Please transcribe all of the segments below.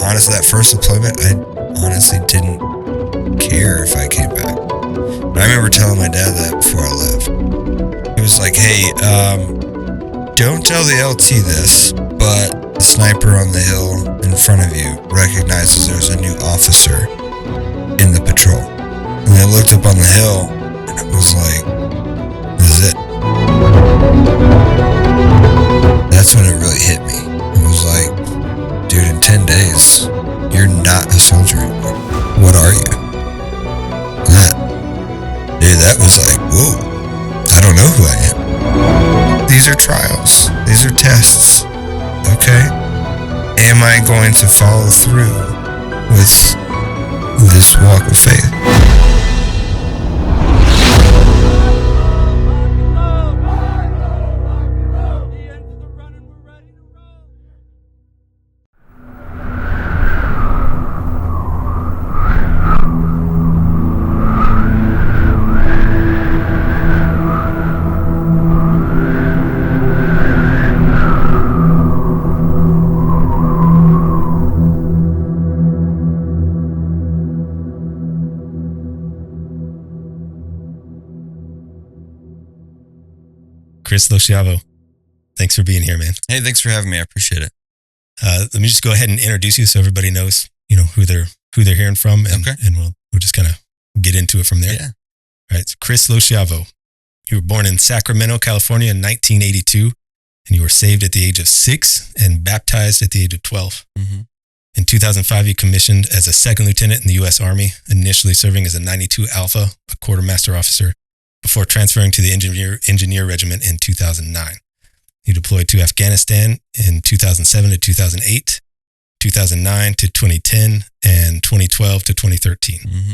honestly, that first deployment, I honestly didn't care if I came back. But I remember telling my dad that before I left. He was like, hey, don't tell the LT this, but the sniper on the hill in front of you recognizes there's a new officer in the patrol. And I looked up on the hill, and it was like, this is it. That's when it really hit me. It was like, dude, in 10 days, you're not a soldier anymore. What are you? That was like, whoa, I don't know who I am. These are trials. These are tests. Okay? Am I going to follow through with this walk of faith? Chris Loschiavo, thanks for being here, man. Hey, thanks for having me. I appreciate it. Let me just go ahead and introduce you so everybody knows, who they're hearing from, and, okay. And we'll just kind of get into it from there. Yeah. All right. So Chris Loschiavo, you were born in Sacramento, California in 1982, and you were saved at the age of 6 and baptized at the age of 12. Mm-hmm. In 2005, you commissioned as a second lieutenant in the U.S. Army, initially serving as a 92 Alpha, a quartermaster officer, before transferring to the engineer regiment in 2009. You deployed to Afghanistan in 2007 to 2008, 2009 to 2010, and 2012 to 2013. Mm-hmm.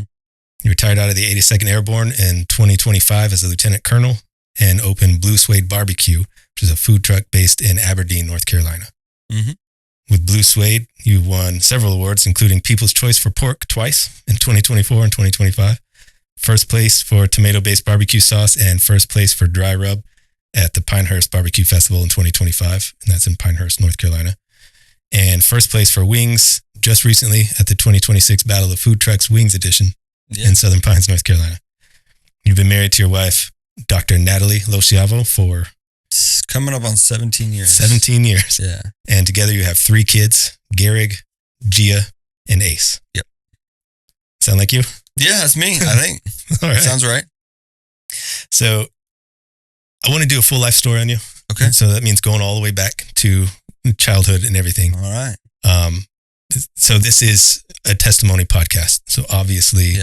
You retired out of the 82nd Airborne in 2025 as a lieutenant colonel and opened Blue Suede Barbecue, which is a food truck based in Aberdeen, North Carolina. Mm-hmm. With Blue Suede, you won several awards, including People's Choice for Pork twice in 2024 and 2025. First place for tomato-based barbecue sauce and first place for dry rub at the Pinehurst Barbecue Festival in 2025, and that's in Pinehurst, North Carolina. And first place for wings just recently at the 2026 Battle of Food Trucks Wings Edition in Southern Pines, North Carolina. You've been married to your wife, Dr. Natalie Loschiavo, for... It's coming up on 17 years. 17 years. Yeah. And together you have 3 kids, Gehrig, Gia, and Ace. Yep. Sound like you? Yeah, that's me, I think. All right. Sounds right. So I want to do a full life story on you. Okay. So that means going all the way back to childhood and everything. All right. So this is a testimony podcast. So obviously,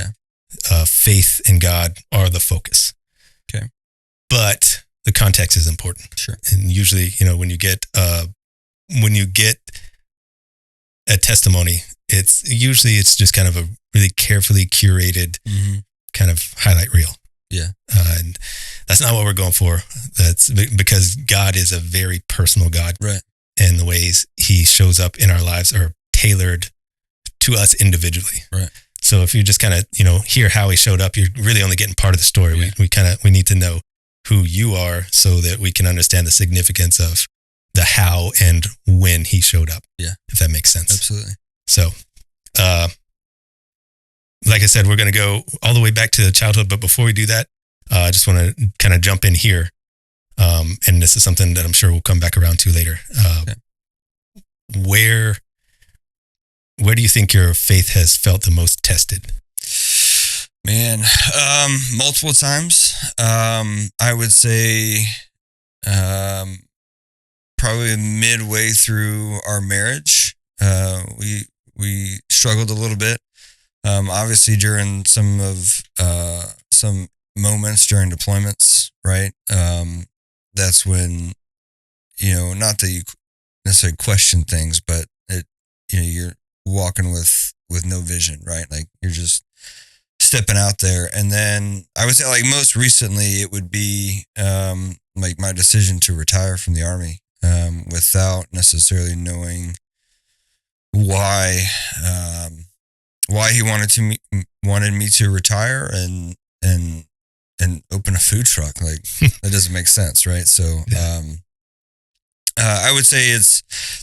faith and God are the focus. Okay. But the context is important. Sure. And usually, when you get a testimony, it's just kind of a really carefully curated kind of highlight reel. Yeah. And that's not what we're going for. That's because God is a very personal God. Right. And the ways he shows up in our lives are tailored to us individually. Right. So if you just kind of, hear how he showed up, you're really only getting part of the story. Yeah. We need to know who you are so that we can understand the significance of the how and when he showed up. Yeah. If that makes sense. Absolutely. So, like I said, we're going to go all the way back to childhood. But before we do that, I just want to kind of jump in here. And this is something that I'm sure we'll come back around to later. Okay. Where do you think your faith has felt the most tested? Man, multiple times. I would say probably midway through our marriage, we struggled a little bit. Obviously during some moments during deployments, right? That's when, not that you necessarily question things, but you're walking with no vision, right? Like you're just stepping out there. And then I would say like most recently it would be like my decision to retire from the Army without necessarily knowing why he wanted me to retire and open a food truck. Like that doesn't make sense, right? So I would say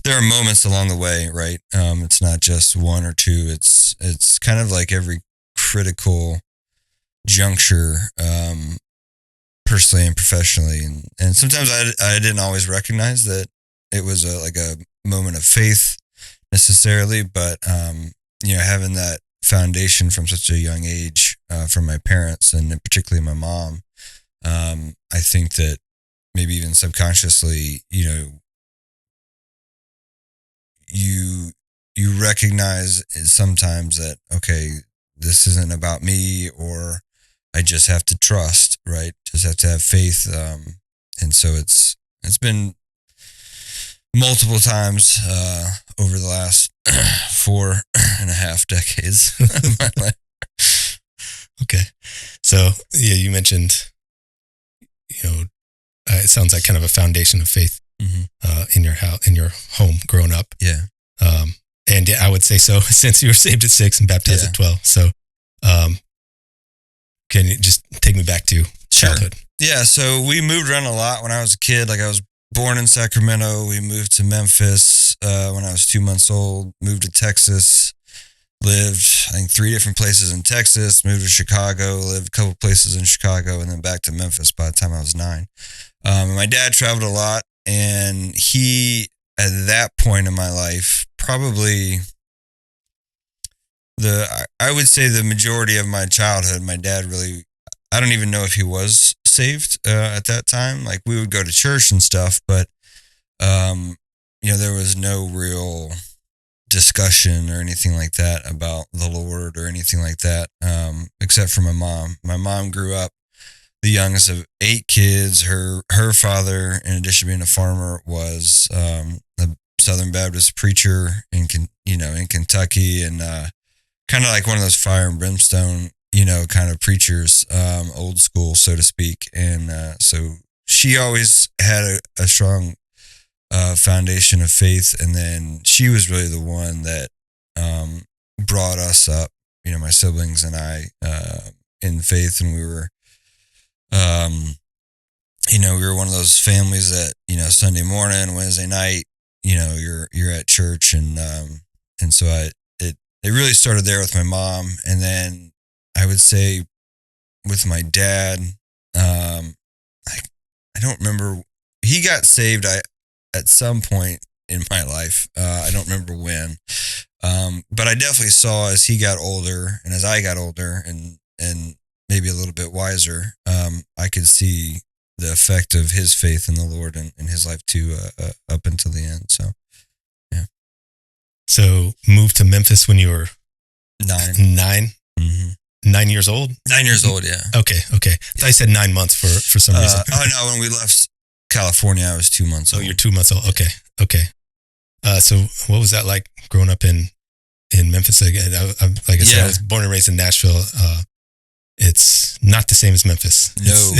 there are moments along the way, right? It's not just one or two. It's kind of like every critical juncture, personally and professionally, and sometimes I didn't always recognize that it was like a moment of faith necessarily, but having that foundation from such a young age, from my parents and particularly my mom, I think that maybe even subconsciously, you recognize sometimes that, okay, this isn't about me, or I just have to trust, right? Just have to have faith. And so it's been multiple times over the last 4.5 decades of my life. Okay. So, yeah, you mentioned, it sounds like kind of a foundation of faith in your house, in your home growing up. Yeah. And yeah, I would say so, since you were saved at 6 and baptized at 12. So, can you just take me back to childhood? Sure. Yeah. So we moved around a lot when I was a kid. Like, I was born in Sacramento. We moved to Memphis when I was 2 months old, moved to Texas, lived, I think, 3 different places in Texas, moved to Chicago, lived a couple places in Chicago, and then back to Memphis by the time I was 9. My dad traveled a lot, and he, at that point in my life, probably I would say the majority of my childhood, my dad really, I don't even know if he was saved at that time. Like, we would go to church and stuff, but there was no real discussion or anything like that about the Lord or anything like that, except for my mom. My mom grew up the youngest of 8 kids. Her father, in addition to being a farmer, was a Southern Baptist preacher in Kentucky, and kind of like one of those fire and brimstone, kind of preachers, old school, so to speak. And so she always had a strong foundation of faith, and then she was really the one that brought us up, my siblings and I, in faith. And we were one of those families that, Sunday morning, Wednesday night, you're at church, and so it really started there with my mom. And then I would say with my dad, I don't remember, he got saved at some point in my life. I don't remember when, but I definitely saw, as he got older and as I got older and maybe a little bit wiser, I could see the effect of his faith in the Lord in his life too, up until the end. So, yeah. So, moved to Memphis when you were 9. 9? Mm-hmm. 9 years old? 9 years old, yeah. Okay. I thought you said 9 months for some reason. Oh, no, when we left California, I was 2 months old. Oh, you're 2 months old. Okay. So what was that like growing up in Memphis? Like I said, I was born and raised in Nashville. It's not the same as Memphis. No,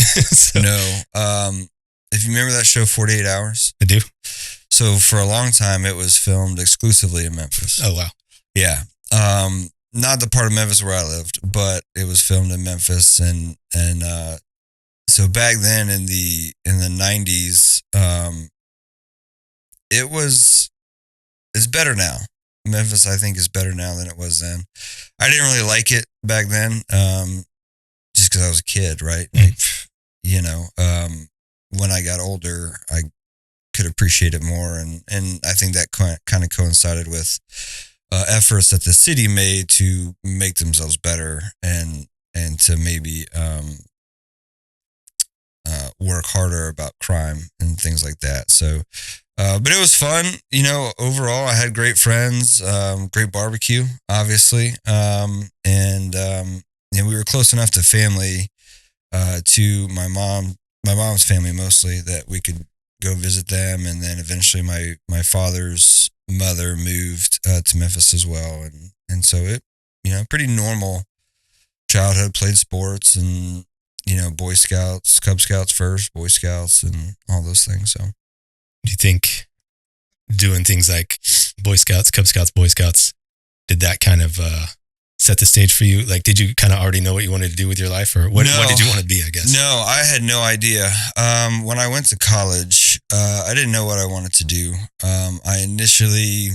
no. If you remember that show, 48 Hours? I do. So for a long time, it was filmed exclusively in Memphis. Oh, wow. Yeah. Not the part of Memphis where I lived, but it was filmed in Memphis. And so back then in the 90s, it's better now. Memphis, I think, is better now than it was then. I didn't really like it back then, just because I was a kid, right? Mm-hmm. When I got older, I could appreciate it more, and I think that kind of coincided with efforts that the city made to make themselves better and to maybe work harder about crime and things like that. So, but it was fun, overall. I had great friends, great barbecue, obviously. And we were close enough to family, to my mom's family mostly, that we could go visit them. And then eventually my father's mother moved to Memphis as well. And so it, pretty normal childhood, played sports and, Boy Scouts, Cub Scouts first, Boy Scouts, and all those things. So, do you think doing things like Boy Scouts, Cub Scouts, Boy Scouts, did that kind of set the stage for you? Like, did you kind of already know what you wanted to do with your life, or what did you want to be, I guess? No, I had no idea. When I went to college, I didn't know what I wanted to do. I initially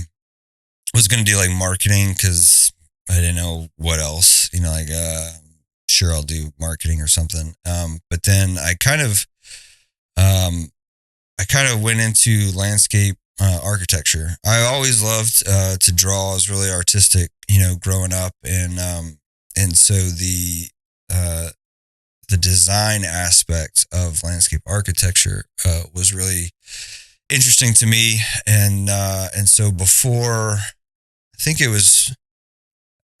was going to do like marketing because I didn't know what else. Sure, I'll do marketing or something. But then I kind of went into landscape architecture. I always loved to draw. I was really artistic, growing up, and so uh, the design aspect of landscape architecture was really interesting to me. And so before, I think it was,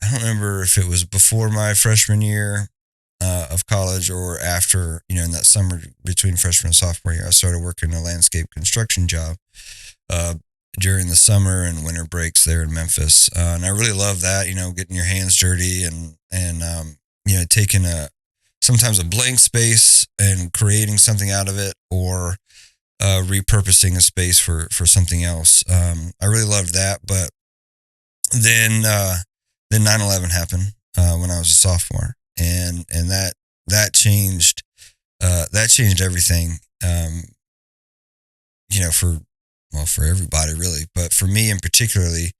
I don't remember if it was before my freshman year of college or after, in that summer between freshman and sophomore year, I started working a landscape construction job uh, during the summer and winter breaks there in Memphis. And I really love that, getting your hands dirty and taking sometimes a blank space and creating something out of it, or repurposing a space for something else. I really loved that. But then 9/11 happened when I was a sophomore, and that changed everything. For for everybody really, but for me in particularly,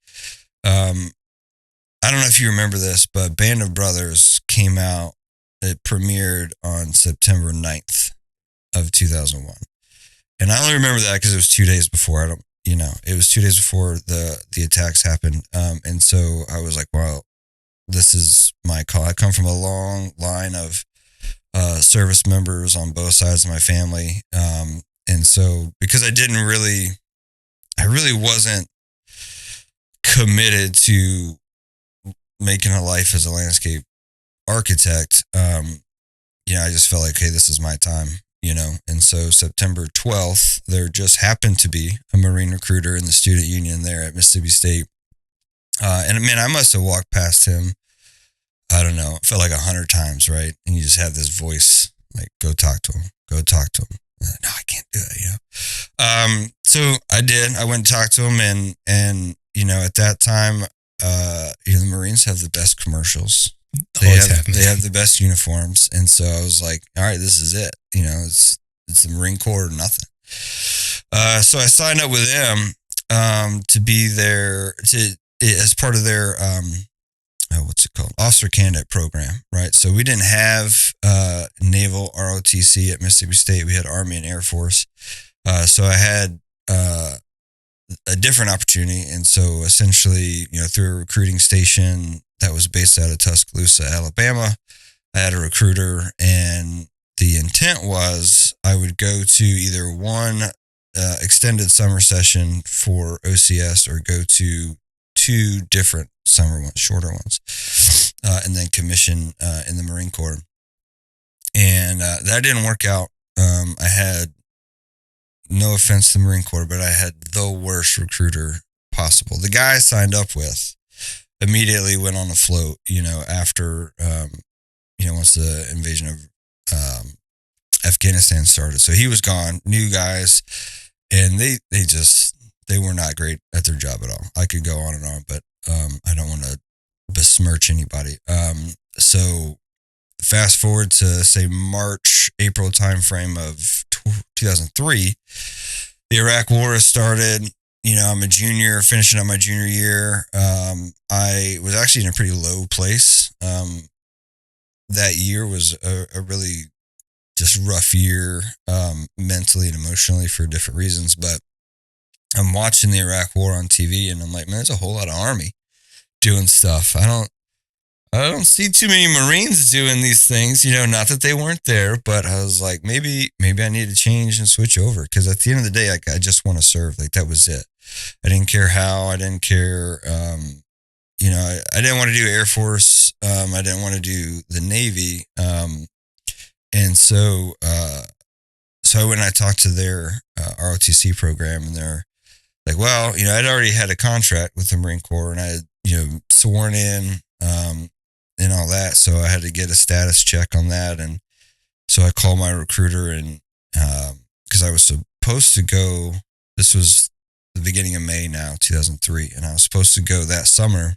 um, I don't know if you remember this, but Band of Brothers came out. It premiered on September 9th of 2001. And I only remember that because it was 2 days before. It was 2 days before the attacks happened. And so I was like, well, this is my call. I come from a long line of service members on both sides of my family. And so because I really wasn't committed to making a life as a landscape architect. I just felt like, hey, this is my time, And so September 12th, there just happened to be a Marine recruiter in the student union there at Mississippi State. And man, I must have walked past him, I don't know, it felt like 100 times, right? And you just have this voice like, go talk to him, go talk to him. No, I can't do it, So I did. I went and talked to him, and at that time, the Marines have the best commercials. They have the best uniforms, and so I was like, all right, this is it. It's the Marine Corps or nothing. So I signed up with them to be there as part of their what's it called, officer candidate program, right? So we didn't have naval ROTC at Mississippi State. We had Army and Air Force. So I had a different opportunity, and so essentially, through a recruiting station that was based out of Tuscaloosa, Alabama, I had a recruiter, and the intent was I would go to either one extended summer session for OCS or go to two different summer ones, shorter ones, and then commission in the Marine Corps. And that didn't work out. I had, no offense to the Marine Corps, but I had the worst recruiter possible. The guy I signed up with immediately went on a float, after, once the invasion of Afghanistan started. So he was gone, new guys, and they were not great at their job at all. I could go on and on, but I don't want to besmirch anybody. So fast forward to say March, April timeframe of 2003, the Iraq War has started. I'm a junior, finishing up my junior year. I was actually in a pretty low place. That year was a really just rough year, mentally and emotionally for different reasons. But I'm watching the Iraq War on TV, and I'm like, man, there's a whole lot of Army doing stuff. I don't see too many Marines doing these things, not that they weren't there, but I was like, maybe I need to change and switch over. Because at the end of the day, like, I just want to serve. Like, that was it. I didn't care how. I didn't care. I didn't want to do Air Force. I didn't want to do the Navy. And so I went and I talked to their ROTC program, and they're like, well, I'd already had a contract with the Marine Corps, and I had, sworn in, and all that. So I had to get a status check on that. And so I called my recruiter, and because I was supposed to go, this was the beginning of May now, 2003, and I was supposed to go that summer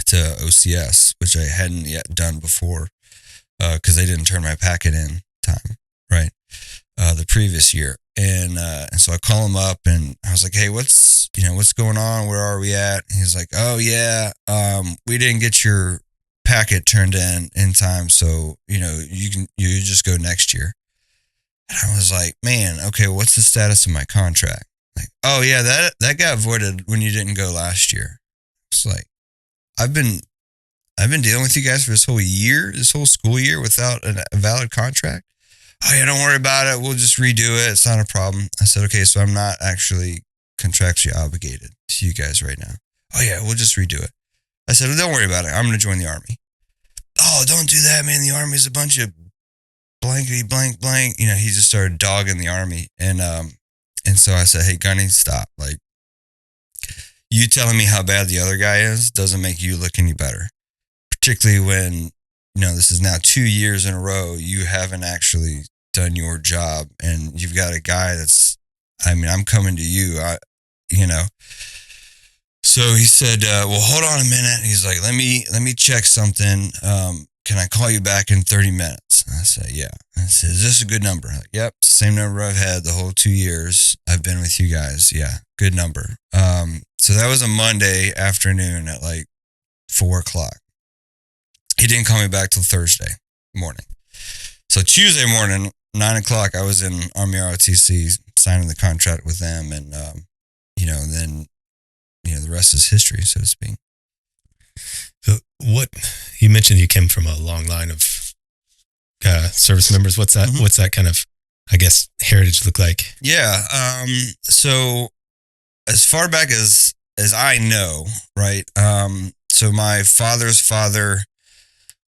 to OCS, which I hadn't yet done before because they didn't turn my packet in time, right? the previous year. And so I call him up and I was like, hey, what's going on? Where are we at? And he's like, oh yeah, we didn't get your packet turned in time. So, you just go next year. And I was like, man, okay, what's the status of my contract? Like, oh yeah, that got voided when you didn't go last year. It's like, I've been dealing with you guys for this whole school year without a valid contract. Oh yeah, don't worry about it. We'll just redo it. It's not a problem. I said, okay, so I'm not actually contractually obligated to you guys right now. Oh yeah, we'll just redo it. I said, well, don't worry about it. I'm going to join the Army. Oh, don't do that, man. The Army is a bunch of blankety blank blank. He just started dogging the Army. And so I said, hey, Gunny, stop. Like, you telling me how bad the other guy is doesn't make you look any better. Particularly when, this is now 2 years in a row, you haven't actually done your job and you've got a guy I'm coming to you, So he said, well, hold on a minute. He's like, let me check something. Can I call you back in 30 minutes? I said, yeah. I said, is this a good number? Like, yep, same number I've had the whole 2 years I've been with you guys. Yeah, good number. So that was a Monday afternoon at like 4:00. He didn't call me back till Thursday morning. So Tuesday morning, 9:00, I was in Army ROTC signing the contract with them. And, then, the rest is history, so to speak. So what you mentioned, you came from a long line of service members. What's that? Mm-hmm. What's that kind of, I guess, heritage look like? Yeah. So as far back as I know, right. So my father's father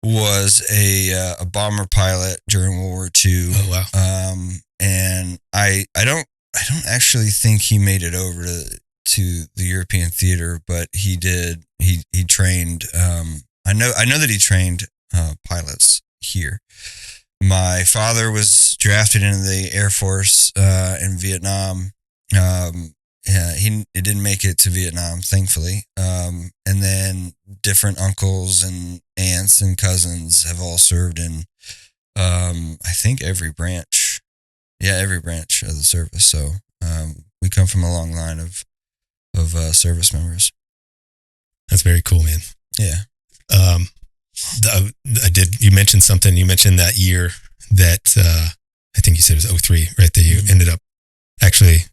was a bomber pilot during World War II. Oh wow. And I don't actually think he made it over to the European theater, but he did. He trained. I know that he trained pilots here. My father was drafted into the Air Force in Vietnam. He didn't make it to Vietnam, thankfully. And then different uncles and aunts and cousins have all served in, I think every branch. Yeah, every branch of the service. So we come from a long line of service members. That's very cool, man. Yeah. You mentioned something. You mentioned that year that I think you said it was 2003, right? That you ended up actually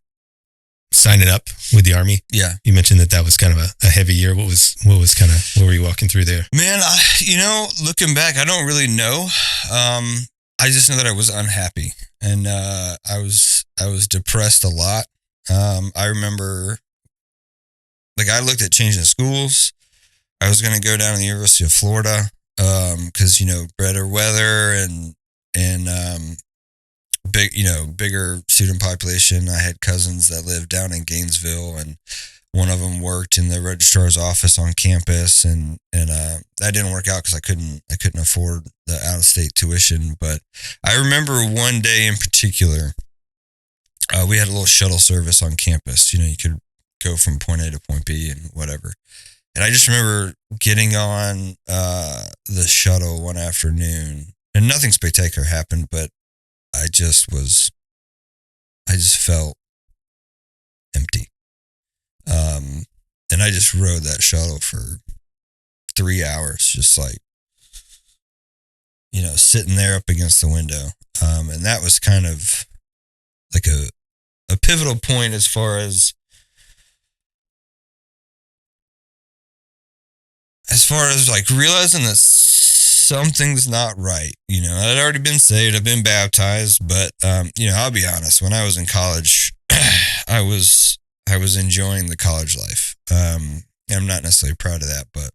signing up with the Army. Yeah. You mentioned that was kind of a heavy year. What were you walking through there? Man, looking back, I don't really know. I just know that I was unhappy and I was depressed a lot. I remember, like, I looked at changing schools. I was going to go down to the University of Florida because, better weather and bigger student population. I had cousins that lived down in Gainesville, and one of them worked in the registrar's office on campus, and that didn't work out because I couldn't afford the out-of-state tuition. But I remember one day in particular, we had a little shuttle service on campus. You could go from point A to point B and whatever. And I just remember getting on the shuttle one afternoon, and nothing spectacular happened, but I just felt empty. And I just rode that shuttle for 3 hours, just like, sitting there up against the window. And that was kind of like a pivotal point as far as like realizing that something's not right. I'd already been saved, I've been baptized, but I'll be honest, when I was in college, I was enjoying the college life. I'm not necessarily proud of that, but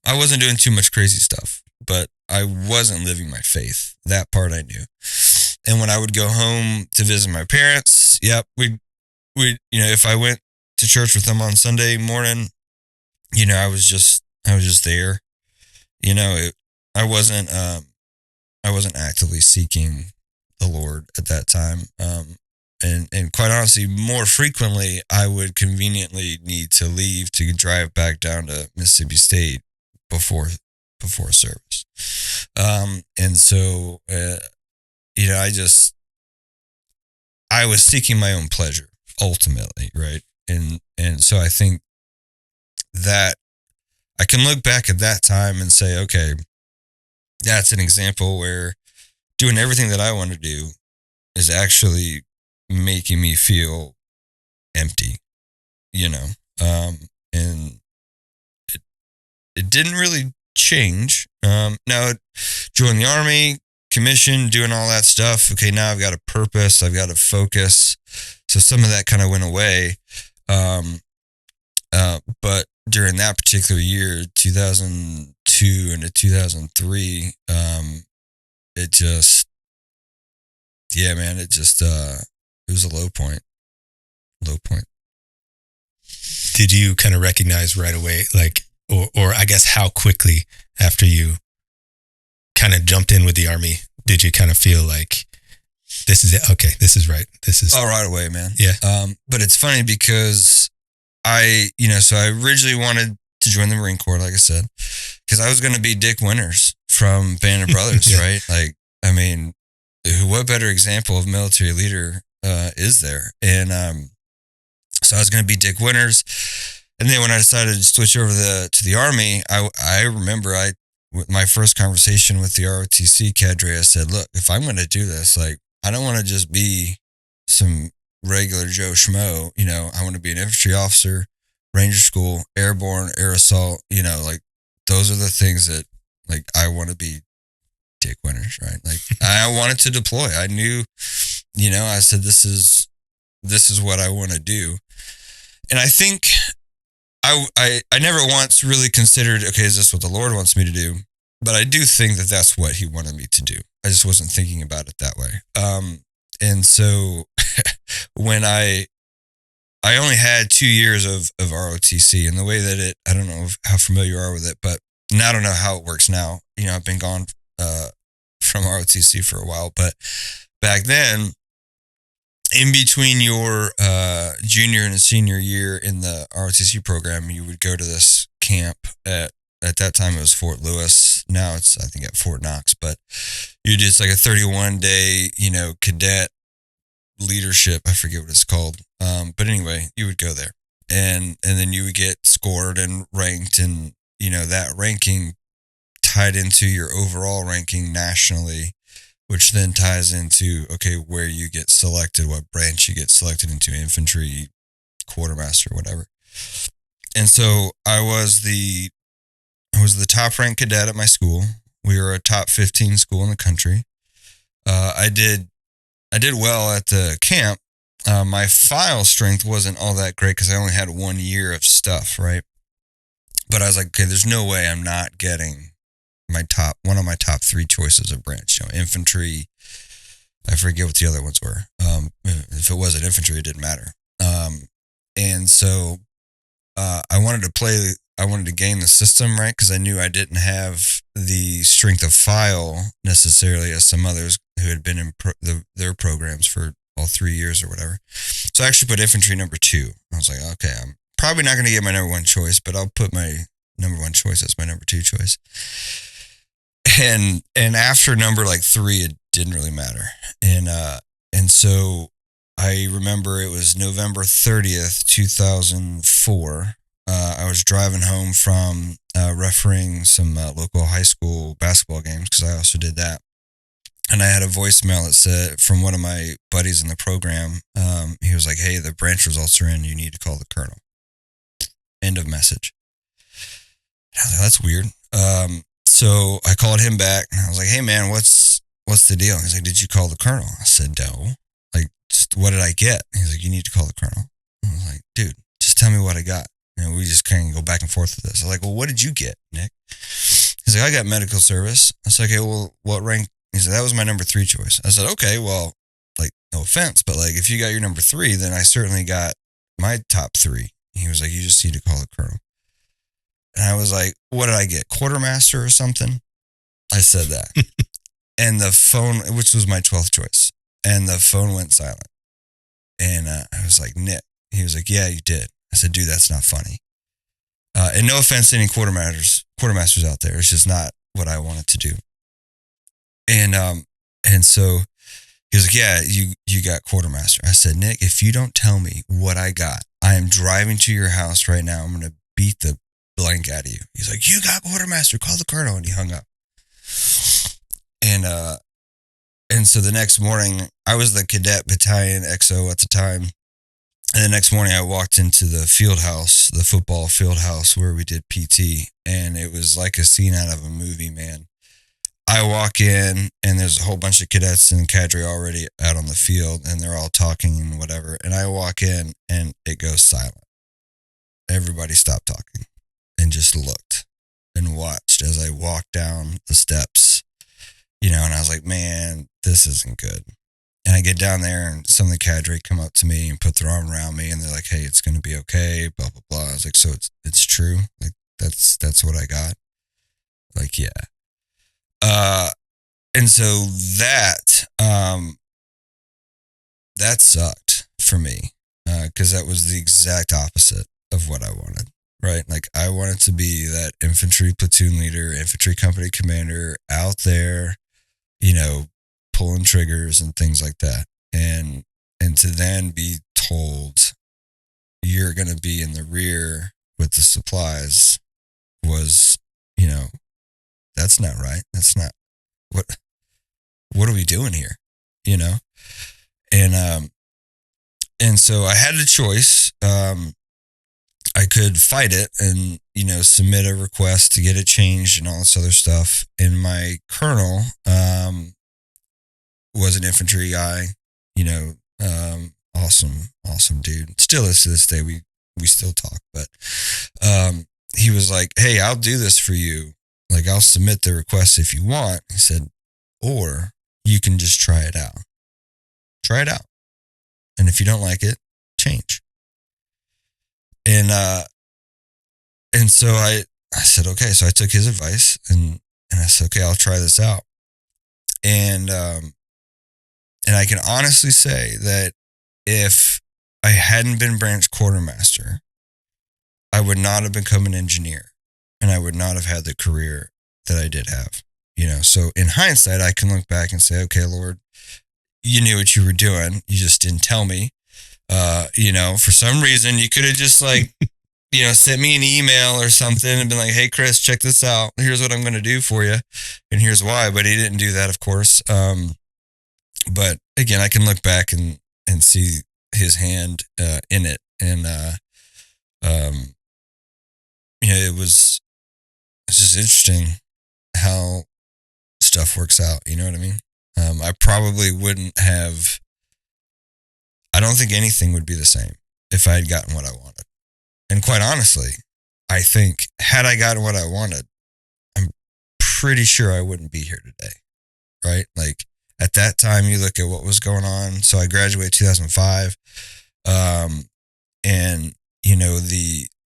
I wasn't doing too much crazy stuff, but I wasn't living my faith. That part I knew. And when I would go home to visit my parents, yep, we if I went to church with them on Sunday morning, I was just there. I wasn't actively seeking the Lord at that time. And quite honestly, more frequently, I would conveniently need to leave to drive back down to Mississippi State before service. And so, I just I was seeking my own pleasure ultimately, right? And so I think that I can look back at that time and say, okay, that's an example where doing everything that I want to do is actually making me feel empty, you know. And it didn't really change. Now, join the Army, commission, doing all that stuff. Okay, now I've got a purpose. I've got a focus. So some of that kind of went away. But during that particular year, 2002 into 2003, it just, yeah, man, it just, it was a low point. Did you kind of recognize right away, like, or I guess how quickly after you kind of jumped in with the Army, did you kind of feel like, this is it? Okay, this is right. This is. Oh, right away, man. Yeah. But it's funny because so I originally wanted to join the Marine Corps, like I said, because I was going to be Dick Winters from Band of Brothers, Yeah. right? Like, I mean, what better example of military leader is there? And so I was going to be Dick Winters. And then when I decided to switch over to the Army, I remember my first conversation with the ROTC cadre, I said, look, if I'm going to do this, like, I don't want to just be some regular Joe Schmo, you know, I want to be an infantry officer, Ranger School, Airborne, Air Assault, you know, like those are the things that, like, I want to be Dick Winters, right? Like I wanted to deploy. I knew, you know, I said, this is what I want to do. And I think I never once really considered, okay, is this what the Lord wants me to do? But I do think that that's what he wanted me to do. I just wasn't thinking about it that way. And so when I only had 2 years of ROTC, and the way that I don't know how familiar you are with it, but I don't know how it works now. You know, I've been gone from ROTC for a while, but back then, in between your junior and senior year in the ROTC program, you would go to this camp at that time it was Fort Lewis. Now it's, I think, at Fort Knox, but you just like a 31-day, you know, cadet leadership. I forget what it's called. But anyway, you would go there and then you would get scored and ranked, and, you know, that ranking tied into your overall ranking nationally, which then ties into, okay, where you get selected, what branch you get selected into, infantry, quartermaster, whatever. And so I was the top ranked cadet at my school. We were a top 15 school in the country. I did well at the camp. My file strength wasn't all that great because I only had 1 year of stuff, right? But I was like, okay, there's no way I'm not getting one of my top 3 choices of branch. You know, infantry. I forget what the other ones were. If it wasn't infantry, it didn't matter. And so I wanted to gain the system, right? Because I knew I didn't have the strength of file necessarily as some others who had been in their programs for all 3 years or whatever. So I actually put infantry number 2. I was like, okay, I'm probably not going to get my number 1 choice, but I'll put my number 1 choice as my number 2 choice. And after number like 3, it didn't really matter. And so I remember it was November 30th, 2004. I was driving home from refereeing some local high school basketball games, because I also did that. And I had a voicemail that said, from one of my buddies in the program, he was like, hey, the branch results are in. You need to call the colonel. End of message. And I was like, that's weird. So I called him back and I was like, hey man, what's the deal? He's like, did you call the colonel? I said, no. Like, what did I get? He's like, you need to call the colonel. I was like, dude, just tell me what I got. You know, we just kind of go back and forth with this. I was like, well, what did you get, Nick? He's like, I got medical service. I said, okay, well, what rank? He said, that was my number 3 choice. I said, okay, well, like, no offense, but like, if you got your number 3, then I certainly got my top 3. He was like, you just need to call the colonel. And I was like, what did I get? Quartermaster or something? I said that. And the phone, which was my 12th choice, and the phone went silent. And I was like, Nick. He was like, yeah, you did. I said, dude, that's not funny. And no offense to any quartermasters out there. It's just not what I wanted to do. And so He was like, yeah, you got quartermaster. I said, Nick, if you don't tell me what I got, I am driving to your house right now. I'm going to beat the blank out of you. He's like, you got quartermaster, call the colonel. And he hung up. And so the next morning, I was the cadet battalion XO at the time. And the next morning I walked into the field house, the football field house where we did PT. And it was like a scene out of a movie, man. I walk in and there's a whole bunch of cadets and cadre already out on the field and they're all talking and whatever. And I walk in and it goes silent. Everybody stopped talking and just looked and watched as I walked down the steps, and I was like, man, this isn't good. And I get down there and some of the cadre come up to me and put their arm around me and they're like, hey, it's going to be okay, blah, blah, blah. I was like, so it's true? Like, that's what I got? Like, yeah. And so that sucked for me, cause that was the exact opposite of what I wanted, right? Like I wanted to be that infantry platoon leader, infantry company commander out there, pulling triggers and things like that. And to then be told you're going to be in the rear with the supplies was, that's not right. That's not what are we doing here? And so I had a choice. I could fight it and, submit a request to get it changed and all this other stuff. And my colonel, was an infantry guy, awesome dude. Still is to this day. We still talk, but, he was like, hey, I'll do this for you. Like, I'll submit the request if you want. He said, or you can just try it out. Try it out. And if you don't like it, change. And so I said, okay. So I took his advice and I said, okay, I'll try this out. And I can honestly say that if I hadn't been branch quartermaster, I would not have become an engineer and I would not have had the career that I did have, So in hindsight, I can look back and say, okay, Lord, you knew what you were doing. You just didn't tell me. For some reason you could have just sent me an email or something and been like, hey, Chris, check this out. Here's what I'm going to do for you. And here's why. But he didn't do that, of course. But again, I can look back and see his hand in it. And, it's just interesting how stuff works out. You know what I mean? I probably wouldn't have, I don't think anything would be the same if I had gotten what I wanted. And quite honestly, I think had I gotten what I wanted, I'm pretty sure I wouldn't be here today. Right? Like at that time, you look at what was going on. So I graduated 2005. And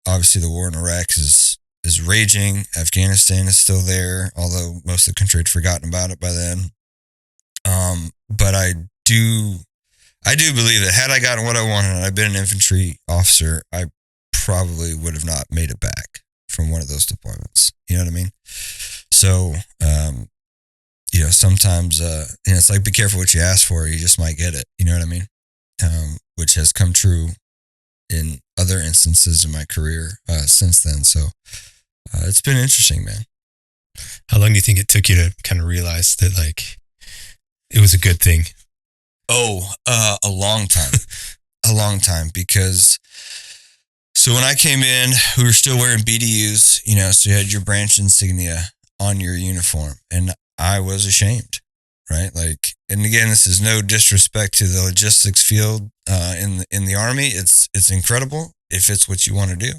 obviously the war in Iraq is raging. Afghanistan is still there, although most of the country had forgotten about it by then. But I do believe that had I gotten what I wanted and I'd been an infantry officer, I probably would have not made it back from one of those deployments. You know what I mean? So, sometimes, it's like, be careful what you ask for. You just might get it. You know what I mean? Which has come true in other instances in my career since then. So it's been interesting, man. How long do you think it took you to kind of realize that it was a good thing? Oh, a long time. A long time, because so when I came in, we were still wearing BDUs, so you had your branch insignia on your uniform, and I was ashamed, right? Like, and again, this is no disrespect to the logistics field in the Army. It's incredible if it's what you want to do.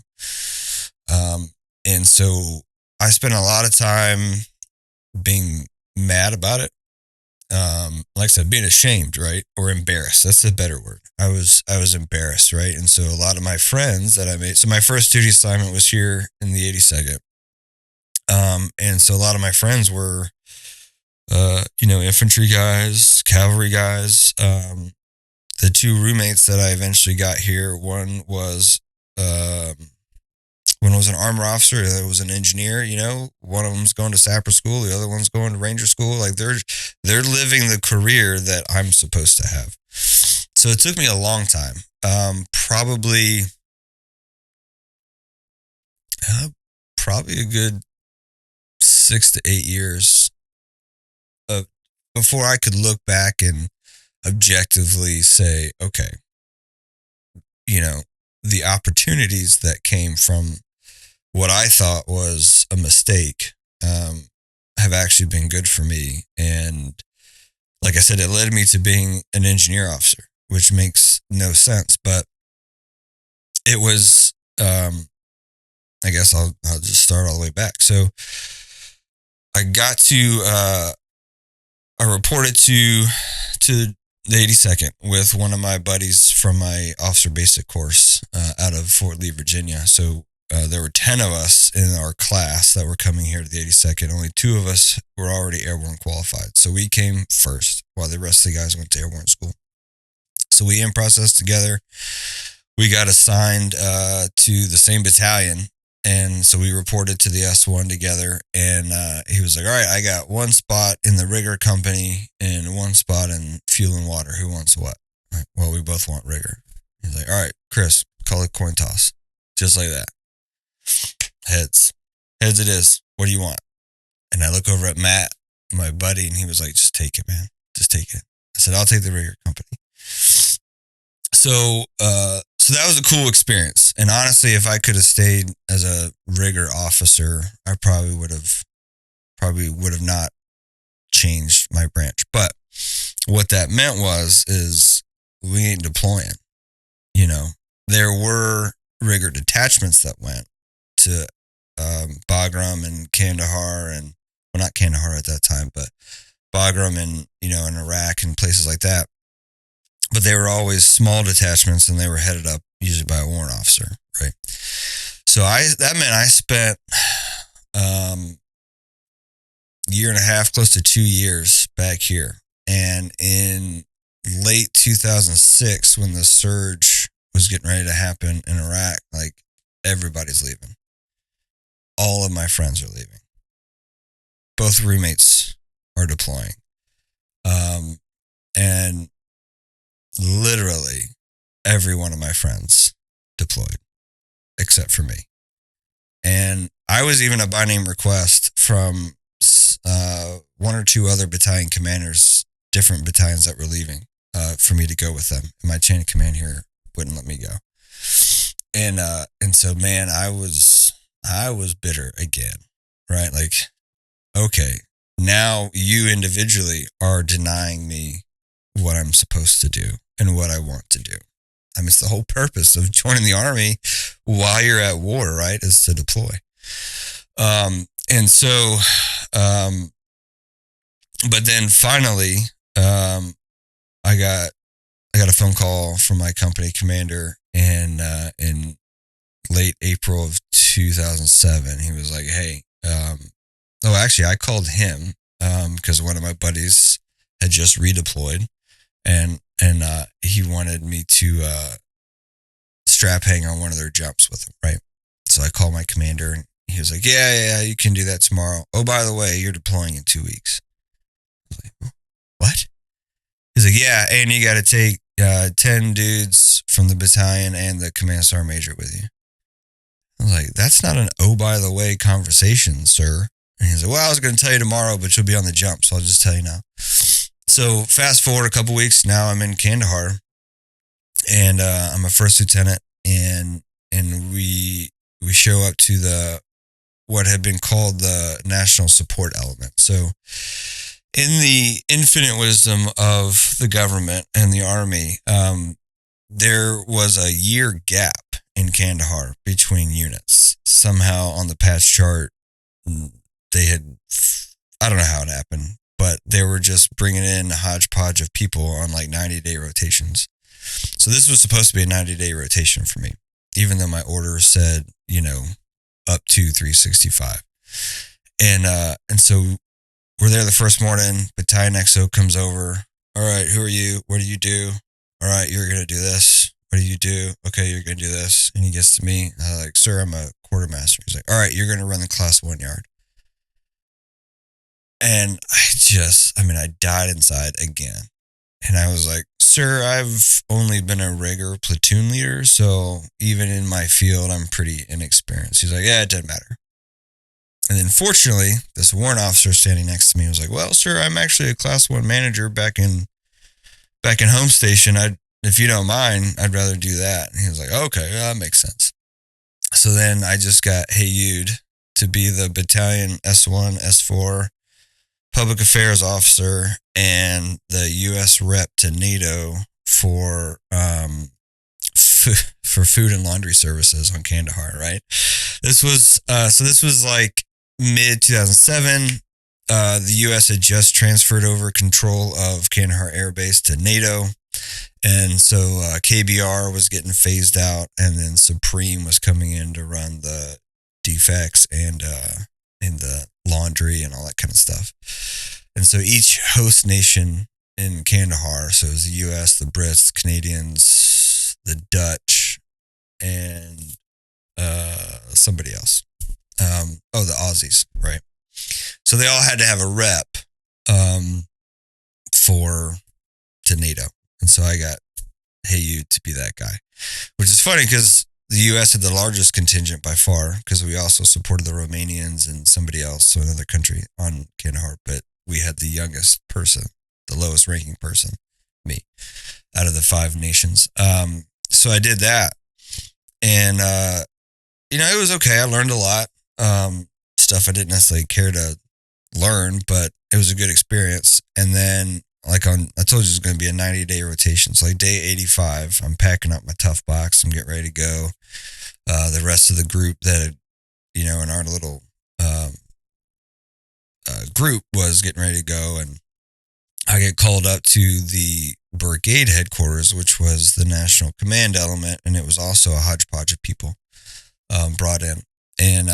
And so I spent a lot of time being mad about it. Like I said, being ashamed, right? Or embarrassed. That's a better word. I was embarrassed, right? And so a lot of my friends that I made, so my first duty assignment was here in the 82nd. And so a lot of my friends were, infantry guys, cavalry guys. The two roommates that I eventually got here, one was, One was an armor officer, the other was an engineer. One of them's going to sapper school, the other one's going to ranger school. Like they're living the career that I'm supposed to have. So it took me a long time, probably a good 6 to 8 years before I could look back and objectively say, okay, the opportunities that came from what I thought was a mistake have actually been good for me. And like I said, it led me to being an engineer officer, which makes no sense, but it was, I guess I'll just start all the way back. So I got to, I reported to the 82nd with one of my buddies from my officer basic course out of Fort Lee, Virginia. So there were 10 of us in our class that were coming here to the 82nd. Only 2 of us were already airborne qualified. So we came first while the rest of the guys went to airborne school. So we in process together. We got assigned to the same battalion. And so we reported to the S1 together, and he was like, all right, I got 1 spot in the rigger company and 1 spot in fuel and water. Who wants what? Like, well, we both want rigger. He's like, all right, Chris, call it coin toss. Just like that. Heads it is. What do you want? And I look over at Matt, my buddy, and he was like, just take it, man. Just take it. I said, I'll take the rigger company. So that was a cool experience. And honestly, if I could have stayed as a rigger officer, I probably would have not changed my branch. But what that meant is we ain't deploying. There were rigger detachments that went to Bagram and Kandahar, and well, not Kandahar at that time, but Bagram and in Iraq and places like that. But they were always small detachments, and they were headed up usually by a warrant officer, right? So that meant I spent year and a half, close to 2 years back here. And in late 2006, when the surge was getting ready to happen in Iraq, like everybody's leaving. All of my friends are leaving. Both roommates are deploying. And literally every one of my friends deployed except for me. And I was even a by name request from 1 or 2 other battalion commanders, different battalions that were leaving, for me to go with them. And my chain of command here wouldn't let me go. And so, man, I was bitter again, right? Like, okay, now you individually are denying me what I'm supposed to do and what I want to do. I mean, it's the whole purpose of joining the Army while you're at war, right? Is to deploy. And so, but then finally, I got a phone call from my company commander, and in late April of 2007, he was like, "Hey, actually, I called him because one of my buddies had just redeployed, and he wanted me to strap hang on one of their jumps with him, right? So I called my commander, and he was like, yeah, you can do that tomorrow. Oh, by the way, you're deploying in 2 weeks." I was like, what? He's like, yeah, and you got to take 10 dudes from the battalion and the command sergeant major with you. I was like, that's not an oh, by the way conversation, sir. And he's like, well, I was going to tell you tomorrow, but you'll be on the jump, so I'll just tell you now. So fast forward a couple weeks, now I'm in Kandahar, and I'm a first lieutenant, and we show up to what had been called the national support element. So in the infinite wisdom of the government and the Army, there was a year gap in Kandahar between units. Somehow on the patch chart, they had, I don't know how it happened, but they were just bringing in a hodgepodge of people on like 90-day rotations. So this was supposed to be a 90-day rotation for me, even though my order said, up to 365. And so we're there the first morning. Battalion XO comes over. All right, who are you? What do you do? All right, you're going to do this. What do you do? Okay, you're going to do this. And he gets to me. I'm like, sir, I'm a quartermaster. He's like, all right, you're going to run the class 1 yard. And I died inside again. And I was like, sir, I've only been a regular platoon leader. So even in my field, I'm pretty inexperienced. He's like, yeah, it doesn't matter. And then fortunately, this warrant officer standing next to me was like, well, sir, I'm actually a class 1 manager back in home station. If you don't mind, I'd rather do that. And he was like, okay, that makes sense. So then I just got hayed to be the battalion S1, S4 public affairs officer and the U.S. rep to NATO for food and laundry services on Kandahar. Right. This was like mid 2007. The U.S. had just transferred over control of Kandahar Air Base to NATO. And so KBR was getting phased out, and then Supreme was coming in to run the defects and the laundry and all that kind of stuff. And so each host nation in Kandahar, so it was the U.S., the Brits, the Canadians, the Dutch, and somebody else. The Aussies, right? So they all had to have a rep to NATO. And so I got hayed to be that guy, which is funny because the U.S. had the largest contingent by far because we also supported the Romanians and somebody else, so another country on Kandahar. But we had the youngest person, the lowest ranking person, me, out of the 5 nations. So I did that. And, it was okay. I learned a lot. Stuff I didn't necessarily care to learn, but it was a good experience. And then I told you it was going to be a 90-day rotation. So like day 85, I'm packing up my tough box. I'm getting ready to go. The rest of the group that, in our little group was getting ready to go. And I get called up to the brigade headquarters, which was the national command element. And it was also a hodgepodge of people brought in. And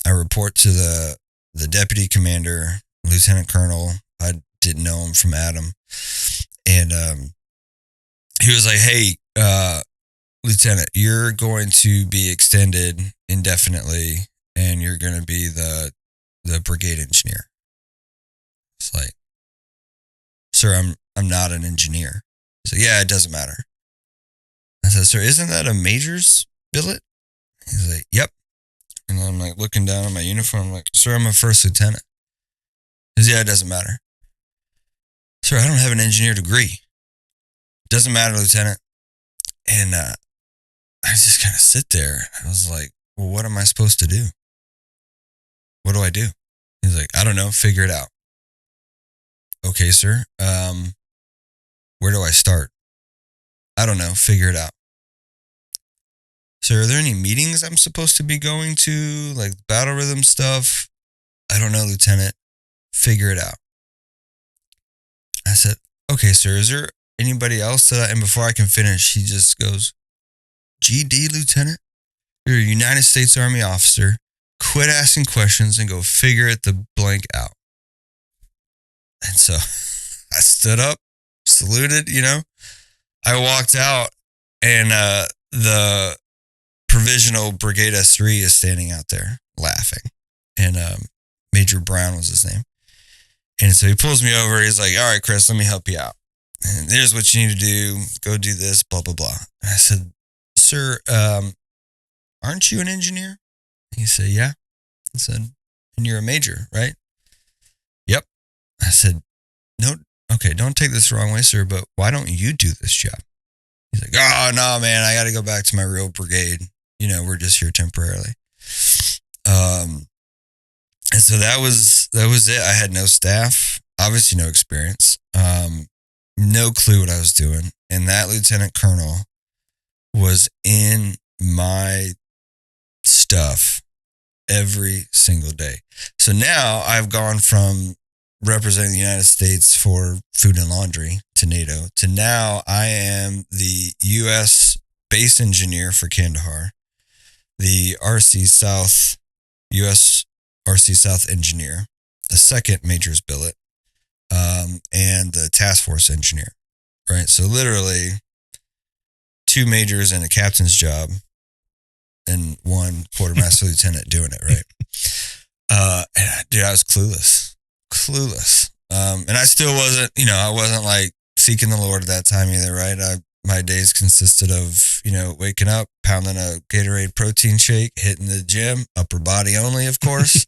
I report to the deputy commander, Lieutenant Colonel. I didn't know him from Adam. And he was like, hey, Lieutenant, you're going to be extended indefinitely, and you're going to be the brigade engineer. It's like, sir, I'm not an engineer. He's like, yeah, it doesn't matter. I said, sir, isn't that a major's billet? He's like, yep. And I'm like looking down at my uniform, I'm like, sir, I'm a first lieutenant. He says, yeah, it doesn't matter. Sir, I don't have an engineer degree. Doesn't matter, Lieutenant. And I just kind of sit there. I was like, well, what am I supposed to do? What do I do? He's like, I don't know. Figure it out. Okay, sir. Where do I start? I don't know. Figure it out. Sir, are there any meetings I'm supposed to be going to? Like battle rhythm stuff? I don't know, Lieutenant. Figure it out. I said, okay, sir, is there anybody else and before I can finish, he just goes, GD, Lieutenant, you're a United States Army officer. Quit asking questions and go figure it the blank out. And so I stood up, saluted, I walked out, and the provisional Brigade S3 is standing out there laughing. And Major Brown was his name. And so he pulls me over. He's like, all right, Chris, let me help you out. And here's what you need to do. Go do this, blah, blah, blah. And I said, sir, aren't you an engineer? He said, yeah. I said, and you're a major, right? Yep. I said, no, okay, don't take this the wrong way, sir, but why don't you do this job? He's like, oh, no, man, I got to go back to my real brigade. We're just here temporarily. And so that was it. I had no staff, obviously no experience, no clue what I was doing. And that lieutenant colonel was in my stuff every single day. So now I've gone from representing the United States for food and laundry to NATO to now I am the U.S. base engineer for Kandahar, the RC South, U.S. RC South engineer, the second major's billet, and the task force engineer, right? So literally 2 majors and a captain's job and 1 quartermaster lieutenant doing it, right? Dude, I was clueless. And I still wasn't, I wasn't like seeking the Lord at that time either, right? My days consisted of, waking up, pounding a Gatorade protein shake, hitting the gym, upper body only, of course.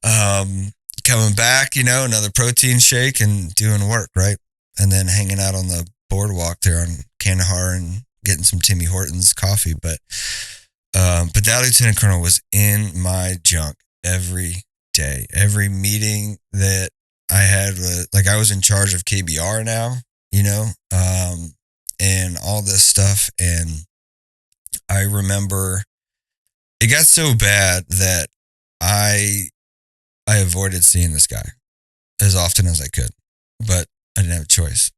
Coming back, another protein shake and doing work, right? And then hanging out on the boardwalk there on Kandahar and getting some Timmy Hortons coffee. But that lieutenant colonel was in my junk every day. Every meeting that I had, I was in charge of KBR now, and all this stuff. And I remember it got so bad that I avoided seeing this guy as often as I could, but I didn't have a choice.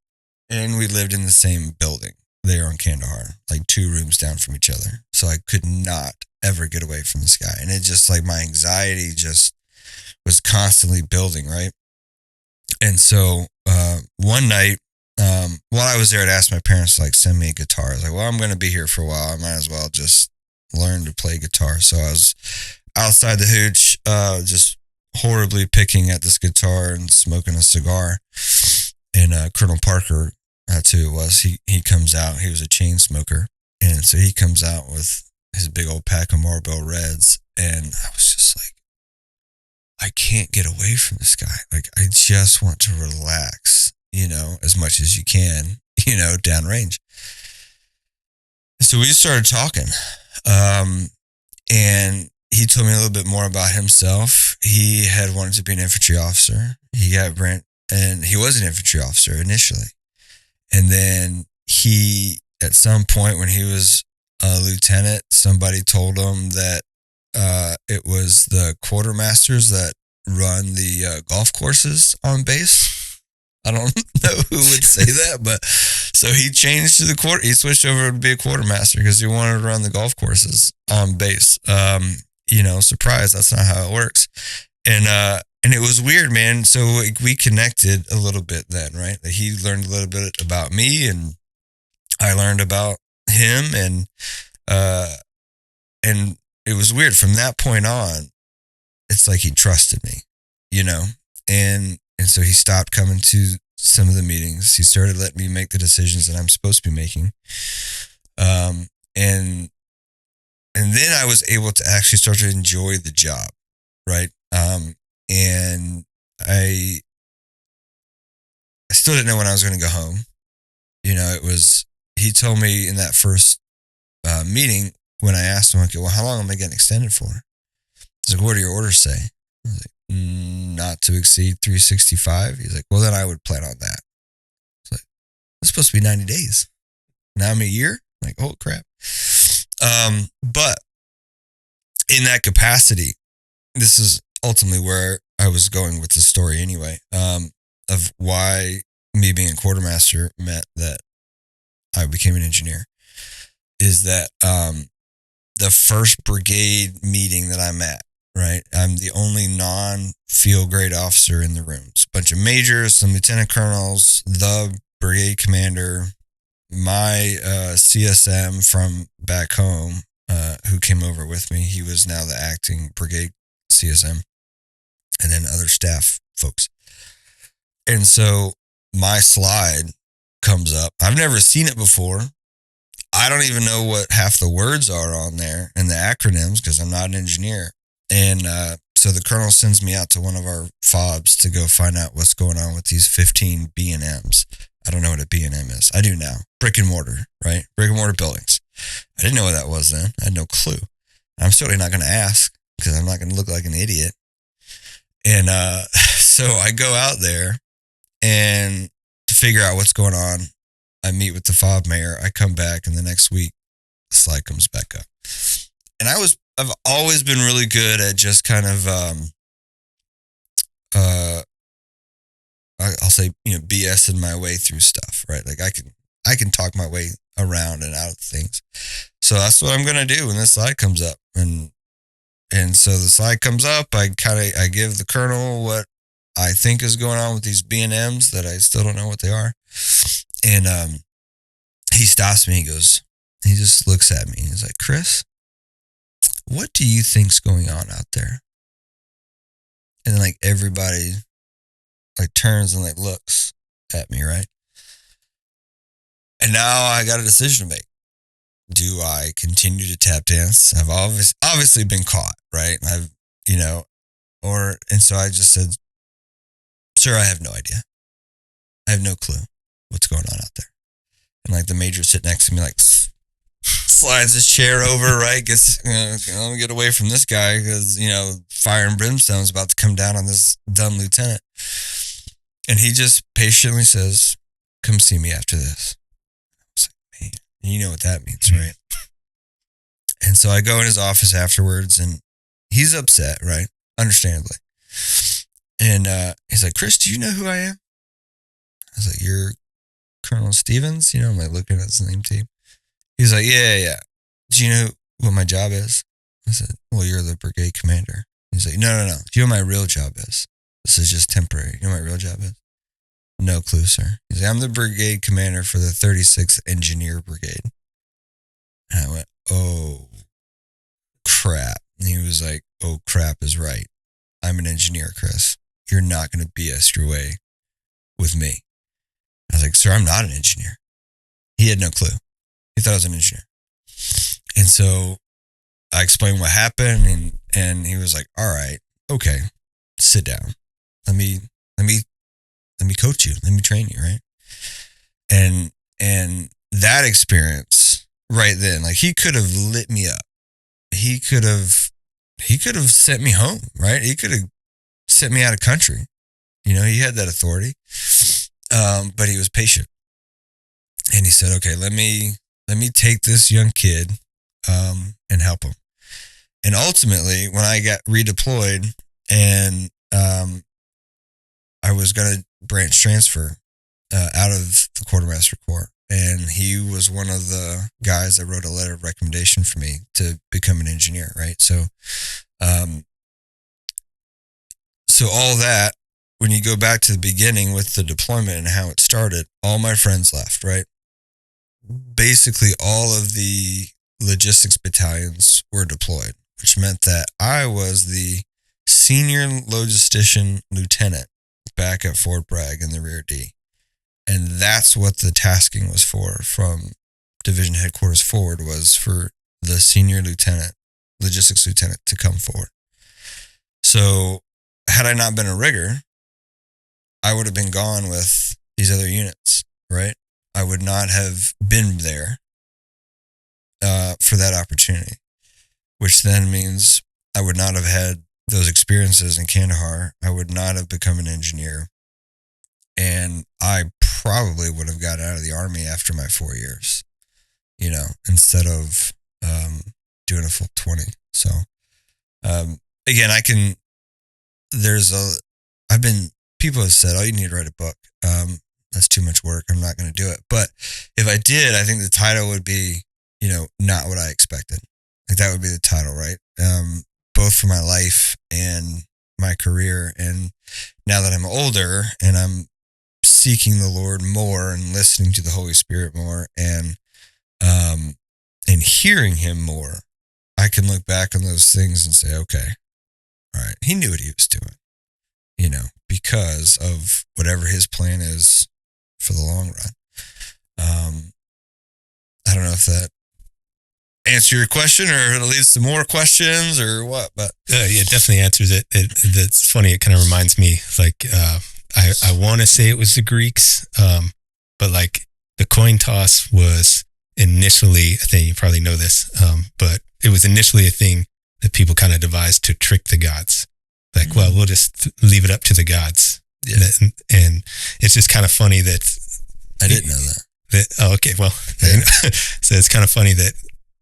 And we lived in the same building there on Kandahar, like 2 rooms down from each other. So I could not ever get away from this guy. And it just my anxiety just was constantly building, right? And so one night, while I was there, I'd asked my parents to send me a guitar. I was like, well, I'm going to be here for a while. I might as well just learn to play guitar. So I was outside the hooch, just horribly picking at this guitar and smoking a cigar. And Colonel Parker, that's who it was. He comes out. He was a chain smoker. And so he comes out with his big old pack of Marlboro Reds. And I was just like, I can't get away from this guy. I just want to relax, as much as you can, downrange. So we just started talking. And he told me a little bit more about himself. He had wanted to be an infantry officer. He got Brent, and he was an infantry officer initially. And then at some point when he was a lieutenant, somebody told him that it was the quartermasters that run the golf courses on base. I don't know who would say that, but so he changed to he switched over to be a quartermaster because he wanted to run the golf courses on base. Surprise, that's not how it works. And it was weird, man. So we connected a little bit then, right? He learned a little bit about me and I learned about him, and it was weird. From that point on, it's like he trusted me, and so he stopped coming to some of the meetings. He started letting me make the decisions that I'm supposed to be making. And then I was able to actually start to enjoy the job, right? And I still didn't know when I was going to go home. He told me in that first meeting when I asked him, okay, well, how long am I getting extended for? He's like, what do your orders say? I was like, not to exceed 365. He's like, well, then I would plan on that. It's like, it's supposed to be 90 days. Now I'm a year? I'm like, oh, crap. But in that capacity, this is ultimately where I was going with the story anyway, of why me being a quartermaster meant that I became an engineer, is that the first brigade meeting that I'm at, right? I'm the only non-field grade officer in the room. It's a bunch of majors, some lieutenant colonels, the brigade commander, my CSM from back home, who came over with me. He was now the acting brigade CSM, and then other staff folks. And so my slide comes up. I've never seen it before. I don't even know what half the words are on there and the acronyms because I'm not an engineer. And so the colonel sends me out to one of our FOBs to go find out what's going on with these 15 B&Ms. I don't know what a B&M is. I do now. Brick and mortar, right? Brick and mortar buildings. I didn't know what that was then. I had no clue. I'm certainly not going to ask because I'm not going to look like an idiot. And so I go out there and to figure out what's going on, I meet with the FOB mayor. I come back, and the next week, the slide comes back up. And I've always been really good at just kind of, I'll say, BSing my way through stuff, right? Like I can talk my way around and out of things. So that's what I'm gonna do when this slide comes up. And so the slide comes up. I give the colonel what I think is going on with these B&Ms that I still don't know what they are. And he stops me. He goes, He just looks at me and he's like, Chris, what do you think's going on out there? And then like everybody like turns and like looks at me, right? And now I got a decision to make. Do I continue to tap dance? I've obviously been caught, right? And so I just said, sir, I have no idea. I have no clue what's going on out there. And like the major sit next to me, like slides his chair over, right? Gets, let me get away from this guy because, fire and brimstone's about to come down on this dumb lieutenant. And he just patiently says, come see me after this. I was like, man, you know what that means, right? And so I go in his office afterwards and he's upset, right? Understandably. And he's like, Chris, do you know who I am? I was like, you're Colonel Stevens? I'm like looking at his name tape. He's like, yeah. Do you know what my job is? I said, well, you're the brigade commander. He's like, no. Do you know what my real job is? This is just temporary. You know what my real job is? No clue, sir. He's like, I'm the brigade commander for the 36th Engineer Brigade. And I went, oh, crap. And he was like, oh, crap is right. I'm an engineer, Chris. You're not going to BS your way with me. I was like, sir, I'm not an engineer. He had no clue. He thought I was an engineer. And so I explained what happened and he was like, all right, okay, sit down. Let me coach you. Let me train you, right? And that experience right then, like he could have lit me up. He could have sent me home, right? He could have sent me out of country. He had that authority. But he was patient. And he said, okay, let me take this young kid and help him. And ultimately, when I got redeployed and I was going to branch transfer out of the quartermaster corps, and he was one of the guys that wrote a letter of recommendation for me to become an engineer, right? So all that, when you go back to the beginning with the deployment and how it started, all my friends left, right? Basically, all of the logistics battalions were deployed, which meant that I was the senior logistician lieutenant back at Fort Bragg in the rear D. And that's what the tasking was for from division headquarters forward, was for the senior lieutenant, logistics lieutenant, to come forward. So had I not been a rigger, I would have been gone with these other units, right? I would not have been there for that opportunity, which then means I would not have had those experiences in Kandahar. I would not have become an engineer. And I probably would have got out of the Army after my 4 years, instead of doing a full 20. So, again, people have said, oh, you need to write a book. That's too much work. I'm not going to do it. But if I did, I think the title would be, not what I expected. Like that would be the title, right? Both for my life and my career. And now that I'm older and I'm seeking the Lord more and listening to the Holy Spirit more and hearing him more, I can look back on those things and say, okay, all right, he knew what he was doing, because of whatever his plan is for the long run. I don't know if that answer your question or it leads to more questions or what, but it definitely answers it. That's funny. It kind of reminds me, like, I want to say it was the Greeks, but like the coin toss was initially, I think you probably know this, but it was initially a thing that people kind of devised to trick the gods. Like, well, we'll just leave it up to the gods. Yeah. And it's just kind of funny that I didn't know that. Oh, okay. Well, yeah. So it's kind of funny that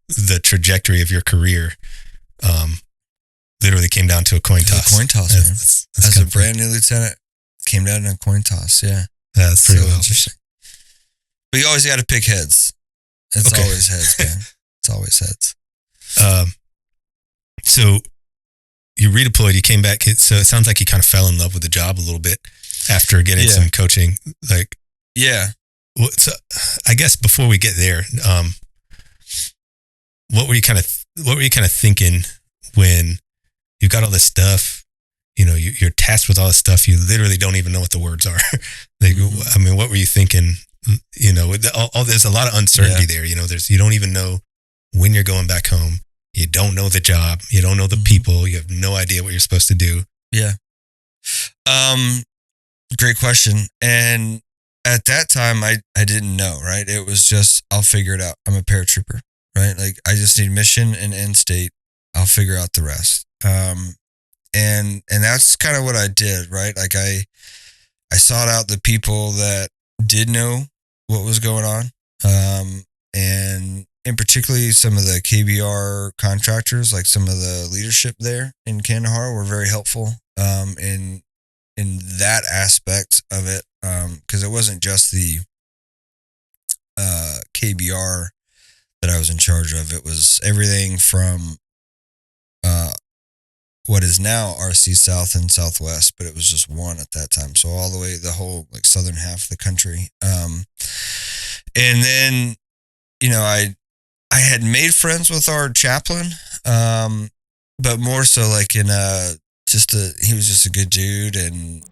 the trajectory of your career literally came down to a coin toss. A coin toss, man. As a brand new lieutenant, came down to a coin toss. Yeah. That's pretty interesting. But you always got to pick heads. It's always heads, man. It's always heads. So you redeployed, you came back. So it sounds like you kind of fell in love with the job a little bit after getting some coaching. Like, yeah. So I guess before we get there, what were you kind of thinking when you got all this stuff? You know, you're tasked with all this stuff. You literally don't even know what the words are. Like, I mean, what were you thinking? You know, there's a lot of uncertainty there. You know, you don't even know when you're going back home. You don't know the job. You don't know the people. You have no idea what you're supposed to do. Yeah. Great question. And at that time, I didn't know, right? It was just, I'll figure it out. I'm a paratrooper, right? Like, I just need mission and end state. I'll figure out the rest. And that's kind of what I did, right? Like, I sought out the people that did know what was going on. And in particularly some of the KBR contractors, like some of the leadership there in Kandahar were very helpful, in that aspect of it. Cause it wasn't just the, KBR that I was in charge of. It was everything from, what is now RC South and Southwest, but it was just one at that time. So all the way, the whole like southern half of the country. And then, you know, I had made friends with our chaplain, but more so like in he was just a good dude and,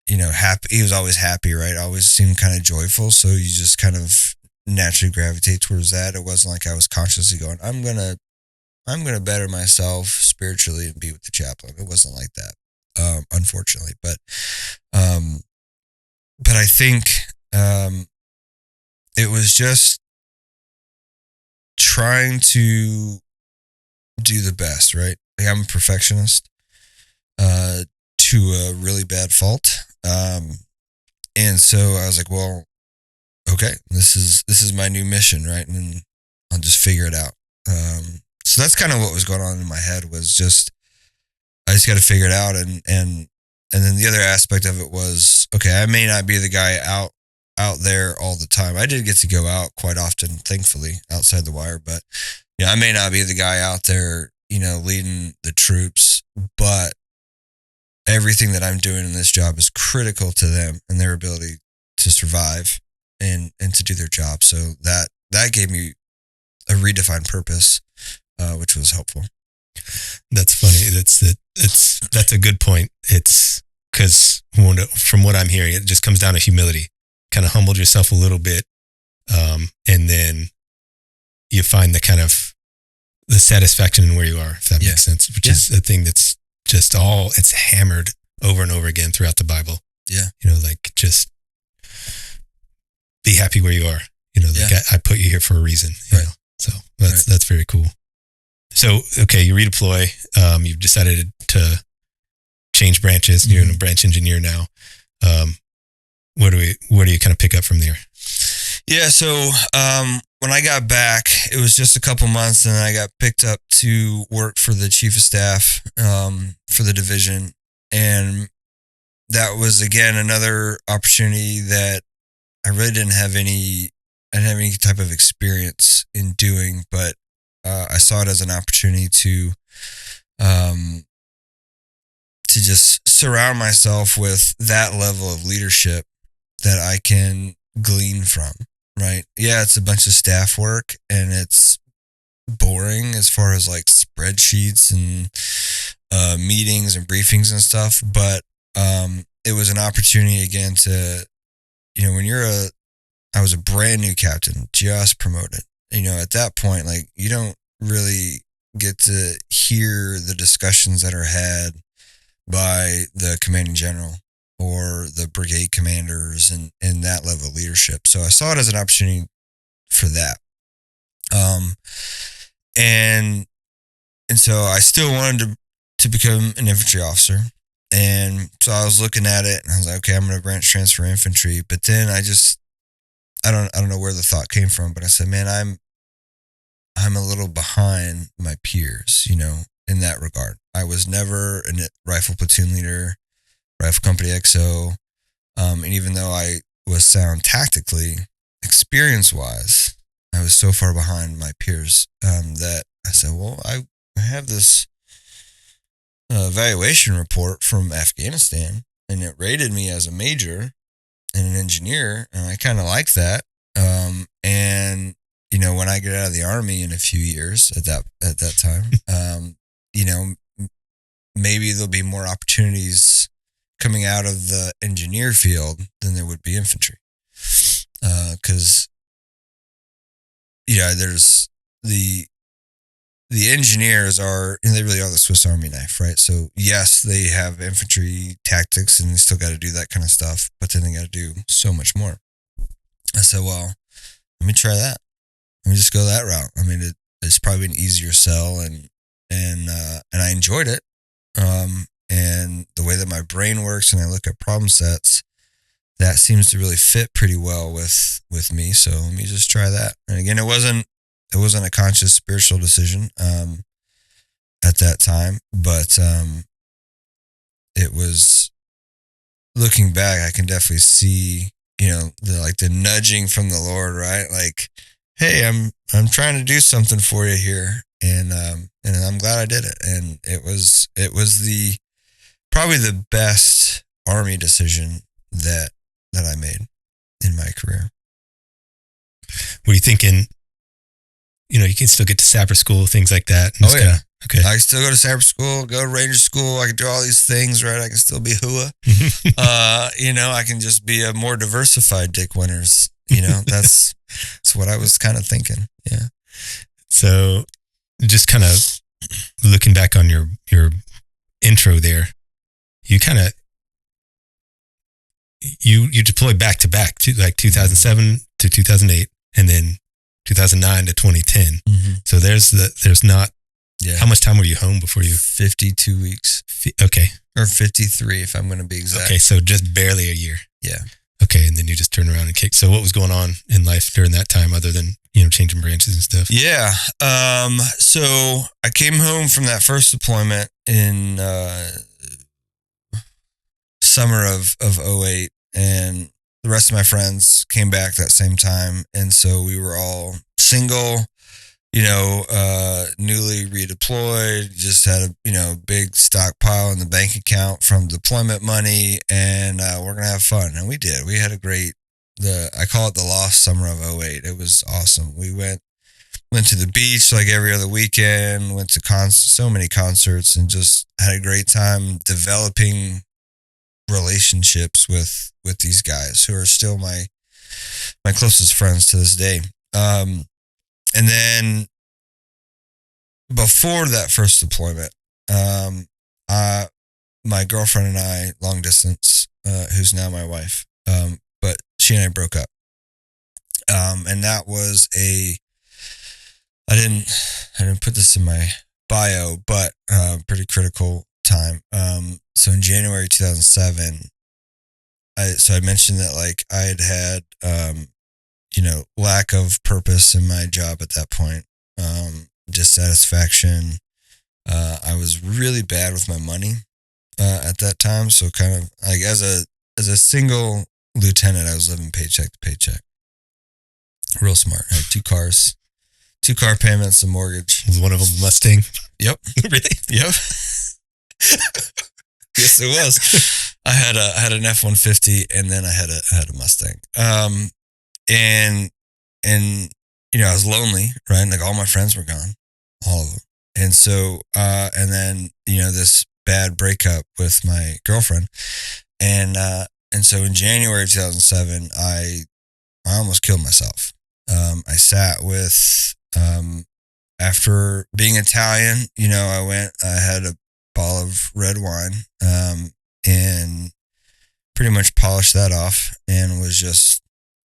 you know, happy. He was always happy, right? Always seemed kind of joyful. So you just kind of naturally gravitate towards that. It wasn't like I was consciously going, I'm going to better myself spiritually and be with the chaplain. It wasn't like that, unfortunately. But I think, it was just trying to do the best, right? Like, I'm a perfectionist, to a really bad fault. And so I was like, well, okay, this is my new mission, right? And I'll just figure it out. So that's kind of what was going on in my head, was just, I just got to figure it out. And then the other aspect of it was, okay, I may not be the guy out there all the time. I did get to go out quite often, thankfully, outside the wire, but you know, I may not be the guy out there, you know, leading the troops, but everything that I'm doing in this job is critical to them and their ability to survive and to do their job. So that gave me a redefined purpose, which was helpful. That's funny. That's a good point. It's because from what I'm hearing, it just comes down to humility. Kind of humbled yourself a little bit, and then you find the satisfaction in where you are, if that makes sense. Which is a thing that's just it's hammered over and over again throughout the Bible. Yeah, you know, like, just be happy where you are. You know, like, I put you here for a reason. You know? So that's very cool. So, okay, you redeploy. You've decided to change branches. Mm-hmm. You're a branch engineer now. Where do you kind of pick up from there? Yeah, so when I got back, it was just a couple months, and I got picked up to work for the chief of staff for the division, and that was again another opportunity that I really didn't have any type of experience in doing, but I saw it as an opportunity to just surround myself with that level of leadership that I can glean from, right? Yeah, it's a bunch of staff work and it's boring as far as like spreadsheets and meetings and briefings and stuff, but it was an opportunity again to, you know, I was a brand new captain, just promoted. You know, at that point, like, you don't really get to hear the discussions that are had by the commanding general or the brigade commanders and that level of leadership. So I saw it as an opportunity for that. And so I still wanted to become an infantry officer. And so I was looking at it and I was like, okay, I'm going to branch transfer infantry. But then I don't know where the thought came from, but I said, man, I'm a little behind my peers, you know, in that regard. I was never a rifle platoon leader, rifle company XO. And even though I was sound tactically, experience wise, I was so far behind my peers that I said, well, I have this evaluation report from Afghanistan, and it rated me as a major and an engineer, and I kind of like that. And when I get out of the Army in a few years at that time, maybe there'll be more opportunities coming out of the engineer field than there would be infantry. Because, there's the engineers they really are the Swiss Army knife, right? So yes, they have infantry tactics and they still got to do that kind of stuff, but then they got to do so much more. I said, well, let me try that. Let me just go that route. I mean, it's probably an easier sell, and I enjoyed it. And the way that my brain works and I look at problem sets, that seems to really fit pretty well with me. So let me just try that. And again, it wasn't a conscious spiritual decision at that time, but it was, looking back, I can definitely see the nudging from the Lord, right? Like, hey, I'm trying to do something for you here, and I'm glad I did it. And it was probably the best Army decision that I made in my career. Were you thinking, you can still get to sapper school, things like that? Oh, yeah. Okay. I can still go to sapper school, go to ranger school. I can do all these things, right? I can still be hua. I can just be a more diversified Dick Winters. That's what I was kind of thinking. Yeah. So just kind of looking back on your intro there, you kind of, you deployed back to back to like 2007 to 2008 and then 2009 to 2010. Mm-hmm. So there's not, yeah. How much time were you home before you? 52 weeks. Okay. Or 53 if I'm going to be exact. Okay. So just barely a year. Yeah. Okay. And then you just turned around and kicked. So what was going on in life during that time other than, changing branches and stuff? Yeah. So I came home from that first deployment in summer of 08, and the rest of my friends came back that same time. And so we were all single, newly redeployed, just had a big stockpile in the bank account from deployment money, and we're going to have fun. And we did. We had a great, I call it the lost summer of 08. It was awesome. We went to the beach like every other weekend, went to so many concerts, and just had a great time developing relationships with these guys who are still my closest friends to this day. And then before that first deployment, my girlfriend and I, long distance, who's now my wife, but she and I broke up. And that was I didn't put this in my bio, but pretty critical time. So in January 2007, I mentioned that like I had lack of purpose in my job at that point, dissatisfaction. I was really bad with my money at that time. So kind of like as a single lieutenant, I was living paycheck to paycheck. Real smart. I had 2 cars, 2 car payments, a mortgage. Was one of them a Mustang? Yep. Really? Yep. Yes, it was. I had an F-150, and then I had a Mustang. And I was lonely, right? Like all my friends were gone, all of them. And so and then this bad breakup with my girlfriend, and so in January of 2007, I almost killed myself. I sat with after being Italian, I had a bottle of red wine, and pretty much polished that off, and was just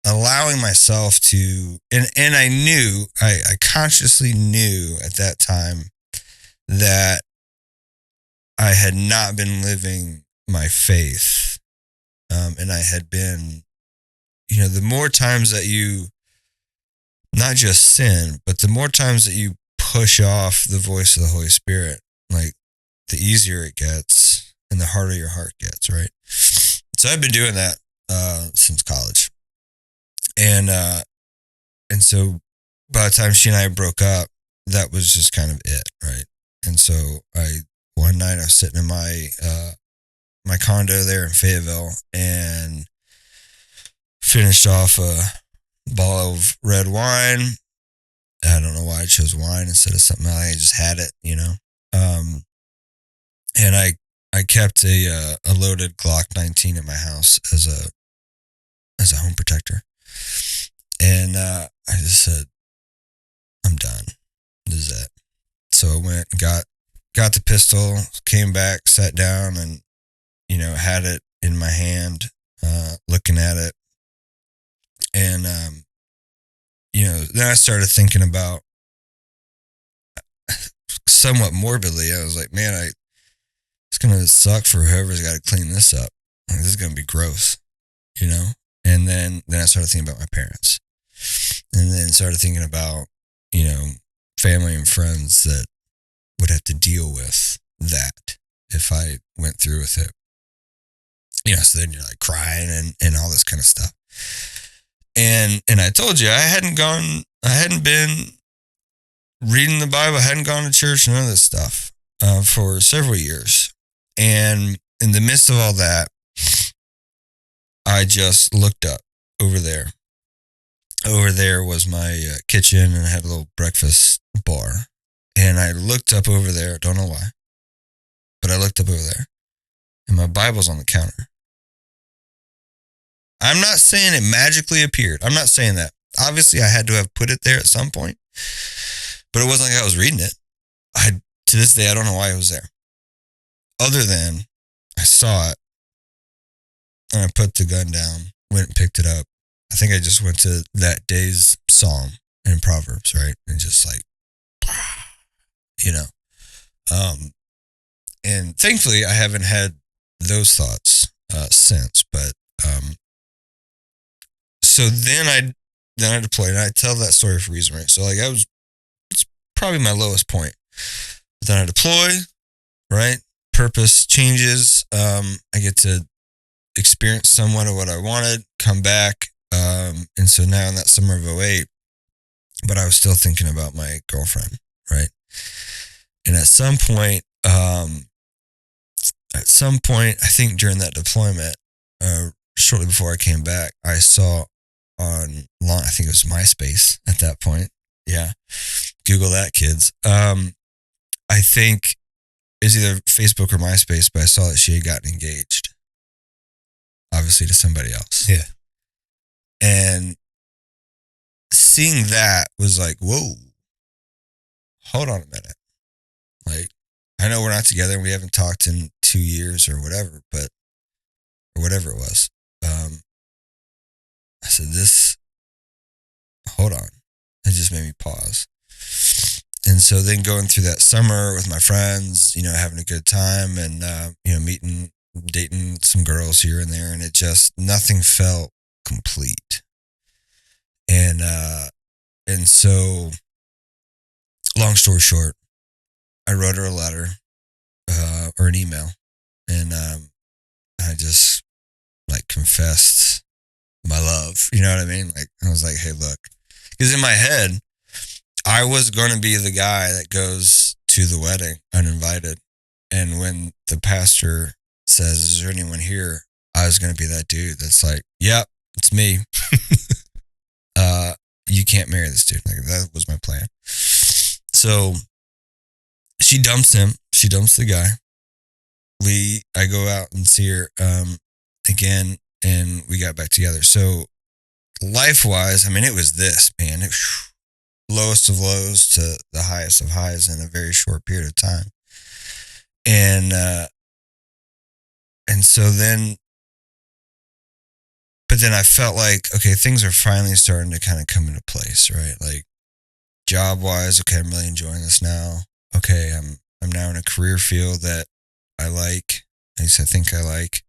allowing myself to, and I consciously knew at that time that I had not been living my faith, and I had been, the more times that you not just sin, but the more times that you push off the voice of the Holy Spirit, like the easier it gets and the harder your heart gets, right? So I've been doing that since college. And so by the time she and I broke up, that was just kind of it, right? And so one night I was sitting in my condo there in Fayetteville and finished off a bottle of red wine, I don't know why I chose wine instead of something else. I just had it, and I kept a loaded Glock 19 at my house as a home protector. And I just said, I'm done. This is it. So I went and got the pistol, came back, sat down, and had it in my hand, looking at it, and then I started thinking about, somewhat morbidly, I was like, man, it's gonna suck for whoever's got to clean this up. Like, this is gonna be gross, And then I started thinking about my parents, and then started thinking about family and friends that would have to deal with that if I went through with it. So then you're like crying and all this kind of stuff. And I told you I hadn't been reading the Bible, I hadn't gone to church, none of this stuff for several years. And in the midst of all that, I just looked up over there. Over there was my kitchen, and I had a little breakfast bar. And I looked up over there, don't know why, but I looked up over there, and my Bible's on the counter. I'm not saying it magically appeared. I'm not saying that. Obviously, I had to have put it there at some point, but it wasn't like I was reading it. To this day, I don't know why it was there. Other than I saw it, and I put the gun down, went and picked it up. I think I just went to that day's Psalm and Proverbs, right? And just like, and thankfully I haven't had those thoughts since, but so then I deployed, and I tell that story for a reason, right? So like it's probably my lowest point. But then I deploy, right? Purpose changes. I get to experience somewhat of what I wanted, come back. And so now in that summer of 2008, but I was still thinking about my girlfriend, right? And at some point, I think during that deployment, shortly before I came back, I saw online, I think it was MySpace at that point. Yeah. Google that, kids. I think it was either Facebook or MySpace, but I saw that she had gotten engaged, obviously to somebody else. Yeah. And seeing that was like, whoa, hold on a minute. Like, I know we're not together and we haven't talked in 2 years or whatever, or whatever it was. I said, hold on. It just made me pause. And so then going through that summer with my friends, having a good time and, meeting, dating some girls here and there. And it just, nothing felt complete. And so long story short, I wrote her a letter, or an email, and, I just like confessed my love. You know what I mean? Like, I was like, hey, look, because in my head, I was going to be the guy that goes to the wedding uninvited. And when the pastor says, is there anyone here? I was going to be that dude that's like, yep, it's me. You can't marry this dude. Like, that was my plan. So she dumps him. She dumps the guy. I go out and see her again, and we got back together. So life-wise, I mean, it was this, man. Lowest of lows to the highest of highs in a very short period of time. And so then, but then I felt like, okay, things are finally starting to kind of come into place, right? Like, job-wise, okay, I'm really enjoying this now. Okay, I'm now in a career field that I like, at least I think I like,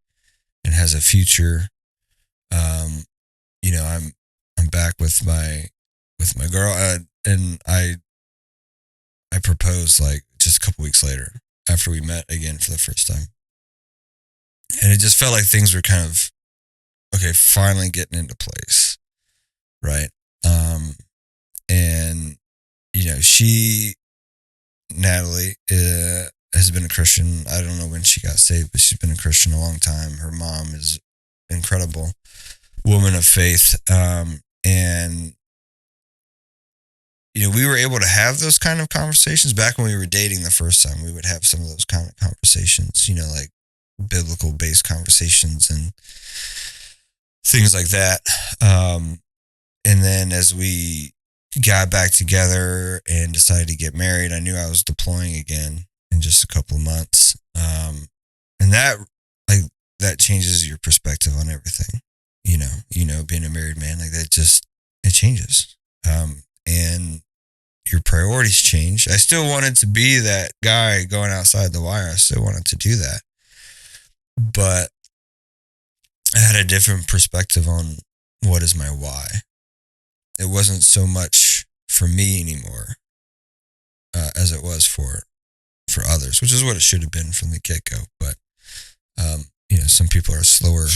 and has a future. I'm back with my girl, and I proposed like just a couple weeks later after we met again for the first time, and it just felt like things were kind of okay, finally getting into place, right? And Natalie, has been a Christian. I don't know when she got saved, but she's been a Christian a long time. Her mom is incredible woman of faith. And we were able to have those kind of conversations back when we were dating the first time. We would have some of those kind of conversations, like biblical based conversations and things like that. And then as we got back together and decided to get married, I knew I was deploying again in just a couple of months. And that changes your perspective on everything, being a married man, like that it changes. And your priorities change. I still wanted to be that guy going outside the wire. I still wanted to do that. But I had a different perspective on what is my why. It wasn't so much for me anymore as it was for others, which is what it should have been from the get-go. But, some people are slower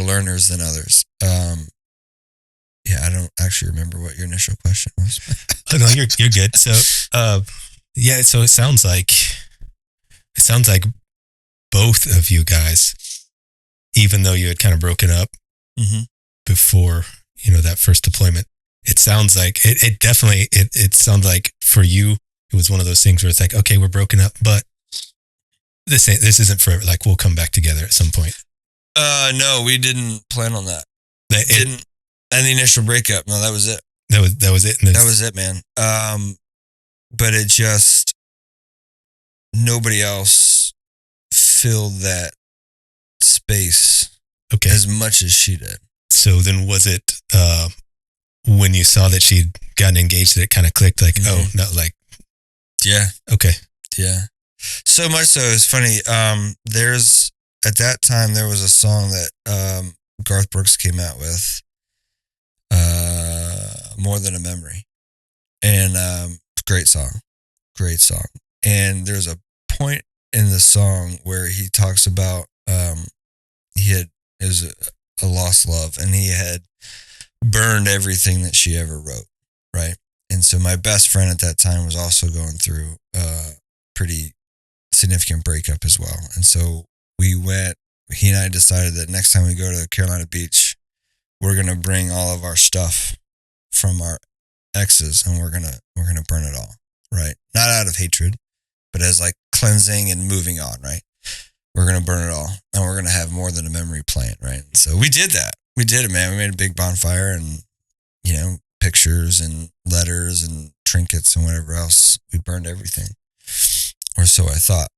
learners than others. I don't actually remember what your initial question was. Oh, no, you're good. So, so it sounds like both of you guys, even though you had kind of broken up before, that first deployment, it sounds like it definitely sounds like for you, it was one of those things where it's like, okay, we're broken up, but this isn't forever. Like, we'll come back together at some point. No, we didn't plan on that. Didn't. And the initial breakup, no, that was it. That was it. That was it, man. But it just, nobody else filled that space as much as she did. So then was it when you saw that she'd gotten engaged that it kind of clicked, like, oh, no, like. Yeah. Okay. Yeah. So much so, it's funny. At that time, there was a song that Garth Brooks came out with, More Than a Memory. And great song. And there's a point in the song where he talks about it was a lost love, and he had burned everything that she ever wrote, right? And so my best friend at that time was also going through a pretty significant breakup as well. And so he and I decided that next time we go to Carolina Beach, we're going to bring all of our stuff from our exes, and we're going to burn it all, right? Not out of hatred, but as like cleansing and moving on, right? We're going to burn it all, and we're going to have More Than a Memory playing, right? So we did that. We did it, man. We made a big bonfire and, pictures and letters and trinkets and whatever else. We burned everything, or so I thought.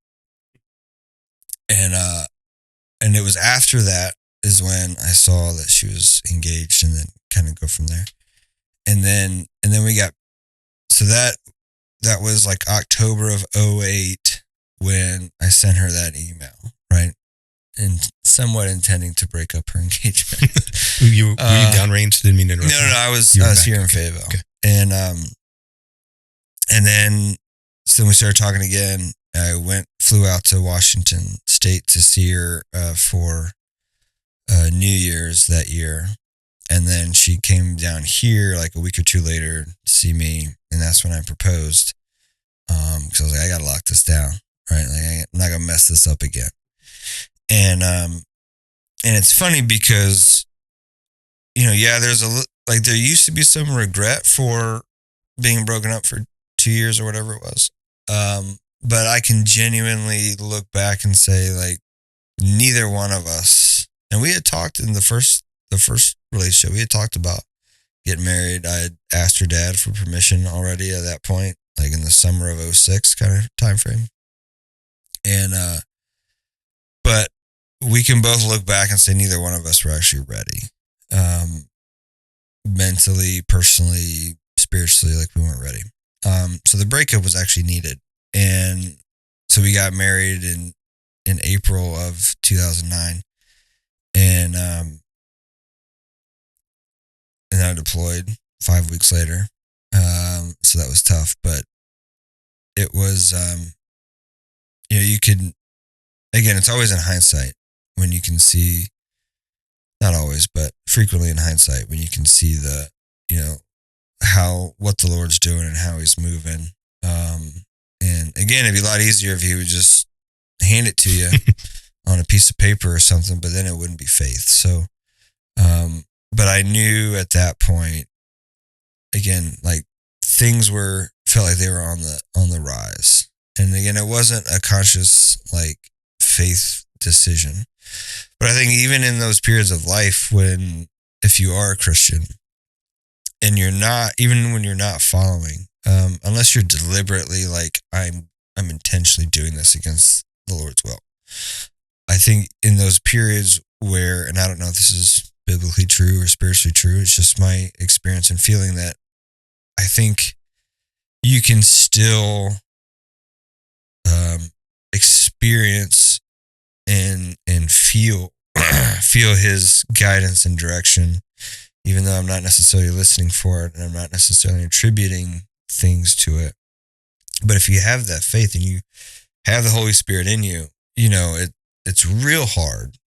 And it was after that is when I saw that she was engaged, and then kind of go from there. And then we got, so that was like October of 2008 when I sent her that email, right? And somewhat intending to break up her engagement. were you downrange? Didn't mean to interrupt. No, I was here in Fayetteville. Okay. And then so then we started talking again. I flew out to Washington State to see her for New Year's that year. And then she came down here like a week or two later to see me. And that's when I proposed. Because I was like, I got to lock this down, right? Like, I'm not going to mess this up again. And it's funny because, there used to be some regret for being broken up for 2 years or whatever it was. But I can genuinely look back and say, like, neither one of us, and we had talked in the first relationship, we had talked about getting married. I had asked her dad for permission already at that point, like in the summer of 2006 kind of time frame. And, but we can both look back and say neither one of us were actually ready. Mentally, personally, spiritually, like we weren't ready. So the breakup was actually needed. And so we got married in April of 2009. And I deployed 5 weeks later. So that was tough, but it was, you can, again, it's always in hindsight when you can see, not always, but frequently in hindsight when you can see what the Lord's doing and how he's moving. And again, it'd be a lot easier if he would just hand it to you on a piece of paper or something, but then it wouldn't be faith. So, but I knew at that point, again, like felt like they were on the rise. And again, it wasn't a conscious like faith decision. But I think even in those periods of life if you are a Christian and you're not, even when you're not following, unless you're deliberately like, I'm intentionally doing this against the Lord's will. I think in those periods where, and I don't know if this is biblically true or spiritually true, it's just my experience and feeling that I think you can still experience and feel his guidance and direction, even though I'm not necessarily listening for it and I'm not necessarily attributing things to it. But if you have that faith and you have the Holy Spirit in you, it's real hard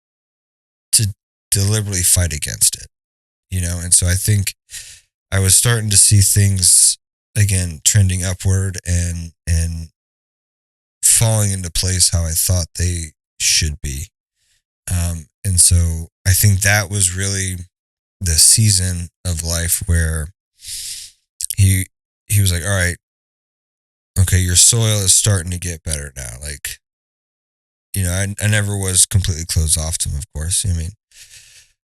to deliberately fight against it, And so I think I was starting to see things again trending upward and falling into place how I thought they should be. And so I think that was really the season of life where he was like, all right, okay, your soil is starting to get better now. Like, I never was completely closed off to him, of course,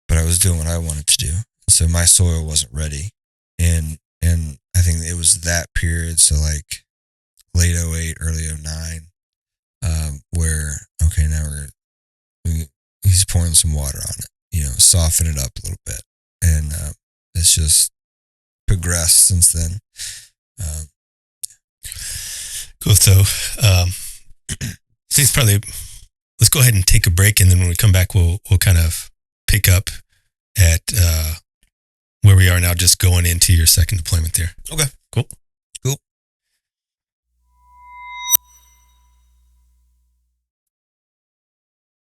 but I was doing what I wanted to do. So my soil wasn't ready. And I think it was that period. So like late 08, early 09, where, okay, now he's pouring some water on it, soften it up a little bit. And it's just progressed since then. Cool. So, let's go ahead and take a break. And then when we come back, we'll kind of pick up at where we are now, just going into your second deployment there. Okay. Cool.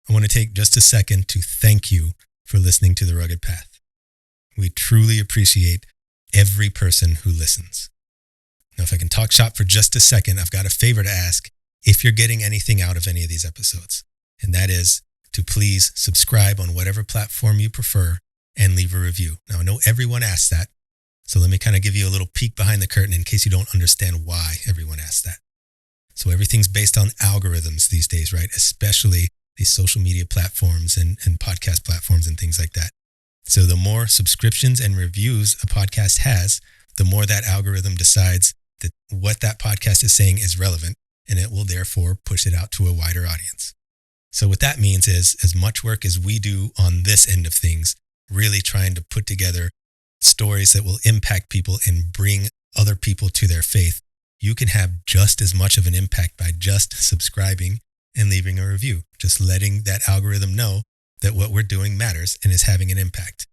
I want to take just a second to thank you for listening to The Rugged Path. We truly appreciate every person who listens. Now, if I can talk shop for just a second, I've got a favor to ask if you're getting anything out of any of these episodes, and that is to please subscribe on whatever platform you prefer and leave a review. Now, I know everyone asks that, so let me kind of give you a little peek behind the curtain in case you don't understand why everyone asks that. So everything's based on algorithms these days, right? Especially these social media platforms and podcast platforms and things like that. So the more subscriptions and reviews a podcast has, the more that algorithm decides that what that podcast is saying is relevant, and it will therefore push it out to a wider audience. So what that means is, as much work as we do on this end of things, really trying to put together stories that will impact people and bring other people to their faith, you can have just as much of an impact by just subscribing and leaving a review, just letting that algorithm know that what we're doing matters and is having an impact.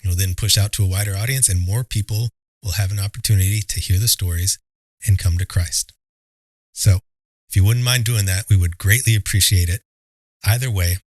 You'll then push out to a wider audience, and more people will have an opportunity to hear the stories and come to Christ. So if you wouldn't mind doing that, we would greatly appreciate it. Either way,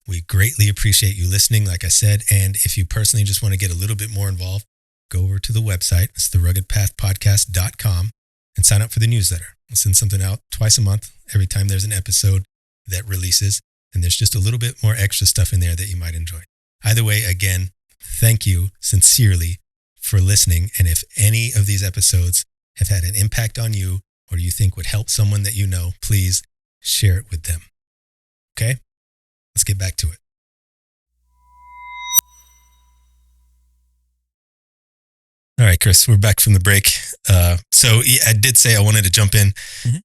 we greatly appreciate you listening, like I said. And if you personally just want to get a little bit more involved, go over to the website. It's theruggedpathpodcast.com and sign up for the newsletter. I'll send something out twice a month, every time there's an episode that releases. And there's just a little bit more extra stuff in there that you might enjoy. Either way, again, thank you sincerely for listening. And if any of these episodes have had an impact on you, or you think would help someone that you know, please share it with them. Okay? Let's get back to it. All right, Chris, we're back from the break. So I did say I wanted to jump in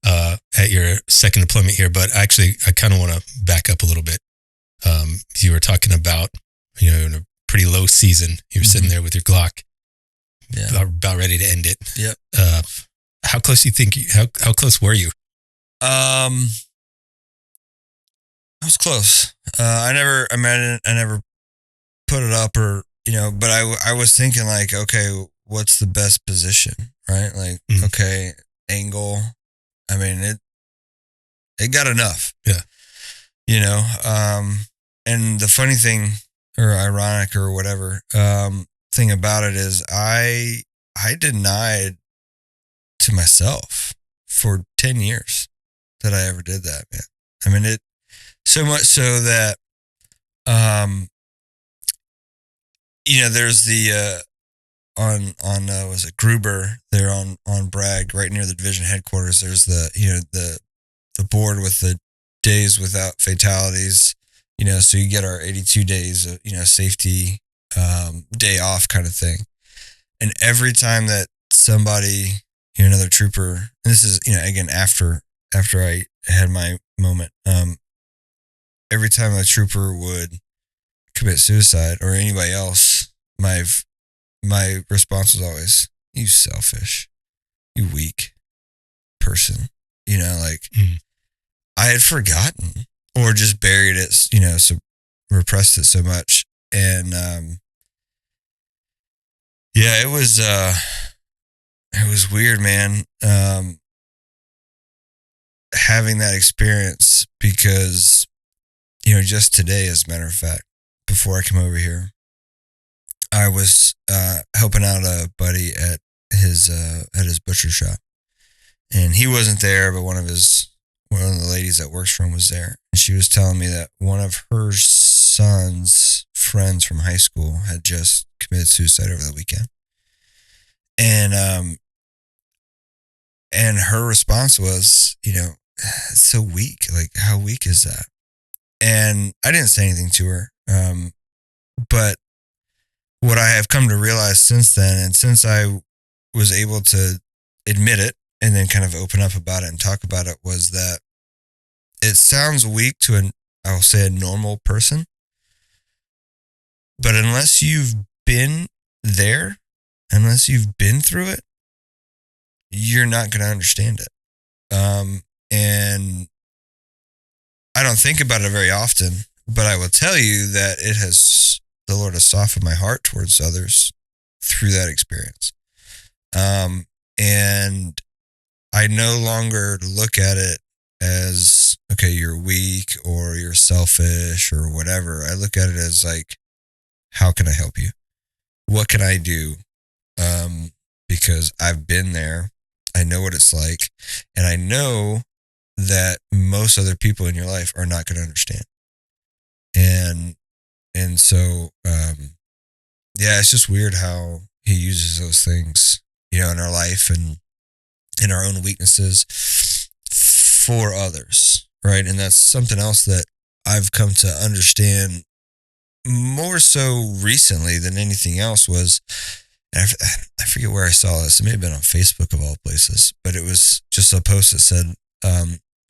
at your second deployment here, but I kind of want to back up a little bit. You were talking about, in a pretty low season, you were sitting there with your Glock, about ready to end it. Yep. How close do you think? How close were you? I was close. I never put it up but I was thinking like, okay, what's the best position, right? Like, okay, angle. I mean, it got enough. Yeah. And the funny thing, or ironic or whatever, thing about it is I denied to myself for 10 years that I ever did that, man. I mean, it so much so that, there's was it Gruber there on Bragg, right near the division headquarters. There's the board with the days without fatalities. So you get our 82 days of safety day off kind of thing. And every time that somebody, another trooper, and this is again after I had my moment, every time a trooper would commit suicide or anybody else, my response was always, "You selfish, you weak person." I had forgotten or just buried it, so repressed it so much. And yeah, it was weird, man. Having that experience because just today, as a matter of fact, before I come over here, I was helping out a buddy at his butcher shop, and he wasn't there, but one of the ladies that works for him was there, and she was telling me that one of her son's friends from high school had just committed suicide over the weekend, and her response was, it's so weak. Like, how weak is that? And I didn't say anything to her, but what I have come to realize since then, and since I was able to admit it and then kind of open up about it and talk about it, was that it sounds weak to I'll say a normal person, but unless you've been there, unless you've been through it, you're not going to understand it. And I don't think about it very often, but I will tell you that the Lord has softened my heart towards others through that experience. And I no longer look at it as, okay, you're weak or you're selfish or whatever. I look at it as like, how can I help you? What can I do? Because I've been there. I know what it's like. And I know that most other people in your life are not going to understand. And so, yeah, it's just weird how he uses those things, in our life and in our own weaknesses for others, right? And that's something else that I've come to understand more so recently than anything else was, and I forget where I saw this. It may have been on Facebook of all places, but it was just a post that said,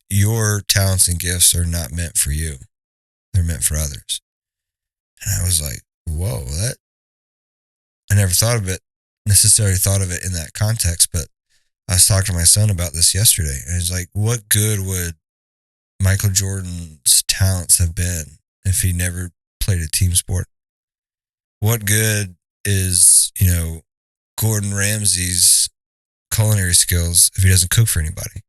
your talents and gifts are not meant for you. They're meant for others. And I was like, whoa, I never necessarily thought of it in that context, but I was talking to my son about this yesterday, and he's like, what good would Michael Jordan's talents have been if he never played a team sport? What good is, Gordon Ramsay's culinary skills if he doesn't cook for anybody?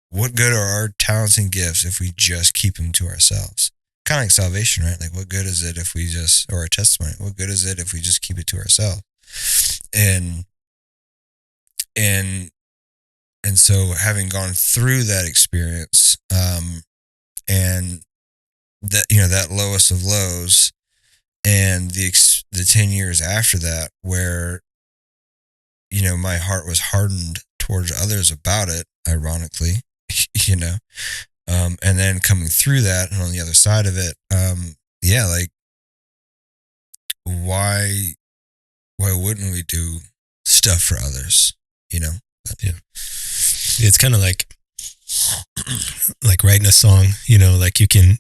What good are our talents and gifts if we just keep them to ourselves? Kind of like salvation, right? Like, what good is it if we or our testimony, what good is it if we just keep it to ourselves? And so having gone through that experience, and that, that lowest of lows, and the 10 years after that, where, my heart was hardened towards others about it, ironically, and then coming through that and on the other side of it, yeah, like, why wouldn't we do stuff for others, Yeah. It's kind of like writing a song, like you can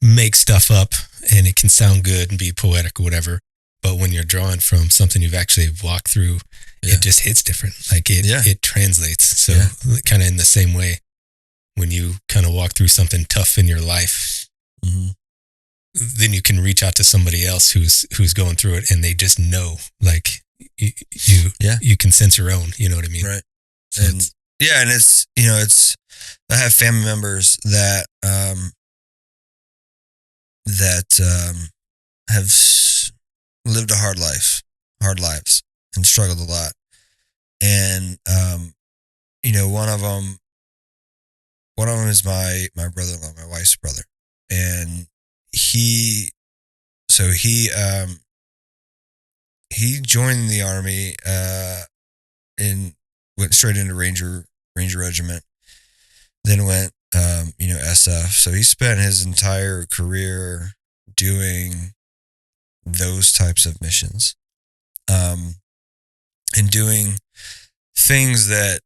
make stuff up and it can sound good and be poetic or whatever. But when you're drawing from something you've actually walked through, it just hits different. Like it translates. So kind of in the same way, when you kind of walk through something tough in your life, then you can reach out to somebody else who's going through it, and they just know, like you can sense your own, you know what I mean? Right. So and it's I have family members that have lived a hard lives and struggled a lot. And, one of them is my brother-in-law, my wife's brother. And he he joined the Army and went straight into Ranger Regiment. Then went, SF. So he spent his entire career doing those types of missions, and doing things that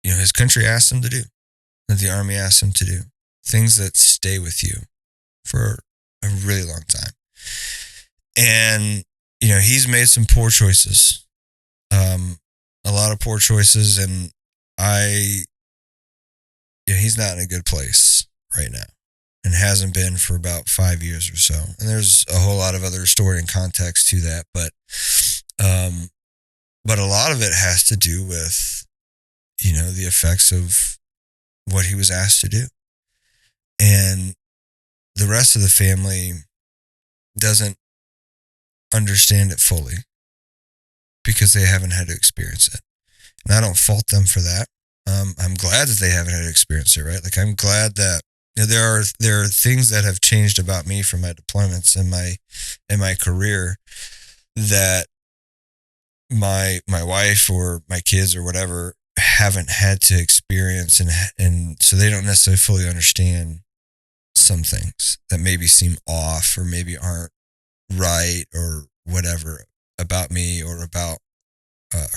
his country asked him to do, that the Army asked him to do, things that stay with you for a really long time. And he's made some poor choices, a lot of poor choices, and he's not in a good place right now, and hasn't been for about 5 years or so. And there's a whole lot of other story and context to that, but a lot of it has to do with the effects of what he was asked to do, and the rest of the family doesn't understand it fully because they haven't had to experience it. And I don't fault them for that. I'm glad that they haven't had to experience it, right? Like, I'm glad that there are things that have changed about me from my deployments and my career that my wife or my kids or whatever haven't had to experience, and so they don't necessarily fully understand some things that maybe seem off or maybe aren't right or whatever about me or about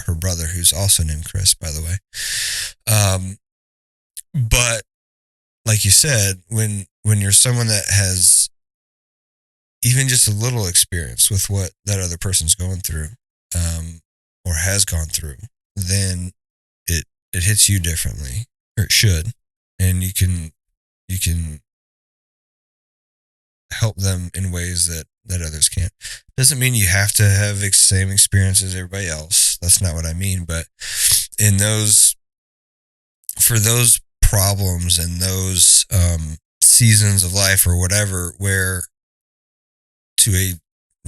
her brother, who's also named Chris, by the way. But like you said, when you're someone that has even just a little experience with what that other person's going through, or has gone through, then it hits you differently, or it should, and you can help them in ways that others can't. Doesn't mean you have to have the same experience as everybody else. That's not what I mean. But for those problems and those seasons of life or whatever, where to a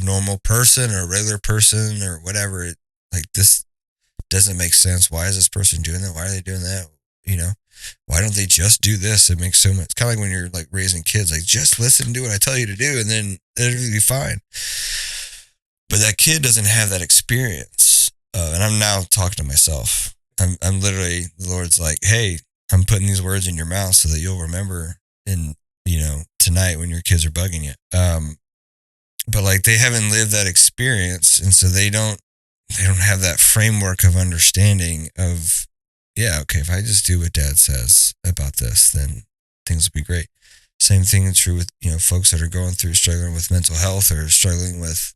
normal person or a regular person or whatever, this doesn't make sense. Why is this person doing that? Why are they doing that? Why don't they just do this? It makes so much. It's kind of like when you're like raising kids, like, just listen, do what I tell you to do, and then it'll be fine. But that kid doesn't have that experience. And I'm now talking to myself. I'm literally, the Lord's like, hey, I'm putting these words in your mouth so that you'll remember tonight when your kids are bugging you. But like, they haven't lived that experience. And so they don't have that framework of understanding of, yeah, okay, if I just do what Dad says about this, then things will be great. Same thing is true with, folks that are struggling with mental health or struggling with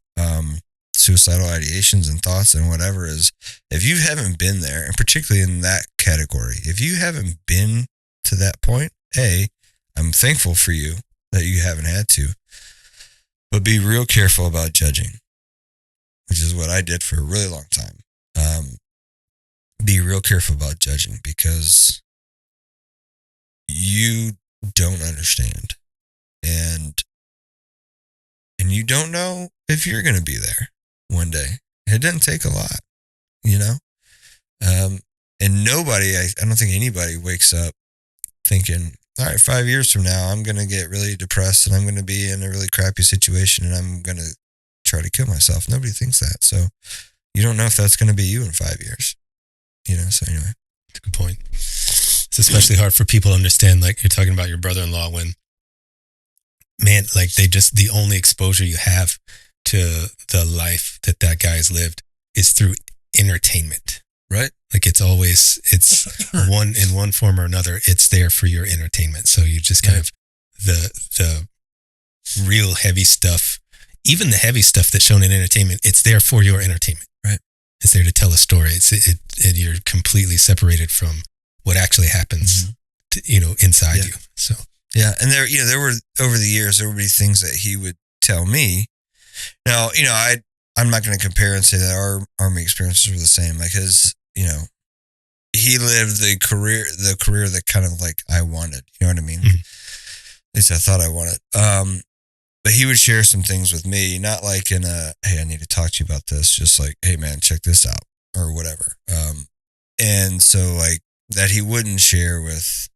suicidal ideations and thoughts and whatever. Is, if you haven't been there, and particularly in that category, if you haven't been to that point, I'm thankful for you that you haven't had to, but be real careful about judging, which is what I did for a really long time. Be real careful about judging, because you don't understand, and you don't know if you're going to be there one day. It doesn't take a lot, and nobody, I don't think anybody wakes up thinking, all right, 5 years from now, I'm going to get really depressed and I'm going to be in a really crappy situation and I'm going to try to kill myself. Nobody thinks that. So you don't know if that's going to be you in 5 years. So anyway. That's a good point. It's especially hard for people to understand, like you're talking about your brother-in-law, when, man, like the only exposure you have to the life that guy has lived is through entertainment. Right. Like it's in one form or another, it's there for your entertainment. So you just kind of, the real heavy stuff, even the heavy stuff that's shown in entertainment, it's there for your entertainment. Right. It's there to tell a story. You're completely separated from what actually happens, inside you. So, yeah. And there were, over the years, there would be things that he would tell me. Now, I'm not going to compare and say that our Army experiences were the same, because, he lived the career that kind of like I wanted, you know what I mean? Mm-hmm. At least I thought I wanted. But he would share some things with me, not like in a, hey, I need to talk to you about this, just like, hey man, check this out or whatever. And so like that he wouldn't share with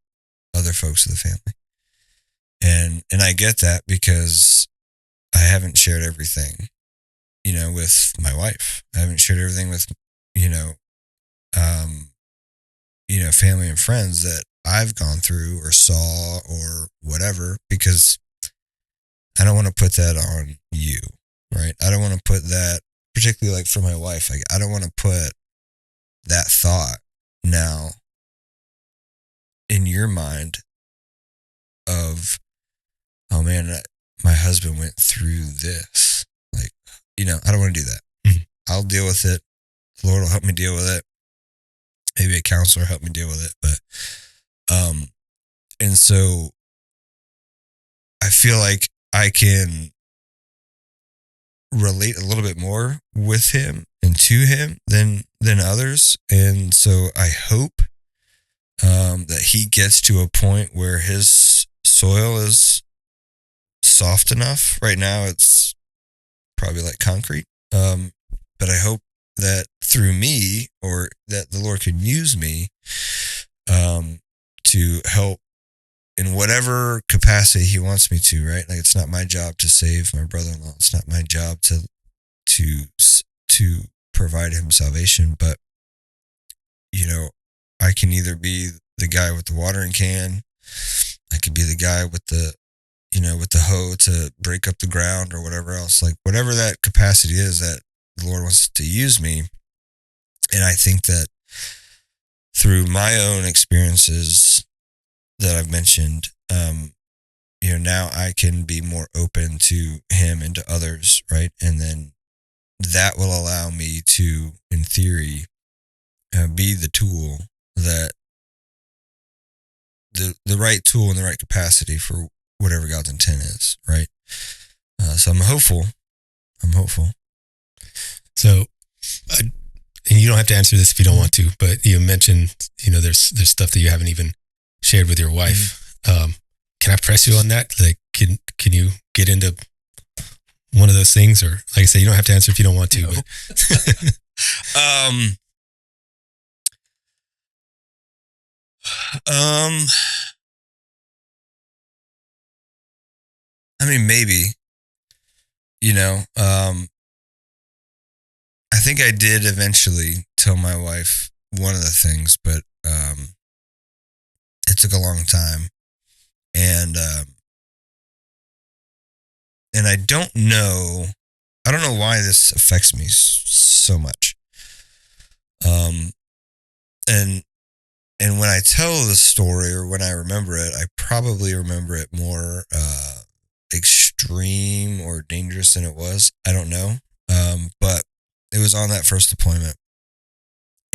other folks of the family. And I get that, because I haven't shared everything with my wife. I haven't shared everything with, you know, um, family and friends that I've gone through or saw or whatever, because I don't want to put that on you, right? I don't want to put that, particularly like for my wife, like I don't want to put that thought now in your mind of, oh man, my husband went through this. Like, I don't want to do that. Mm-hmm. I'll deal with it. The Lord will help me deal with it. Maybe a counselor help me deal with it. But, and so I feel like I can relate a little bit more with him and to him than others. And so I hope that he gets to a point where his soil is soft enough. Right now it's probably like concrete. But I hope that through me, or that the Lord can use me to help in whatever capacity he wants me to, right? Like, it's not my job to save my brother-in-law. It's not my job to provide him salvation, but I can either be the guy with the watering can, I could be the guy with the hoe to break up the ground or whatever else, like whatever that capacity is that the Lord wants to use me. And I think that through my own experiences that I've mentioned, now I can be more open to him and to others, right? And then that will allow me to, in theory, be the tool that the right tool in the right capacity for whatever God's intent is, right? So I'm hopeful. So, and you don't have to answer this if you don't want to, but you mentioned, there's stuff that you haven't even shared with your wife. Mm-hmm. Can I press you on that? Like, can you get into one of those things? Or like I said, you don't have to answer if you don't want to. No. I mean, maybe, I think I did eventually tell my wife one of the things, but it took a long time. And I don't know why this affects me so much. And when I tell the story, or when I remember it, I probably remember it more extreme or dangerous than it was. I don't know. But it was on that first deployment.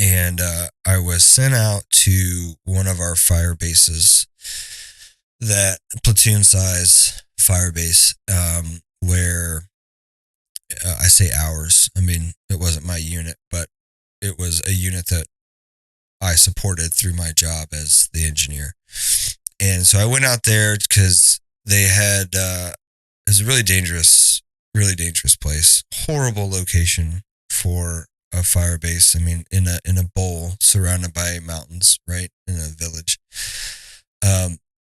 And I was sent out to one of our fire bases, that platoon size fire base, where I say ours. I mean, it wasn't my unit, but it was a unit that I supported through my job as the engineer. And so I went out there because they had, it was a really dangerous place, horrible location for a fire base. I mean, in a bowl surrounded by mountains, right? In a village.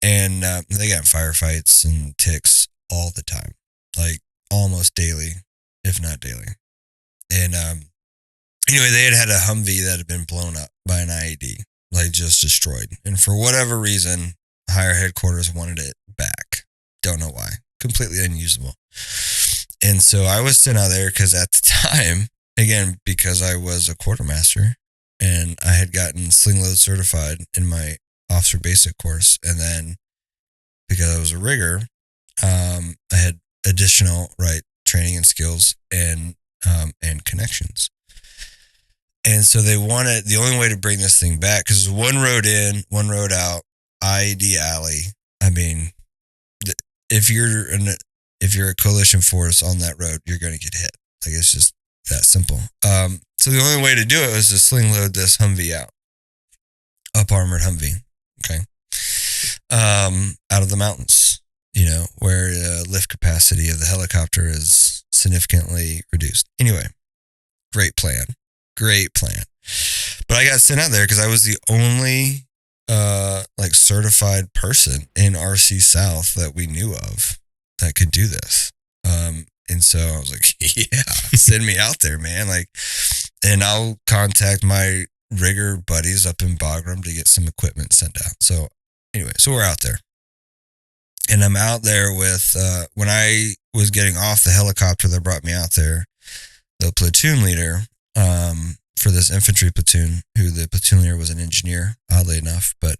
And they got firefights and ticks all the time, like almost daily, if not daily. And anyway, they had a Humvee that had been blown up by an IED, like just destroyed. And for whatever reason, higher headquarters wanted it back. Don't know why. Completely unusable. And so I was sent out there because at the time, again, because I was a quartermaster and I had gotten sling load certified in my officer basic course. And then because I was a rigger, I had additional, right, training and skills and connections. And so they wanted, the only way to bring this thing back, because one road in, one road out, IED alley. I mean, if you're a coalition force on that road, you're going to get hit. Like, it's just that simple. So the only way to do it was to sling load this Humvee out, up armored Humvee. Okay. Out of the mountains, where the lift capacity of the helicopter is significantly reduced. Anyway, great plan. But I got sent out there because I was the only certified person in RC South that we knew of that could do this. And so I was like, yeah, send me out there, man. Like, and I'll contact my rigger buddies up in Bagram to get some equipment sent out. So anyway, so we're out there. And I'm out there with, when I was getting off the helicopter that brought me out there, the platoon leader for this infantry platoon, who the platoon leader was an engineer, oddly enough, but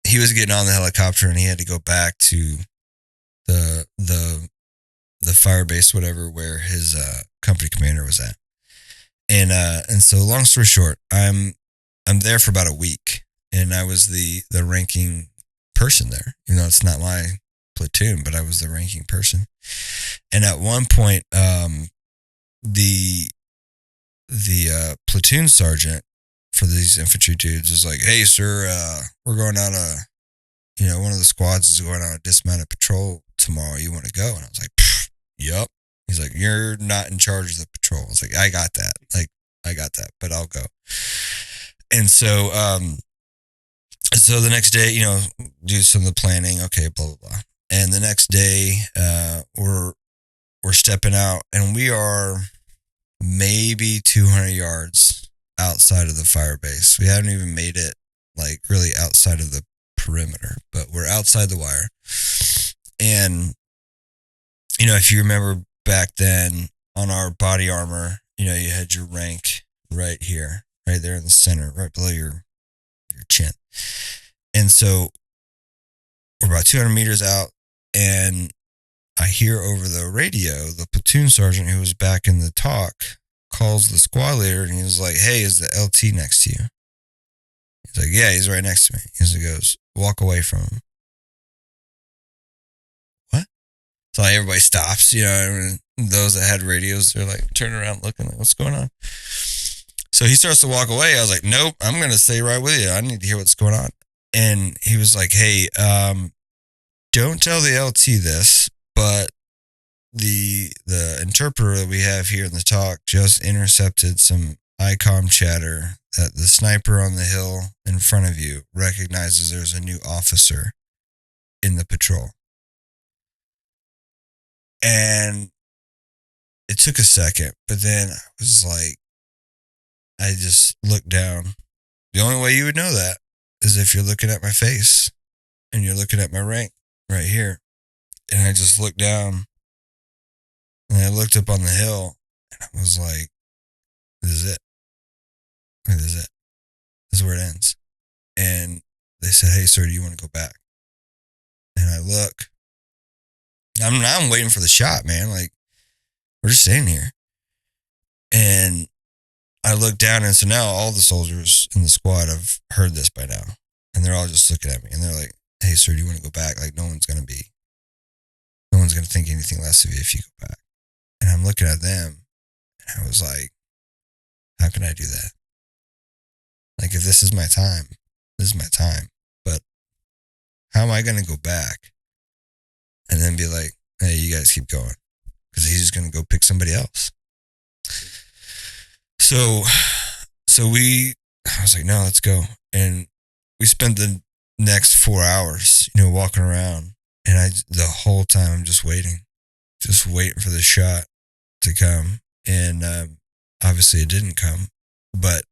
he was getting on the helicopter and he had to go back to the fire base, whatever, where his company commander was at. And so long story short, I'm there for about a week, and I was the ranking person there. You know, it's not my platoon, but I was the ranking person. And at one point, the platoon sergeant for these infantry dudes was like, "Hey, sir, we're going on one of the squads is going on a dismounted patrol tomorrow. You want to go?" And I was like, "Yep." He's like, "You're not in charge of the patrol." I was like, I got that, but I'll go. And so, so the next day, do some of the planning. Okay, blah, blah, blah. And the next day, we're stepping out, and we are maybe 200 yards outside of the fire base. We haven't even made it like really outside of the perimeter, but we're outside the wire. And, if you remember back then on our body armor, you had your rank right here, right there in the center, right below your chin. And so we're about 200 meters out, and I hear over the radio, the platoon sergeant who was back in the talk calls the squad leader, and he was like, "Hey, is the LT next to you?" He's like, "Yeah, he's right next to me." He goes, "Walk away from him." What? So everybody stops, those that had radios, they're like turning around looking like, what's going on? So he starts to walk away. I was like, "Nope, I'm going to stay right with you. I need to hear what's going on." And he was like, "Hey, don't tell the LT this, but the interpreter that we have here in the talk just intercepted some ICOM chatter that the sniper on the hill in front of you recognizes there's a new officer in the patrol." And it took a second, but then I was like, I just looked down. The only way you would know that is if you're looking at my face and you're looking at my rank right here. And I just looked down, and I looked up on the hill, and I was like, this is it. This is it. This is where it ends. And they said, "Hey, sir, do you want to go back?" And I look. I'm waiting for the shot, man. Like, we're just sitting here. And I look down, and so now all the soldiers in the squad have heard this by now. And they're all just looking at me, and they're like, "Hey, sir, do you want to go back?" Like, no one's going to think anything less of you if you go back. And I'm looking at them, and I was like, how can I do that? Like, if this is my time, this is my time. But how am I going to go back and then be like, "Hey, you guys keep going"? Because he's just going to go pick somebody else. So I was like, "No, let's go." And we spent the next 4 hours, walking around. And the whole time I'm just waiting for the shot to come. And obviously it didn't come, but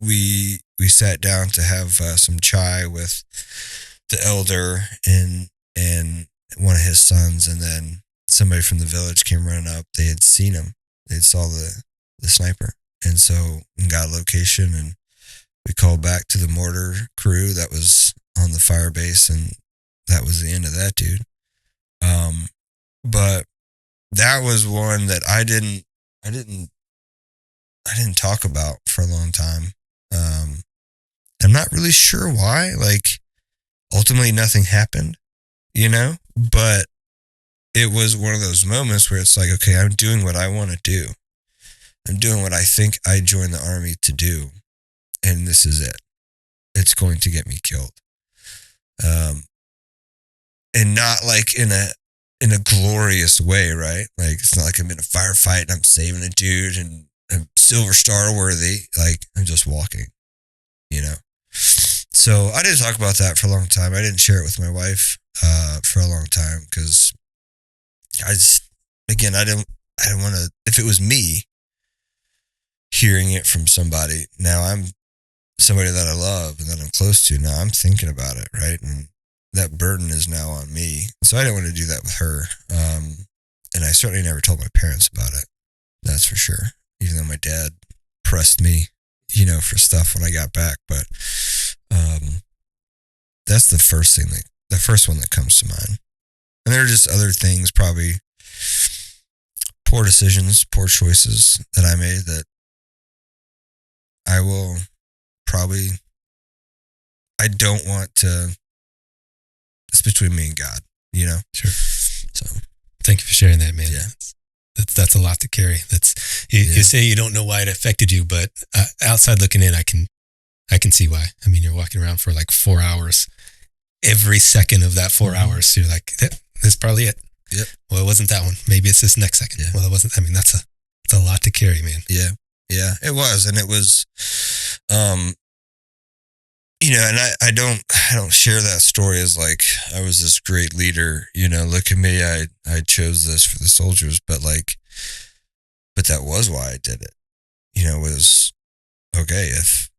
we sat down to have some chai with the elder and one of his sons, and then somebody from the village came running up. They had seen him. They saw the sniper, and so we got a location, and we called back to the mortar crew that was on the fire base, and that was the end of that dude. But that was one that I didn't talk about for a long time. I'm not really sure why. Like, ultimately nothing happened, but it was one of those moments where it's like, okay, I'm doing what I want to do. I'm doing what I think I joined the Army to do. And this is it. It's going to get me killed. And not like in a glorious way, right? Like, it's not like I'm in a firefight and I'm saving a dude and I'm Silver Star worthy. Like, I'm just walking, So I didn't talk about that for a long time. I didn't share it with my wife for a long time because again, I don't want to, if it was me hearing it from somebody, now I'm somebody that I love and that I'm close to, now I'm thinking about it, right? And that burden is now on me. So I didn't want to do that with her. And I certainly never told my parents about it. That's for sure. Even though my dad pressed me, for stuff when I got back. But that's the first one that comes to mind. And there are just other things, probably poor decisions, poor choices that I made that I will probably, I don't want to, it's between me and God, Sure. So thank you for sharing that, man. Yeah. That's a lot to carry. You say you don't know why it affected you, but outside looking in, I can see why. I mean, you're walking around for like 4 hours. Every second of that 4 hours, you're like, that's probably it. Yep. Well, it wasn't that one. Maybe it's this next second. Yeah. Well, it wasn't. I mean, it's a lot to carry, man. Yeah. Yeah, it was. And it was, and I don't share that story as like, I was this great leader, look at me, I chose this for the soldiers, but that was why I did it, was, okay, if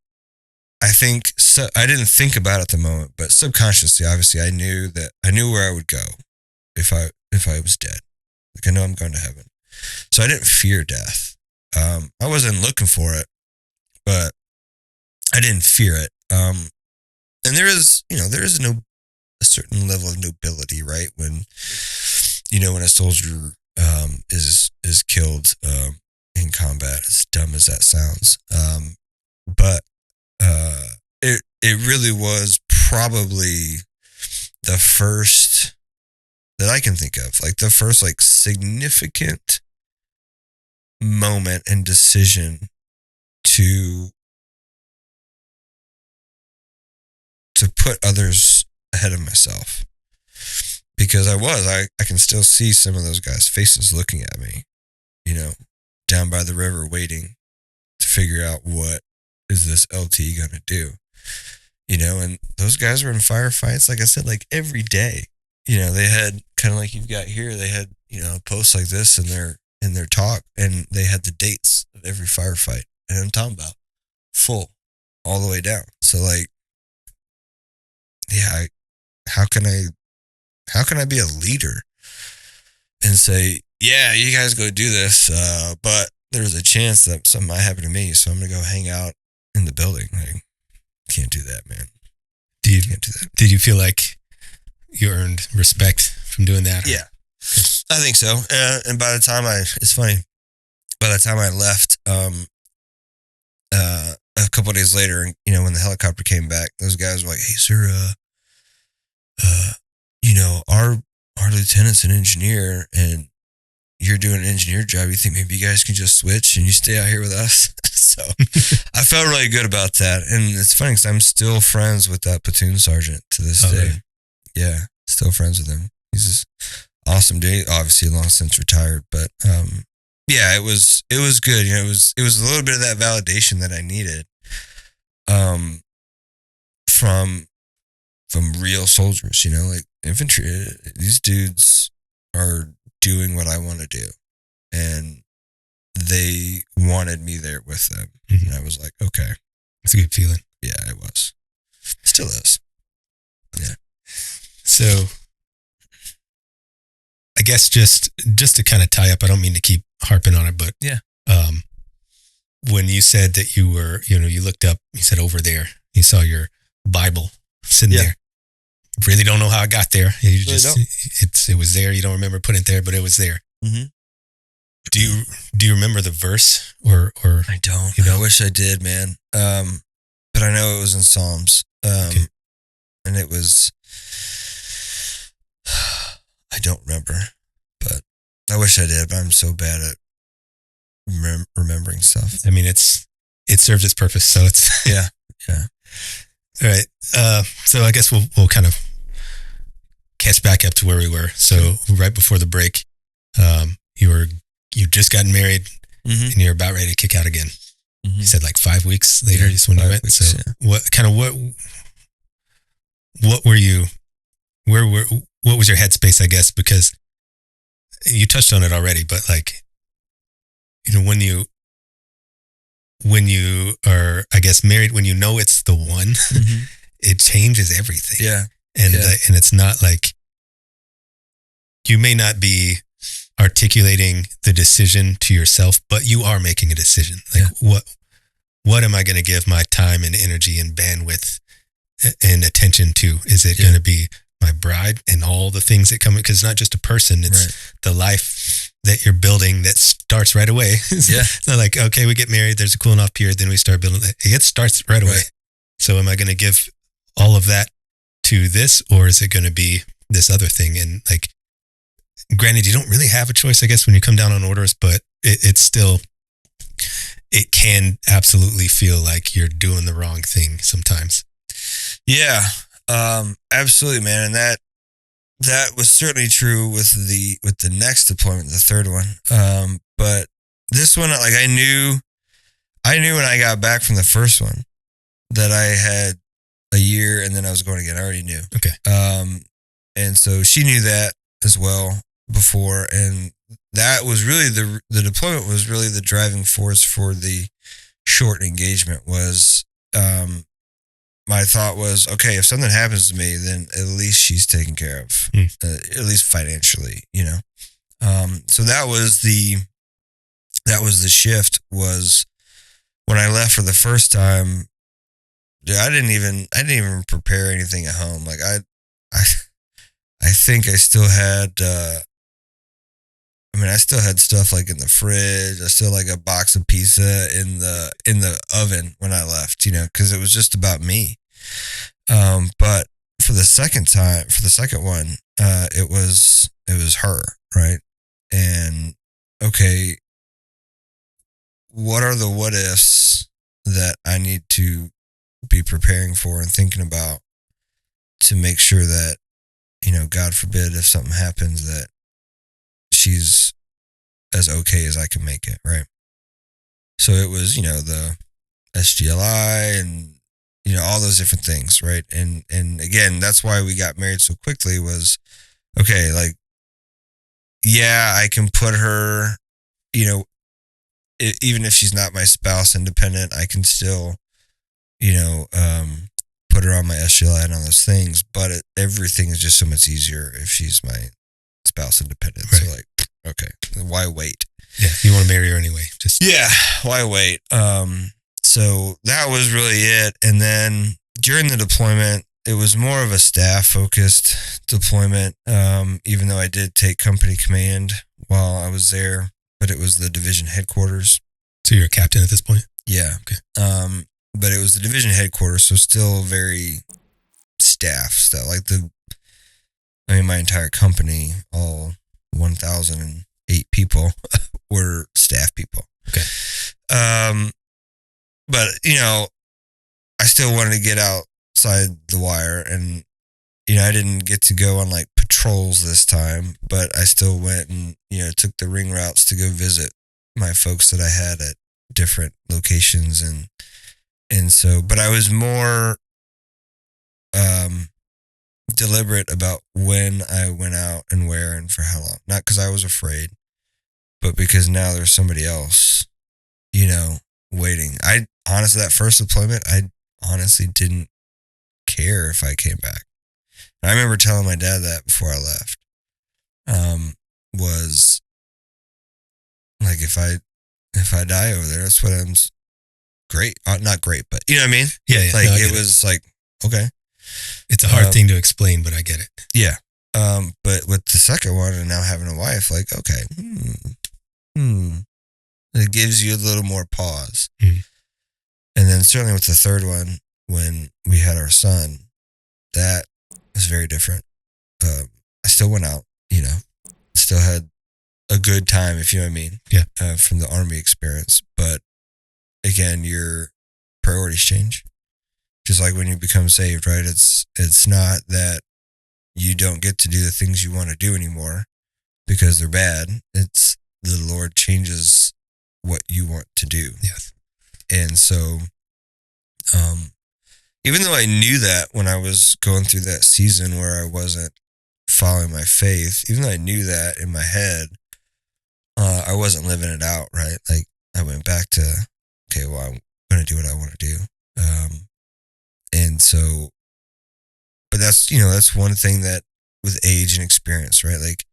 I think, so I didn't think about it at the moment, but subconsciously, obviously I knew where I would go if I was dead. Like, I know I'm going to heaven. So I didn't fear death. I wasn't looking for it, but I didn't fear it. And there is a certain level of nobility, right? When a soldier is killed in combat, as dumb as that sounds. But it really was probably the first that I can think of, like the first like significant moment and decision to put others ahead of myself, because I can still see some of those guys' faces looking at me, down by the river waiting to figure out what is this LT gonna do, and those guys were in firefights, like I said, like every day. They had kind of like you've got here, they had, posts like this in their talk, and they had the dates of every firefight. And I'm talking about full all the way down. So like, yeah, how can I be a leader and say, yeah, you guys go do this, but there's a chance that something might happen to me, so I'm gonna go hang out in the building. Like, can't do that, man. Can't do that. Did you feel like you earned respect from doing that? Yeah, I think so. And by the time it's funny, by the time I left, a couple of days later, when the helicopter came back, those guys were like, "Hey, sir, our lieutenant's an engineer, and you're doing an engineer job. You think maybe you guys can just switch and you stay out here with us?" So I felt really good about that. And it's funny because I'm still friends with that platoon sergeant to this day. Really? Yeah, still friends with him. He's this awesome dude. Obviously, long since retired, but yeah, it was good. It was a little bit of that validation that I needed from real soldiers. Like infantry. These dudes are doing what I want to do, and they wanted me there with them. Mm-hmm. And I was like, okay, it's a good feeling. Yeah, it was. Still is. Yeah. So I guess just to kind of tie up, I don't mean to keep harping on it, but yeah. When you said that you were, you looked up, you said over there, you saw your Bible sitting there. Really don't know how it got there. You really just, it was there. You don't remember putting it there, but it was there. Mm-hmm. Do you remember the verse or? I don't. I wish I did, man. But I know it was in Psalms. Okay. And it was, I don't remember, but I wish I did, but I'm so bad at remembering stuff. I mean, it served its purpose. So it's, yeah. All right. So I guess we'll kind of catch back up to where we were. So right before the break, you just gotten married, mm-hmm. and you're about ready to kick out again. Mm-hmm. You said like 5 weeks later is when you went. Weeks, so what were you? What was your headspace? I guess because you touched on it already, but like, when you are, I guess, married, when you know it's the one, it changes everything. Yeah. And and it's not like, you may not be articulating the decision to yourself, but you are making a decision. Like, what am I going to give my time and energy and bandwidth and attention to? Is it going to be my bride and all the things that come? Because it's not just a person, it's the life that you're building that starts right away. It's not like, okay, we get married, there's a cooling off period, then we start building. It starts right away. So am I going to give all of that to this, or is it going to be this other thing? And like, granted, you don't really have a choice, I guess, when you come down on orders, but it's still, it can absolutely feel like you're doing the wrong thing sometimes. Yeah, absolutely, man. And that was certainly true with the next deployment, the third one. But this one, like, I knew when I got back from the first one that I had a year and then I was going again. I already knew. Okay. And so she knew that as well before, and that was really the deployment was really the driving force for the short engagement. Was my thought was, okay, if something happens to me, then at least she's taken care of, at least financially, So that was the shift. Was when I left for the first time. Dude, I didn't even prepare anything at home. Like I think I still had. I still had stuff like in the fridge. I still like a box of pizza in the oven when I left, because it was just about me. But for the second one, it was her, right? And okay, what are the what ifs that I need to be preparing for and thinking about to make sure that, God forbid, if something happens, that she's as okay as I can make it, right? So it was, the SGLI and, all those different things, right? And again, that's why we got married so quickly. Was, okay, like, yeah, I can put her, even if she's not my spouse independent, I can still, put her on my SGLI and all those things, but everything is just so much easier if she's my spouse independent. Right. So like, okay, why wait? Yeah, you want to marry her anyway. Why wait? So that was really it. And then during the deployment, it was more of a staff focused deployment. Even though I did take company command while I was there, but it was the division headquarters. So you're a captain at this point? Yeah. Okay. But it was the division headquarters, so still very staff stuff. Like my entire company, all 1,008 people were staff people. Okay. But I still wanted to get outside the wire, and I didn't get to go on like patrols this time, but I still went and took the ring routes to go visit my folks that I had at different locations, and so, but I was more deliberate about when I went out and where and for how long. Not because I was afraid, but because now there's somebody else, waiting. I honestly, that first deployment, I honestly didn't care if I came back. And I remember telling my dad that before I left. Was like, if I die over there, that's what I'm. Great, not great, but you know what I mean. Yeah. Like, no, it was like, okay, it's a hard thing to explain, but I get it. Yeah. But with the second one and now having a wife, like, okay, it gives you a little more pause. And then certainly with the third one, when we had our son, that was very different. I still went out, still had a good time, if you know what I mean. Yeah. From the Army experience, but again, your priorities change. Just like when you become saved, right? It's not that you don't get to do the things you want to do anymore because they're bad. It's the Lord changes what you want to do. Yes. And so, even though I knew that when I was going through that season where I wasn't following my faith, even though I knew that in my head, I wasn't living it out, right? Like I went back to, okay, well, I'm going to do what I want to do. And so, but that's one thing that with age and experience, right? Like,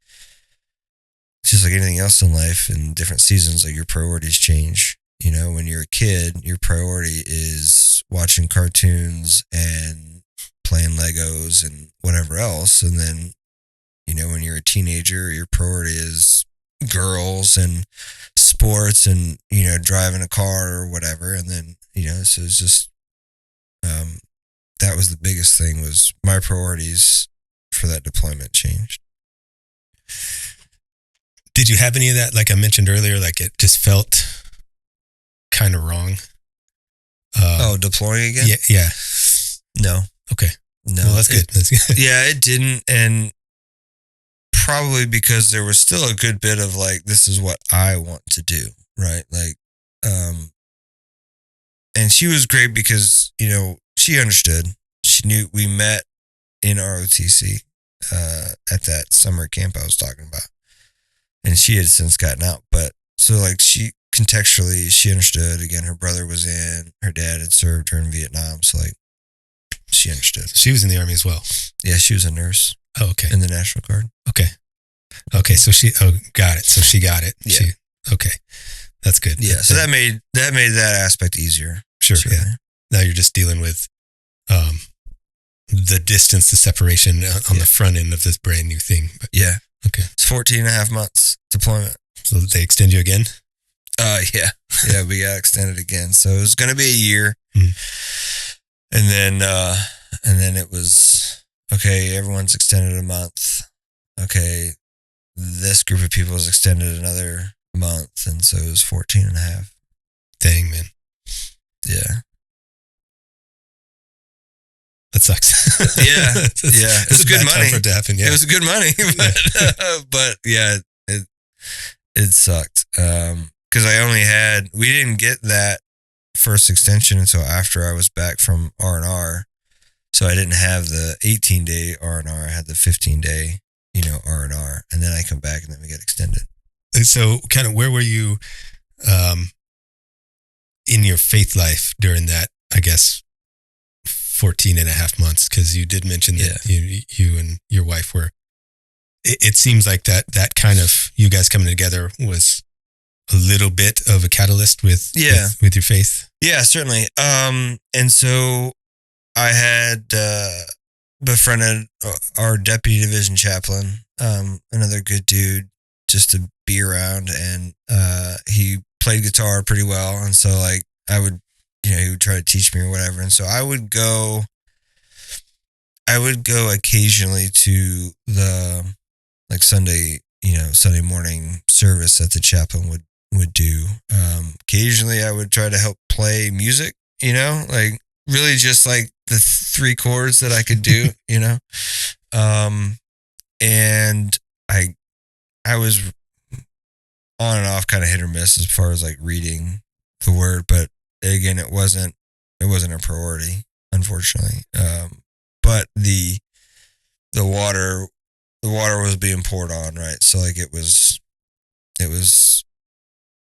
it's just like anything else in life in different seasons, like your priorities change. When you're a kid, your priority is watching cartoons and playing Legos and whatever else. And then, when you're a teenager, your priority is girls and sports and, driving a car or whatever. And then, so it's just, that was the biggest thing, was my priorities for that deployment changed. Did you have any of that? Like I mentioned earlier, like it just felt kind of wrong. Deploying again? Yeah. No. Okay. No. Well, that's good. That's good. Yeah, it didn't. And probably because there was still a good bit of like, this is what I want to do. Right. Like, and she was great because, she understood. She knew. We met in ROTC, at that summer camp I was talking about. And she had since gotten out. But so like she understood. Again, her brother was in, her dad had served her in Vietnam. So like she understood. She was in the Army as well. Yeah, she was a nurse. Oh, okay. In the National Guard. Okay. So got it. So she got it. Yeah. Okay. That's good. Yeah. So that made that aspect easier. Sure. Certainly. Yeah. Now you're just dealing with the distance, the separation on the front end of this brand new thing. But, yeah. Okay. It's 14 and a half months deployment. So they extend you again? Yeah. Yeah, we got extended again. So it was going to be a year. And then it was, okay, everyone's extended a month. Okay, this group of people is extended another month. And so it was 14 and a half. Dang, man. Yeah. That sucks. Yeah. Yeah. It was good money. For it to happen, yeah. It was good money. But yeah, it sucked. Because we didn't get that first extension until after I was back from R&R. So I didn't have the 18-day R&R. I had the 15-day, R&R. And then I come back and then we get extended. So kind of where were you in your faith life during that, I guess, 14 and a half months? Because you did mention that you and your wife were, it seems like that kind of, you guys coming together was a little bit of a catalyst with your faith. Yeah, certainly. And so I had befriended our deputy division chaplain, another good dude, just to be around, and he played guitar pretty well, and so like I would, he would try to teach me or whatever, and so I would go occasionally to the like Sunday morning service that the chaplain would do. Occasionally I would try to help play music, like really just like the 3 chords that I could do, and I was on and off, kind of hit or miss as far as like reading the word, but again, it wasn't a priority, unfortunately. But the water was being poured on, right? So like it was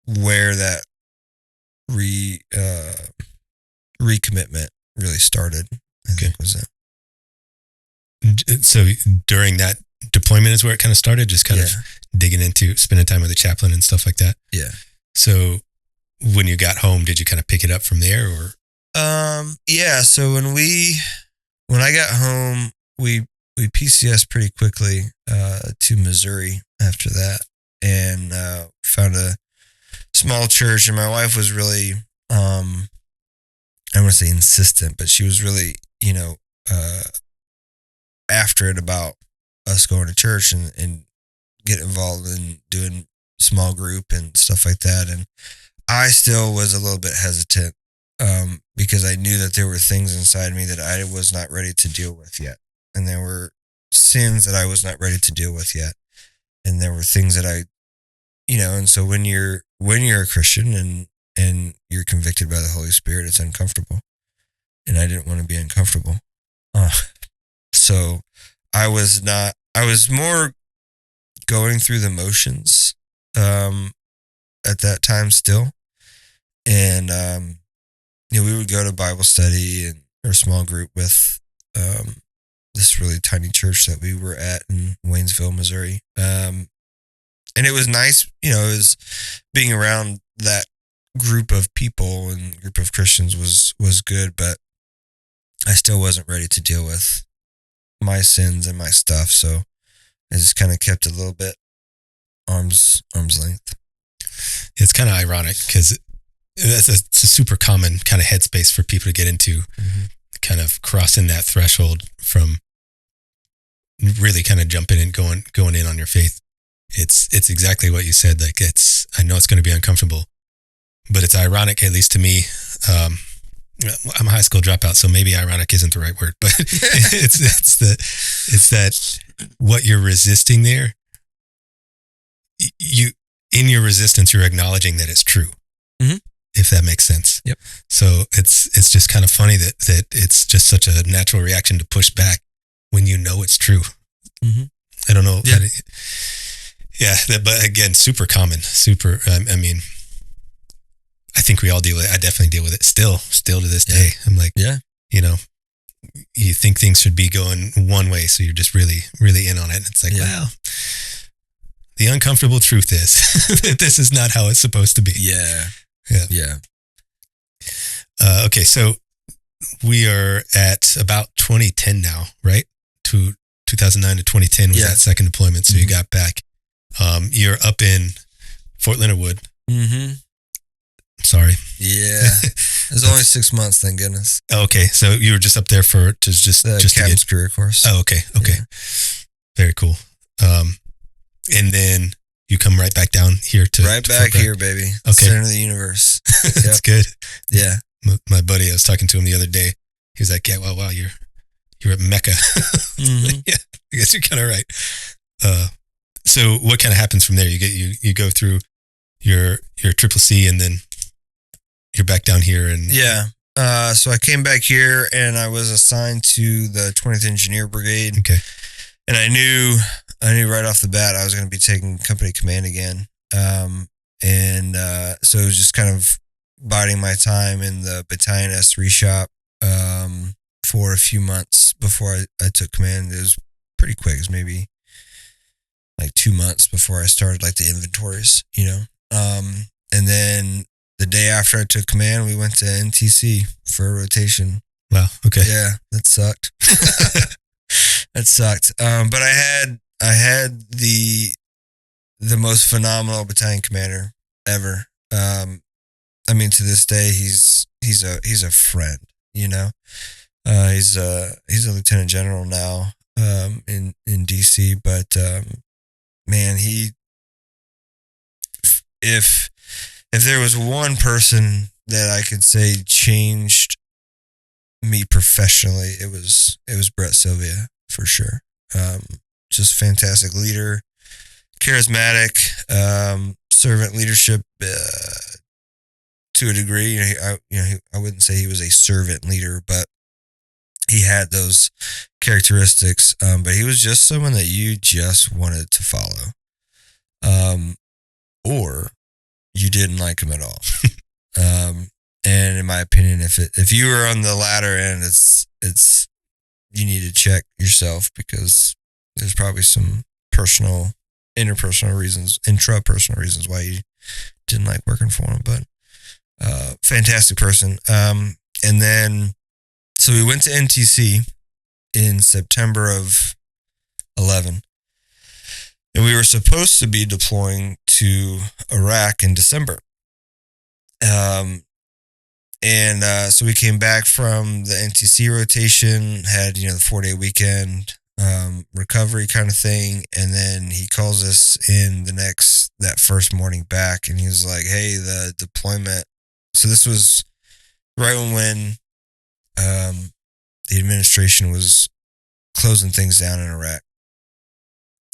where that recommitment really started. I think was it. So during that deployment is where it kind of started, just kind of digging into spending time with the chaplain and stuff like that. Yeah. So when you got home, did you kind of pick it up from there, or? Yeah. So when I got home, we PCS pretty quickly to Missouri after that, and found a small church. And my wife was really, I don't want to say insistent, but she was really, after it about us going to church and get involved in doing small group and stuff like that. And I still was a little bit hesitant because I knew that there were things inside me that I was not ready to deal with yet. And there were sins that I was not ready to deal with yet. And there were things that and so when you're a Christian and you're convicted by the Holy Spirit, it's uncomfortable. And I didn't want to be uncomfortable. So I I was more going through the motions at that time still. And, we would go to Bible study and or small group with this really tiny church that we were at in Waynesville, Missouri. And it was nice, it was being around that group of people and group of Christians was good, but I still wasn't ready to deal with my sins and my stuff. So I just kind of kept a little bit arm's length. It's kind of ironic because it's a super common kind of headspace for people to get into, kind of crossing that threshold from really kind of jumping and going in on your faith. It's exactly what you said. Like I know it's going to be uncomfortable, but it's ironic, at least to me. I'm a high school dropout, so maybe ironic isn't the right word, but it's that what you're resisting there. You in your resistance, you're acknowledging that it's true. If that makes sense. Yep. So it's just kind of funny that it's just such a natural reaction to push back when you know it's true. I don't know. Yeah. But again, super common. I mean, I think we all deal with it. I definitely deal with it still to this day. I'm like, you think things should be going one way, so you're just really, really in on it. It's like, well, the uncomfortable truth is that this is not how it's supposed to be. Yeah. Okay, so we are at about 2010 now, right? 2009 to 2010 was that second deployment. So you got back. You're up in Fort Leonard Wood. Sorry. Yeah. It was only 6 months, thank goodness. Okay, so you were just up there for just Captain's career course. Oh, okay. Yeah. Very cool. And then you come right back down here to back here, baby. Okay. Center of the universe. That's good. Yeah. My buddy, I was talking to him the other day. He was like, "Yeah, wow, you're at Mecca." Yeah, I guess you're kind of right. So what kind of happens from there? You go through your triple C, and then you're back down here, and so I came back here, and I was assigned to the 20th Engineer Brigade. Okay. And I knew right off the bat I was going to be taking company command again. So it was just kind of biding my time in the battalion S3 shop for a few months before I took command. It was pretty quick. It was maybe like 2 months before I started like the inventories, and then the day after I took command, we went to NTC for a rotation. Wow. Okay. Yeah, that sucked. That sucked. But I had the most phenomenal battalion commander ever. I mean, to this day, he's a friend. He's a lieutenant general now in DC. But man, if there was one person that I could say changed me professionally, it was Brett Sylvia for sure. Just fantastic leader, charismatic, servant leadership to a degree. I wouldn't say he was a servant leader, but he had those characteristics. But he was just someone that you just wanted to follow, or you didn't like him at all. And in my opinion, if you were on the latter end, it's you need to check yourself, because there's probably some intrapersonal reasons why you didn't like working for him. But fantastic person. And then so we went to NTC in September of 11, and we were supposed to be deploying to Iraq in December. So we came back from the NTC rotation, had, the 4-day weekend, recovery kind of thing. And then he calls us in that first morning back, and he was like, "Hey, the deployment." So this was right when the administration was closing things down in Iraq.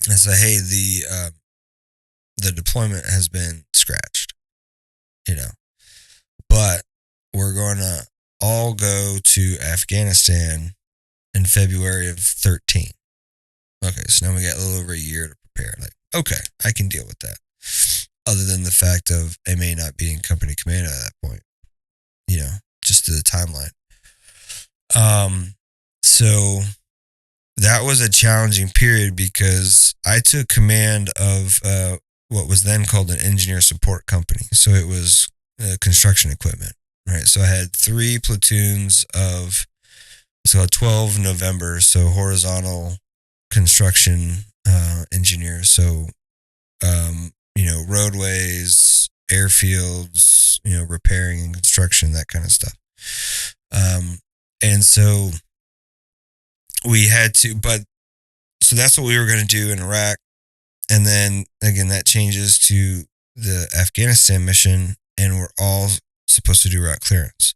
And I said, "Hey, the deployment has been scratched, but we're going to all go to Afghanistan in February of 13. Okay. Okay, so now we got a little over a year to prepare. Like, okay, I can deal with that. Other than the fact of I may not be in company command at that point, just to the timeline. So that was a challenging period because I took command of what was then called an engineer support company. So it was construction equipment, right? So I had 3 platoons of 12 November, so horizontal construction engineers. So, roadways, airfields, repairing and construction, that kind of stuff. And so we had to, so that's what we were going to do in Iraq. And then again, that changes to the Afghanistan mission, and we're all supposed to do route clearance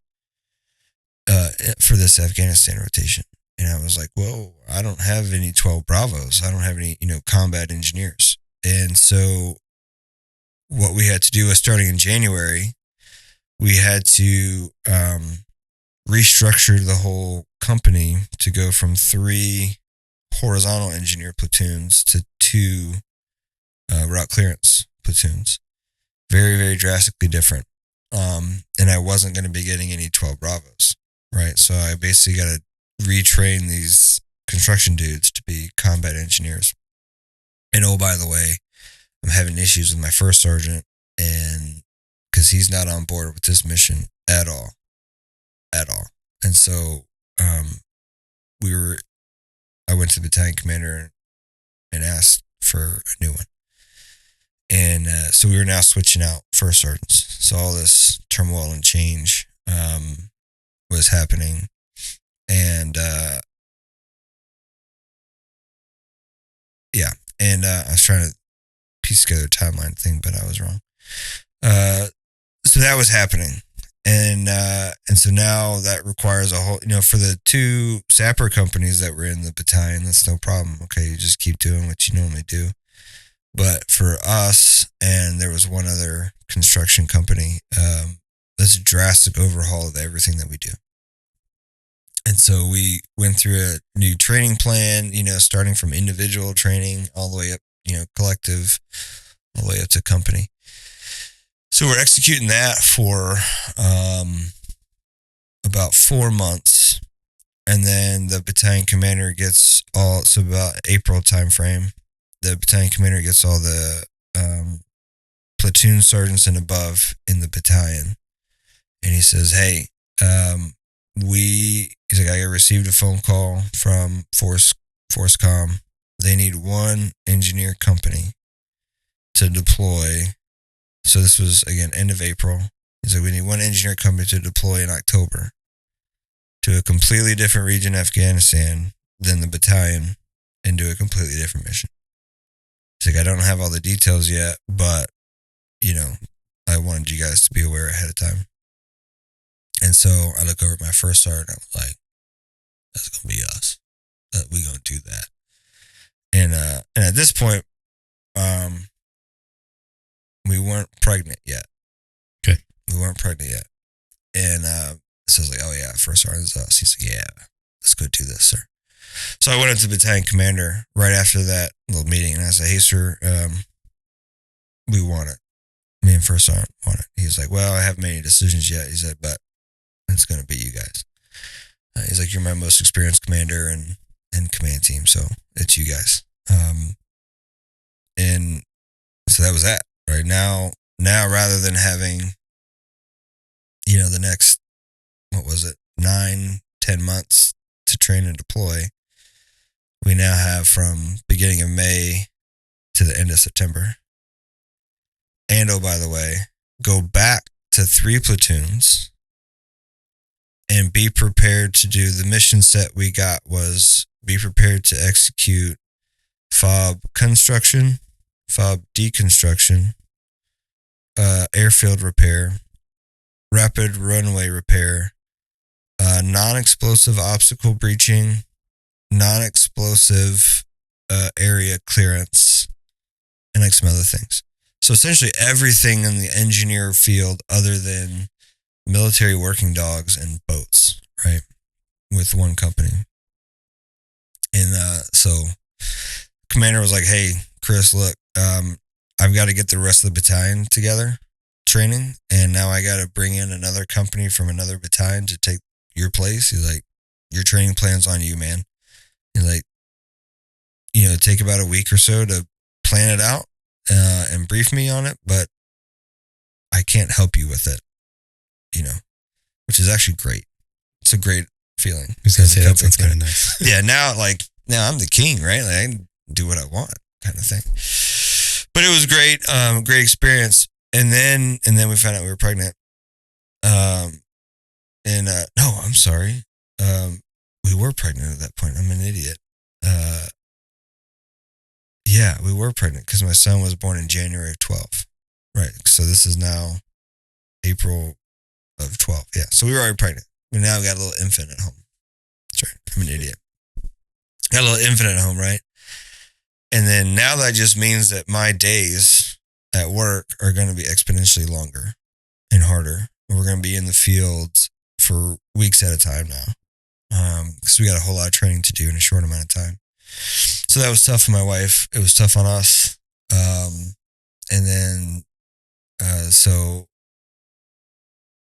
for this Afghanistan rotation. And I was like, whoa, I don't have any 12 Bravos. I don't have any, combat engineers. And so what we had to do was, starting in January, we had to restructure the whole company to go from 3 horizontal engineer platoons to 2 route clearance platoons. Very, very drastically different. And I wasn't going to be getting any 12 Bravos, right? So I basically got to retrain these construction dudes to be combat engineers. And oh, by the way, I'm having issues with my first sergeant, and because he's not on board with this mission at all. And so I went to the battalion commander and asked for a new one. And so we were now switching out first sergeants. So all this turmoil and change was happening. And I was trying to piece together a timeline thing, but I was wrong. So that was happening. And so now that requires a whole, for the 2 sapper companies that were in the battalion, that's no problem. Okay, you just keep doing what you normally do. But for us, and there was one other construction company, that's a drastic overhaul of everything that we do. And so we went through a new training plan, starting from individual training all the way up, collective, all the way up to company. So we're executing that for about 4 months. And then the battalion commander gets about April timeframe, the battalion commander gets all the platoon sergeants and above in the battalion. And he says, hey, he's like, I received a phone call from Forcecom. They need 1 engineer company to deploy. So this was, again, end of April. He's like, we need 1 engineer company to deploy in October to a completely different region of Afghanistan than the battalion and do a completely different mission. He's like, I don't have all the details yet, but, I wanted you guys to be aware ahead of time. And so I look over at my first sergeant. I was like, that's going to be us. We're going to do that. And at this point, we weren't pregnant yet. Okay. We weren't pregnant yet. And so I was like, oh yeah, first sergeant is us. He's like, yeah, let's go do this, sir. So I went up to the battalion commander right after that little meeting, and I said, hey, sir, we want it. Me and first sergeant want it. He was like, well, I haven't made any decisions yet. He said, but it's going to be you guys. He's like, you're my most experienced commander and command team, so it's you guys. And so that was that. Right now, rather than having, the next, 9-10 months to train and deploy, we now have from beginning of May to the end of September. And oh, by the way, go back to 3 platoons and be prepared to do the mission set we got was be prepared to execute FOB construction, FOB deconstruction, airfield repair, rapid runway repair, non-explosive obstacle breaching, non-explosive area clearance, and like some other things. So essentially everything in the engineer field other than military working dogs and boats, right? With 1 company. And so commander was like, hey, Chris, look, I've got to get the rest of the battalion together, training, and now I got to bring in another company from another battalion to take your place. He's like, your training plan's on you, man. He's like, take about a week or so to plan it out and brief me on it, but I can't help you with it, which is actually great. It's a great feeling. I was going to say, that sounds kind of nice. Yeah, now I'm the king, right? Like, I can do what I want, kind of thing. But it was great, great experience. And then we found out we were pregnant. No, I'm sorry. We were pregnant at that point. I'm an idiot. Yeah, we were pregnant because my son was born in January of 12. Right. So this is now April of 12. Yeah. So we were already pregnant. But now we got a little infant at home. That's right. I'm an idiot. Got a little infant at home, right? And then now that just means that my days at work are going to be exponentially longer and harder. We're going to be in the field for weeks at a time now. Because we got a whole lot of training to do in a short amount of time. So that was tough for my wife. It was tough on us. And then, so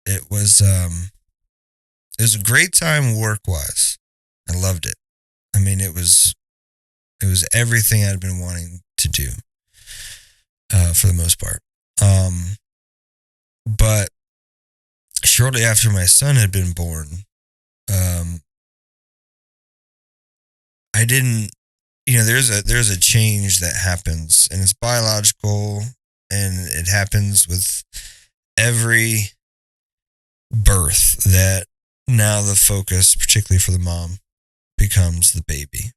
it was a great time work-wise. I loved it. I mean, it was everything I'd been wanting to do, for the most part. But shortly after my son had been born, I didn't, there's a change that happens, and it's biological, and it happens with every birth, that now the focus, particularly for the mom, becomes the baby,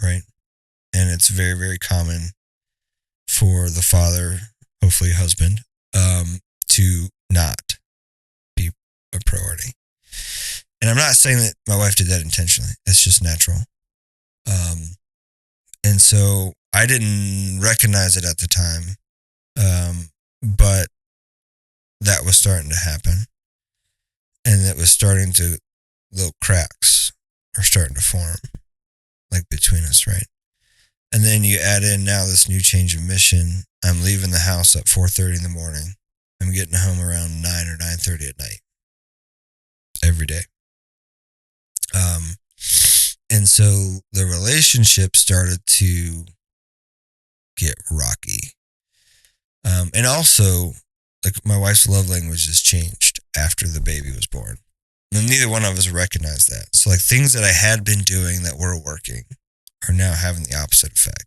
right? And it's very, very common for the father, hopefully husband, to not be a priority. And I'm not saying that my wife did that intentionally. It's just natural. And so I didn't recognize it at the time, but that was starting to happen. And it was starting to, little cracks are starting to form, like between us, right? And then you add in now this new change of mission. I'm leaving the house at 4:30 in the morning. I'm getting home around 9 or 9:30 at night every day. And so the relationship started to get rocky. And also, like, my wife's love language has changed after the baby was born. And neither one of us recognized that. So, like, things that I had been doing that were working are now having the opposite effect.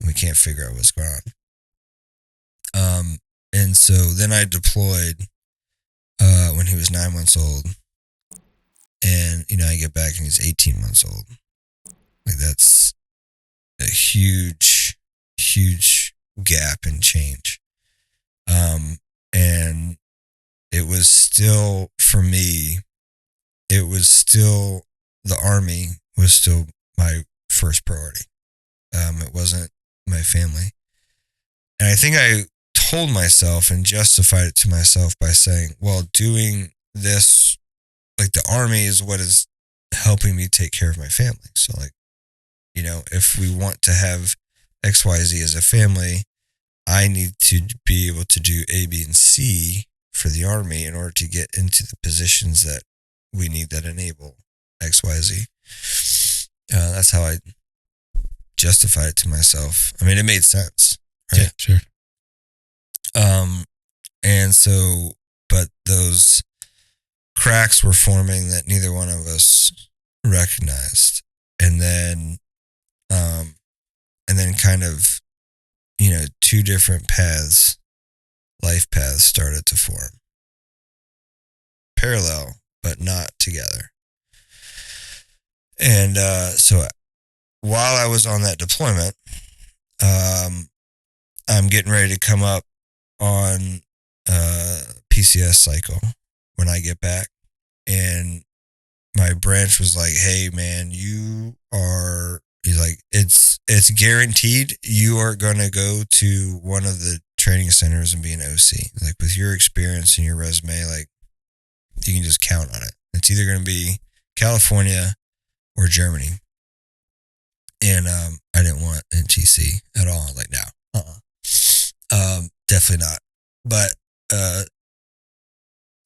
And we can't figure out what's going on. And so then I deployed when he was 9 months old. And, I get back and he's 18 months old. Like, that's a huge, huge gap in change. And it was still, for me, the Army was still my first priority. It wasn't my family. And I think I told myself and justified it to myself by saying, well, doing this, like, the Army is what is helping me take care of my family. So, like, if we want to have XYZ as a family, I need to be able to do A, B, and C for the Army in order to get into the positions that we need that enable XYZ. That's how I justified it to myself. I mean, it made sense, right? Yeah, sure. And so, but those cracks were forming that neither one of us recognized. And then kind of, two different life paths started to form. Parallel, but not together. And so while I was on that deployment, I'm getting ready to come up on PCS cycle when I get back. And my branch was like, hey, man, he's like, it's guaranteed you are going to go to one of the training centers and be an OC. Like, with your experience and your resume, like, you can just count on it. It's either going to be California or Germany. And I didn't want NT. definitely not. But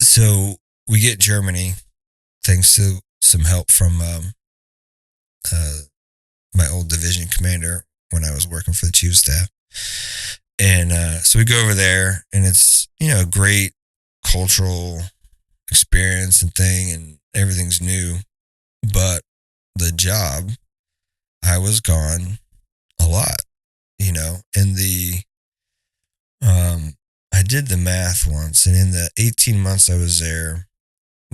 so we get Germany thanks to some help from my old division commander when I was working for the chief of staff. And so we go over there, and it's, a great cultural experience and thing, and everything's new. But the job, I was gone a lot, and I did the math once, and in the 18 months I was there,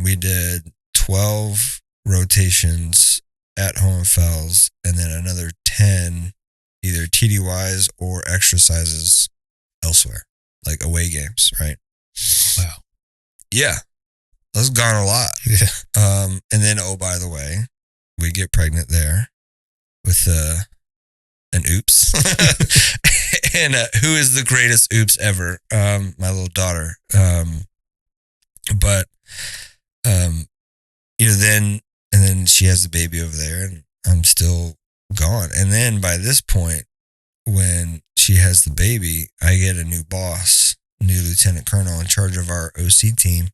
we did 12 rotations at Hohenfels, and then another 10 either TDYs or exercises elsewhere, like away games, right? Wow. Yeah. I was gone a lot. Yeah. And then, oh, by the way, we get pregnant there with an oops. And who is the greatest oops ever? My little daughter. But then she has the baby over there, and I'm still gone. And then by this point, when she has the baby, I get a new boss, new lieutenant colonel in charge of our OC team.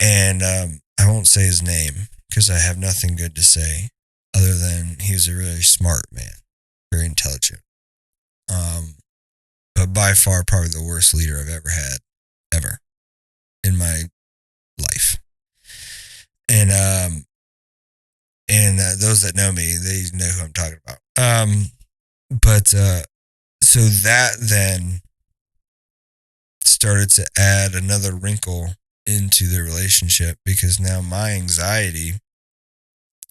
And I won't say his name because I have nothing good to say other than he was a really smart man, very intelligent. But by far probably the worst leader I've ever had, ever in my life. And those that know me, they know who I'm talking about. But so that then started to add another wrinkle into the relationship, because now my anxiety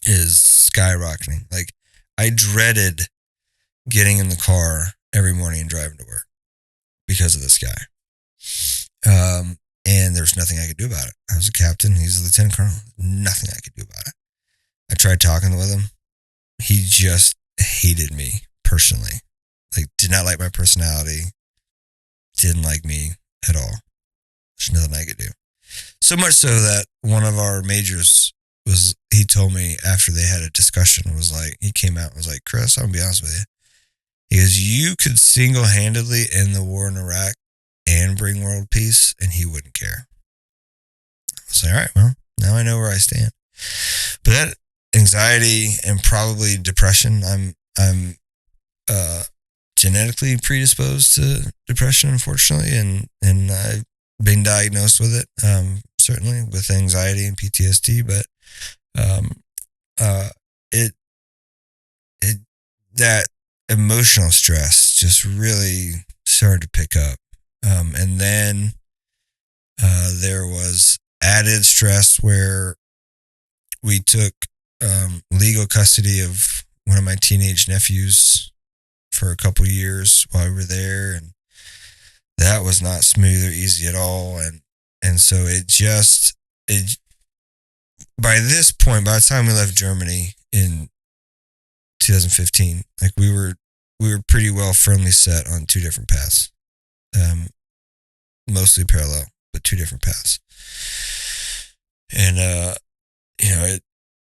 is skyrocketing. Like, I dreaded getting in the car every morning and driving to work because of this guy. And there's nothing I could do about it. I was a captain. He's a lieutenant colonel. Nothing I could do about it. I tried talking with him. He just hated me personally. Like, did not like my personality. Didn't like me at all. There's nothing I could do. So much so that one of our majors he told me after they had a discussion, he came out and was like, Chris, I'm going to be honest with you. He goes, you could single-handedly end the war in Iraq and bring world peace, and he wouldn't care. I was like, all right, well, now I know where I stand. But that anxiety and probably depression, I'm genetically predisposed to depression, unfortunately, and I've been diagnosed with it, certainly with anxiety and PTSD, but that emotional stress just really started to pick up. And then there was added stress where we took legal custody of one of my teenage nephews for a couple years while we were there, and that was not smooth or easy at all. And so by this point, by the time we left Germany in 2015, like we were pretty well firmly set on two different paths, mostly parallel, but two different paths. And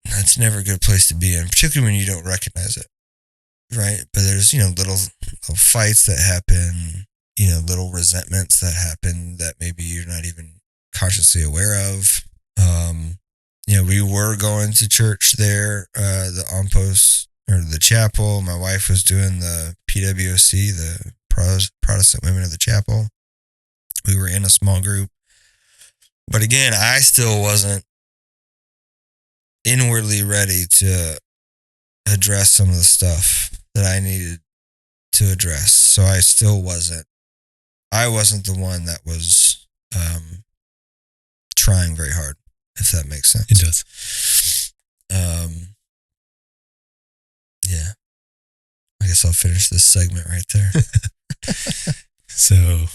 that's never a good place to be in, particularly when you don't recognize it, right? But there's little fights that happen, little resentments that happen that maybe you're not even consciously aware of. We were going to church there, the on-post or the chapel. My wife was doing the PWOC, the Protestant Women of the Chapel. We were in a small group. But again, I still wasn't inwardly ready to address some of the stuff that I needed to address. So I wasn't the one that was trying very hard, if that makes sense. It does. Yeah. I guess I'll finish this segment right there. So,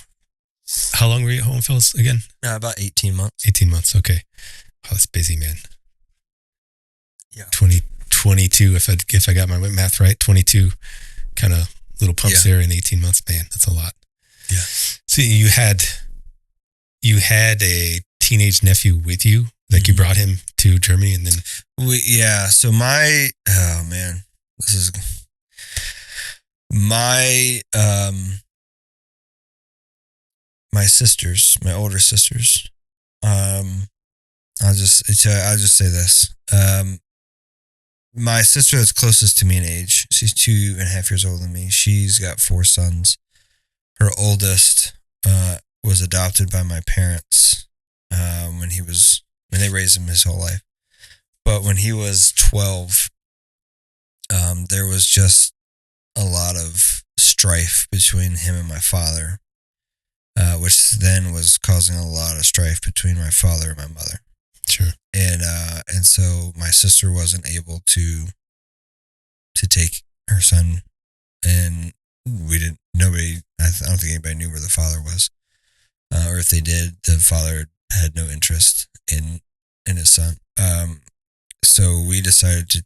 how long were you at Hohenfels again? About 18 months. 18 months, okay. Oh, that's busy, man. Yeah. 22, if I got my math right, 22 kind of little pumps there in 18 months, man, that's a lot. Yeah. So you had a teenage nephew with you, like you brought him to Germany, and then so this is my sisters, my older sisters. I'll just say this. My sister that's closest to me in age, she's 2.5 years older than me. She's got 4 sons. Her oldest was adopted by my parents when they raised him his whole life. But when he was 12, there was just a lot of strife between him and my father, which then was causing a lot of strife between my father and my mother. Sure. And so my sister wasn't able to take her son, and nobody, I don't think anybody knew where the father was. Or if they did, the father had no interest in his son. So we decided to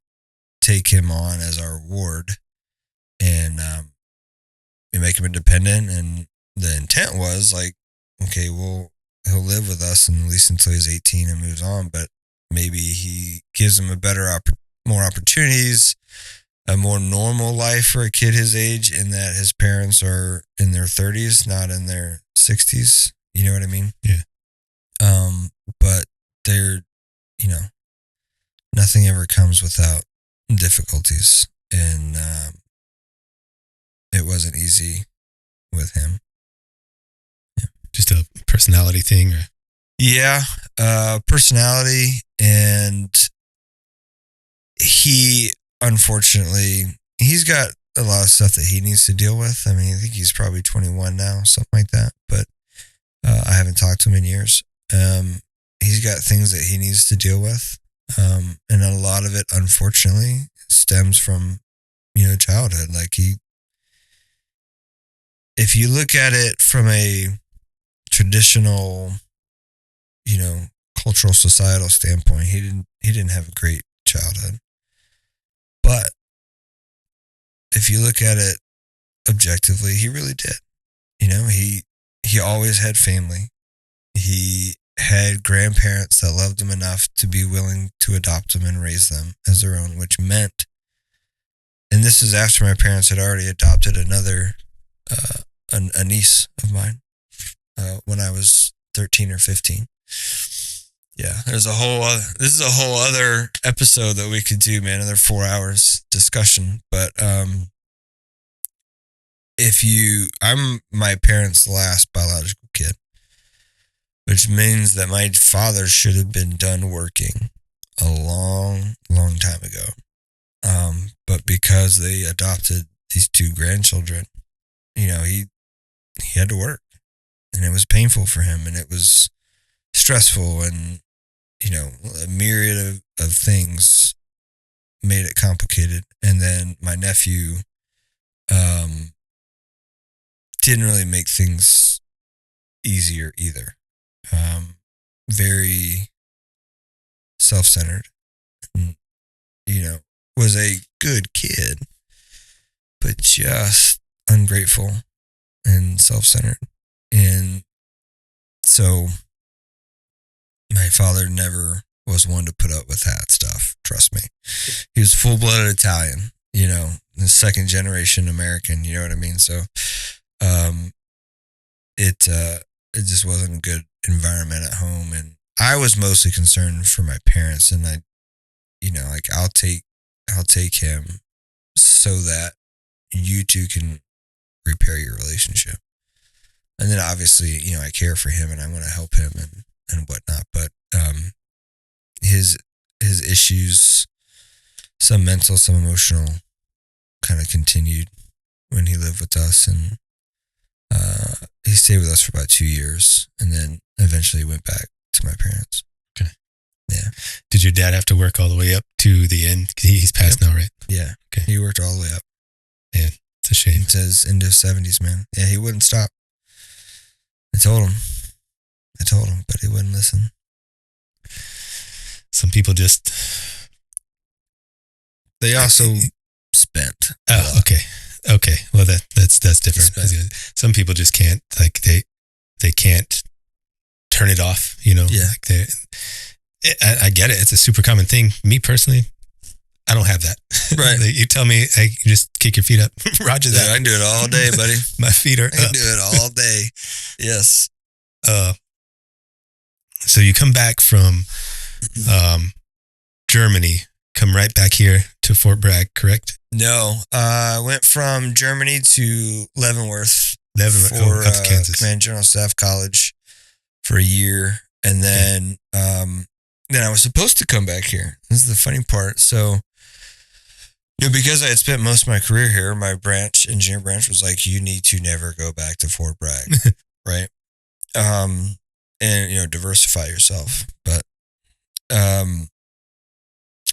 take him on as our ward and make him independent. And the intent was like, okay, he'll live with us and at least until he's 18 and moves on, but maybe he gives him more opportunities, a more normal life for a kid his age, in that his parents are in their 30s, not in their 60s. You know what I mean? Yeah. But they're, nothing ever comes without difficulties. And it wasn't easy with him. Yeah. Just a personality thing? Or? Yeah. Personality. And he, unfortunately, he's got a lot of stuff that he needs to deal with. I mean, I think he's probably 21 now, something like that. But I haven't talked to him in years. He's got things that he needs to deal with. And a lot of it, unfortunately, stems from, childhood. Like if you look at it from a traditional, cultural, societal standpoint, he didn't have a great childhood. But if you look at it objectively, he really did. He always had family. He had grandparents that loved him enough to be willing to adopt him and raise them as their own, which meant, and this is after my parents had already adopted another, a niece of mine, when I was 13 or 15. Yeah, this is a whole other episode that we could do, man. Another 4 hours discussion. But I'm my parents' last biological kid, which means that my father should have been done working a long, long time ago. But because they adopted these 2 grandchildren, he had to work, and it was painful for him, and it was stressful, and a myriad of things made it complicated. And then my nephew didn't really make things easier either. Very self-centered, and, was a good kid, but just ungrateful and self-centered. And so my father never was one to put up with that stuff. Trust me. He was full-blooded Italian, the second generation American, you know what I mean? So, it just wasn't a good environment at home. And I was mostly concerned for my parents, and I'll take him so that you two can repair your relationship. And then obviously, I care for him and I want to help him and whatnot. But his issues, some mental, some emotional, kind of continued when he lived with us. And he stayed with us for about 2 years, and then eventually went back to my parents. Okay. Yeah. Did your dad have to work all the way up to the end? He's passed now, right? Yeah. Okay. He worked all the way up. Yeah. It's a shame. It says into his 70s, man. Yeah, he wouldn't stop. I told him, but he wouldn't listen. Some people just... They also spent. Oh, okay. Well, that's different. Some people just can't, like, they can't turn it off, Yeah. Like I get it. It's a super common thing. Me personally, I don't have that. Right. Like, you tell me, you just kick your feet up. Roger that. Yeah, I can do it all day, buddy. My feet are I can up. do it all day. Yes. So you come back from Germany, come right back here to Fort Bragg, correct? No, I went from Germany to Leavenworth for out to Kansas. Command General Staff College for a year, and then I was supposed to come back here. This is the funny part. So, because I had spent most of my career here, my engineer branch was like, "You need to never go back to Fort Bragg," right? And diversify yourself. But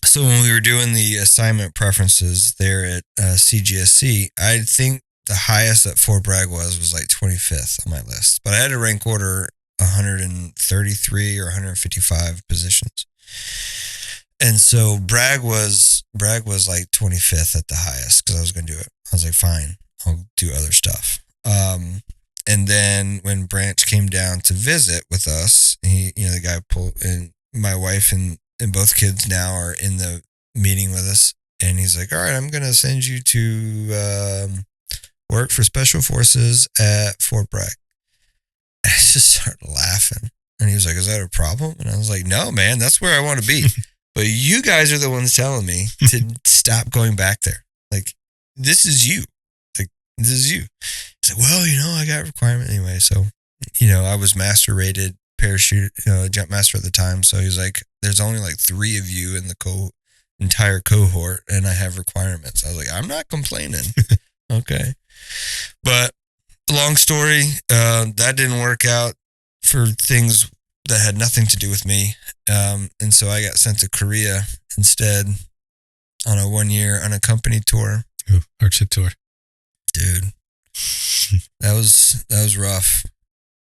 so when we were doing the assignment preferences there at CGSC, I think the highest that Fort Bragg was like 25th on my list. But I had to rank order 133 or 155 positions. And so Bragg was like 25th at the highest because I was going to do it. I was like, fine, I'll do other stuff. And then when Branch came down to visit with us, the guy pulled, and my wife and both kids now are in the meeting with us. And he's like, all right, I'm going to send you to work for Special Forces at Fort Bragg. And I just started laughing. And he was like, is that a problem? And I was like, no, man, that's where I want to be. But you guys are the ones telling me to stop going back there. Like, this is you. This is you. He's like, well, I got a requirement anyway. So, I was master rated parachute, jump master at the time. So he's like, there's only like 3 of you in the entire cohort, and I have requirements. I was like, I'm not complaining. Okay. But long story, that didn't work out for things that had nothing to do with me. And so I got sent to Korea instead on a 1-year unaccompanied tour. Ooh, hardship tour. Dude, that was rough,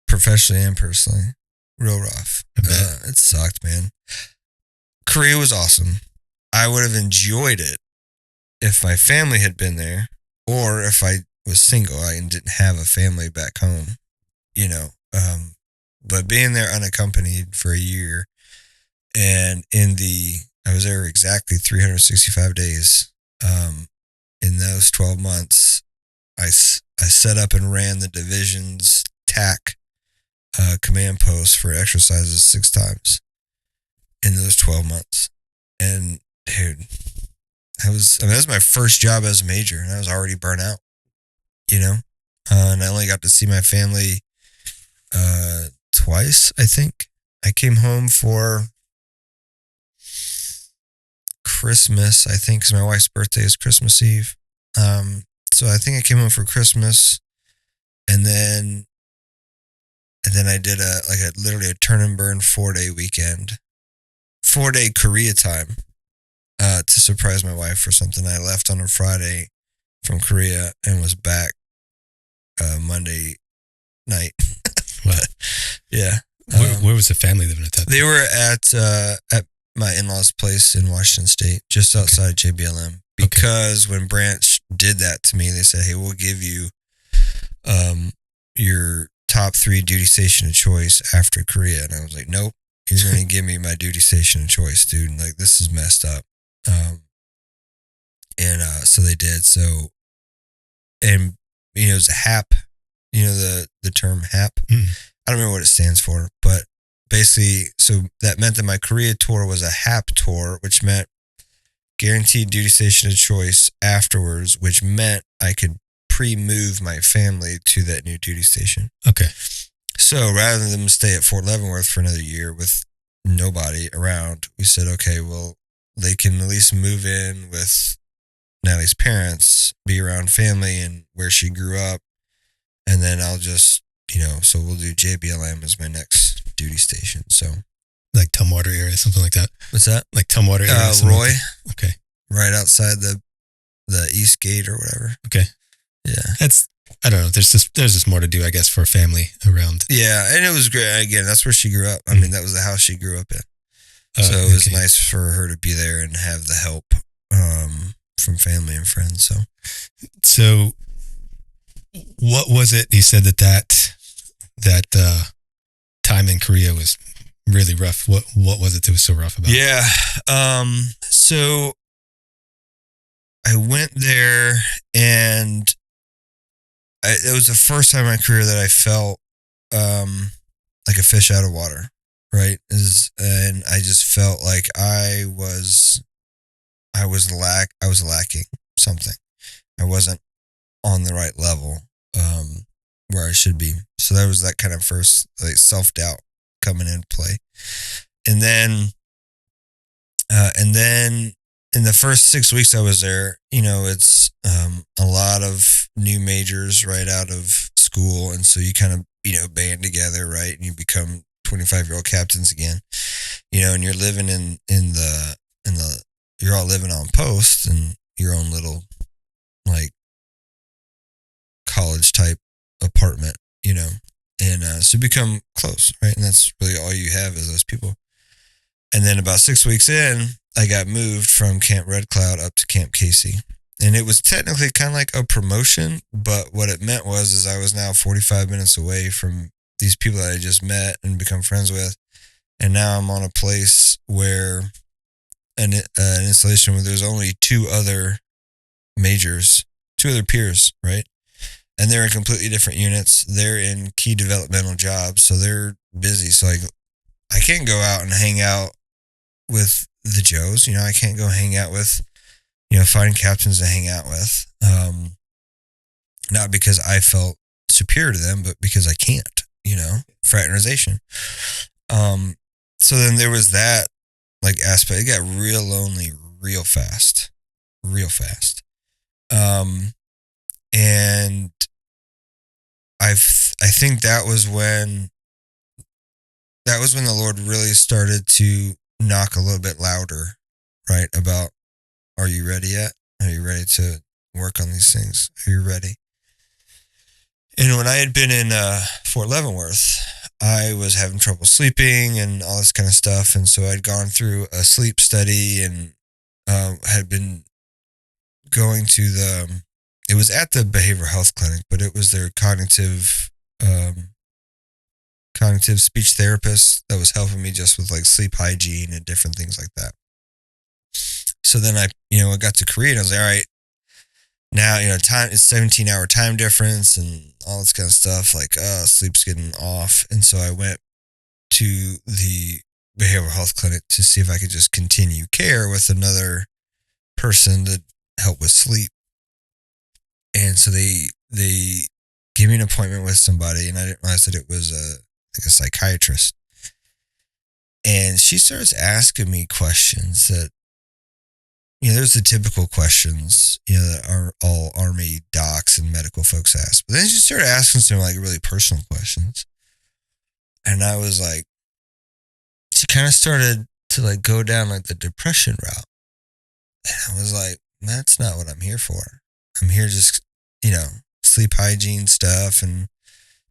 professionally and personally. Real rough. It sucked, man. Korea was awesome. I would have enjoyed it if my family had been there, or if I was single and didn't have a family back home, But being there unaccompanied for a year, and I was there exactly 365 days. In those 12 months, I set up and ran the division's TAC command post for exercises 6 times in those 12 months. And dude, that was my first job as a major, and I was already burnt out, and I only got to see my family twice, I think. I came home for Christmas, I think, because my wife's birthday is Christmas Eve. So I think I came home for Christmas, and then I did literally a turn and burn 4-day weekend, 4-day Korea time, to surprise my wife for something. I left on a Friday from Korea and was back Monday night. What? Yeah. Where was the family living at that time? They were at my in-laws' place in Washington State, just outside JBLM. Because when Branch did that to me, they said, hey, we'll give you your top 3 duty station of choice after Korea. And I was like, nope, he's going to give me my duty station of choice, dude. Like, this is messed up. So they did. So, and, it was a HAP, the term HAP. I don't remember what it stands for, but basically, so that meant that my Korea tour was a HAP tour, which meant guaranteed duty station of choice afterwards, which meant I could pre-move my family to that new duty station. Okay. So rather than stay at Fort Leavenworth for another year with nobody around, we said, okay, well, they can at least move in with Natalie's parents, be around family and where she grew up. And then I'll just, so we'll do JBLM as my next duty station. So like Tumwater area, something like that. What's that? Like Tumwater area. Roy. Okay. Right outside the East Gate or whatever. Okay. Yeah. I don't know. There's just more to do, I guess, for a family around. Yeah. And it was great. Again, that's where she grew up. I mean, that was the house she grew up in. So it was nice for her to be there and have the help from family and friends. So what was it? You said that time in Korea was really rough. What was it that was so rough about it? Yeah. So I went there, and it was the first time in my career that I felt like a fish out of water, right? And I just felt like I was lacking something. I wasn't on the right level, where I should be. So that was that kind of first like self-doubt coming into play. And then in the first 6 weeks I was there, it's a lot of new majors right out of school, and so you kind of band together, right, and you become 25-year-old captains again, and you're living in the you're all living on post in your own little like college type apartment, and so you become close, right, and that's really all you have is those people. And then about 6 weeks in, I got moved from Camp Red Cloud up to Camp Casey. And it was technically kind of like a promotion, but what it meant is I was now 45 minutes away from these people that I just met and become friends with. And now I'm on a place where an installation where there's only two other majors, two other peers, right? And they're in completely different units. They're in key developmental jobs, so they're busy. So like, I can't go out and hang out with the Joes. I can't go hang out with, find captains to hang out with. Not because I felt superior to them, but because I can't, fraternization. So then there was that like aspect. It got real lonely real fast. And I think that was when the Lord really started to knock a little bit louder, right? About, are you ready yet? Are you ready to work on these things? Are you ready? And when I had been in Fort Leavenworth, I was having trouble sleeping and all this kind of stuff. And so I'd gone through a sleep study and had been going to it was at the behavioral health clinic, but it was their cognitive speech therapist that was helping me just with like sleep hygiene and different things like that. So then I got to Korea and I was like, all right, now, time is 17-hour time difference and all this kind of stuff. Like, sleep's getting off. And so I went to the behavioral health clinic to see if I could just continue care with another person to help with sleep. And so they gave me an appointment with somebody, and I didn't realize that it was a psychiatrist. And she starts asking me questions that, there's the typical questions, that are all Army docs and medical folks ask. But then she started asking some like really personal questions. And I was like, she kind of started to like go down like the depression route. And I was like, that's not what I'm here for. I'm here just, sleep hygiene stuff and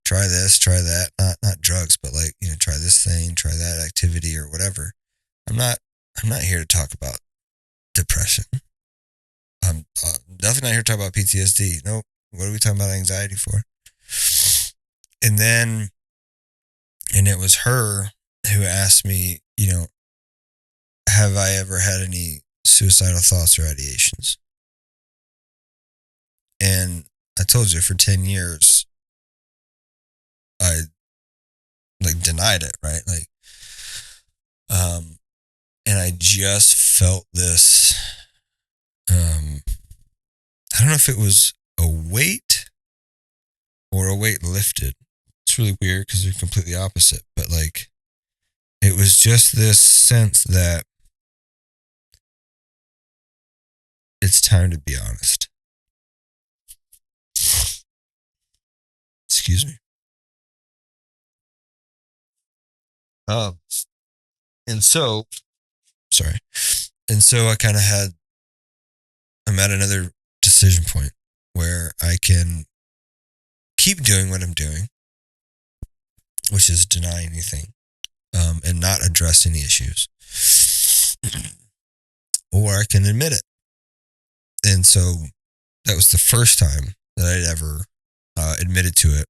try this, try that. Not drugs, but like, try this thing, try that activity or whatever. I'm not here to talk about depression. I'm definitely not here to talk about PTSD. Nope. What are we talking about anxiety for? And it was her who asked me, have I ever had any suicidal thoughts or ideations? And I told you for 10 years, I like denied it, right? Like, and I just felt this, I don't know if it was a weight or a weight lifted. It's really weird because they're completely opposite, but like, it was just this sense that it's time to be honest. Excuse me. And so I kind of I'm at another decision point where I can keep doing what I'm doing, which is deny anything, and not address any issues, or I can admit it. And so that was the first time that I'd ever admitted to it.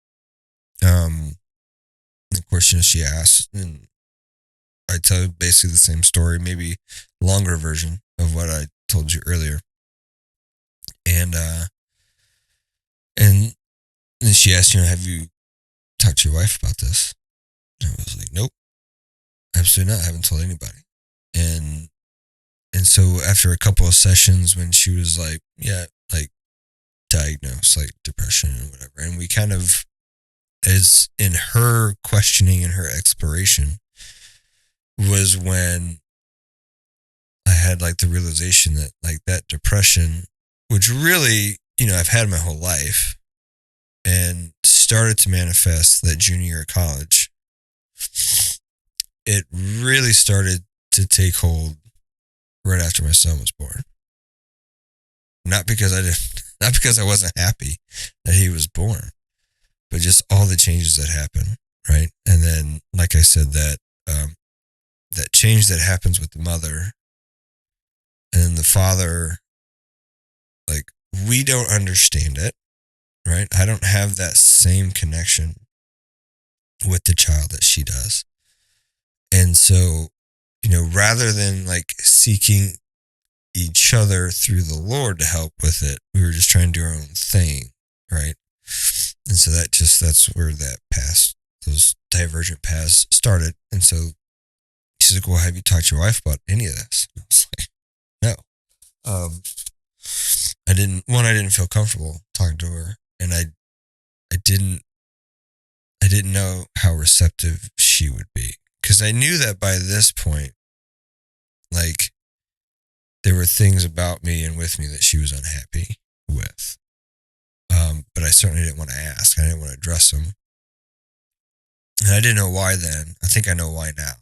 The question she asked, and I tell you basically the same story, maybe longer version of what I told you earlier. And then she asked, have you talked to your wife about this? And I was like, nope, absolutely not. I haven't told anybody. And so after a couple of sessions when she was like, yeah, like diagnosed like depression and whatever, and we kind of, as in her questioning and her exploration, was when I had like the realization that like that depression, which really, I've had my whole life, and started to manifest that junior year of college. It really started to take hold right after my son was born. Not because I wasn't happy that he was born, but just all the changes that happen, right? And then, like I said, that change that happens with the mother and then the father, like, we don't understand it, right? I don't have that same connection with the child that she does. And so, rather than like seeking each other through the Lord to help with it, we were just trying to do our own thing, right? And so that's where those divergent paths started. And so she's like, well, have you talked to your wife about any of this? And I was like, no. I didn't feel comfortable talking to her, and I didn't know how receptive she would be, because I knew that by this point, like, there were things about me and with me that she was unhappy with. But I certainly didn't want to ask. I didn't want to address them. And I didn't know why then. I think I know why now.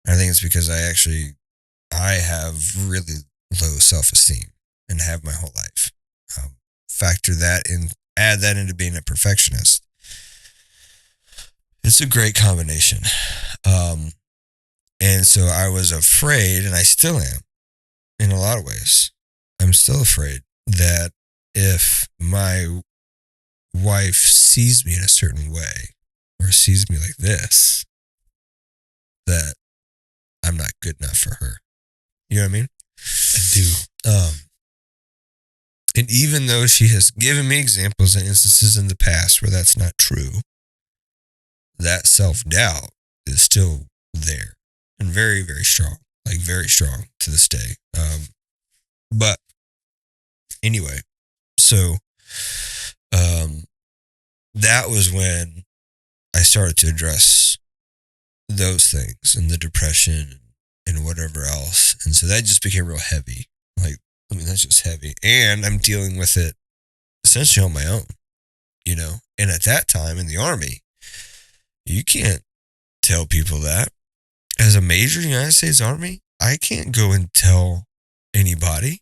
And I think it's because I have really low self-esteem and have my whole life. Factor that in, add that into being a perfectionist. It's a great combination. And so I was afraid, and I still am in a lot of ways. I'm still afraid that if my wife sees me in a certain way or sees me like this, that I'm not good enough for her. You know what I mean? I do. And even though she has given me examples and instances in the past where that's not true, that self-doubt is still there and very, very strong, like very strong to this day. But anyway, so that was when I started to address those things and the depression and whatever else. And so that just became real heavy. Like, that's just heavy. And I'm dealing with it essentially on my own, And at that time in the Army, you can't tell people that. As a major in the United States Army, I can't go and tell anybody,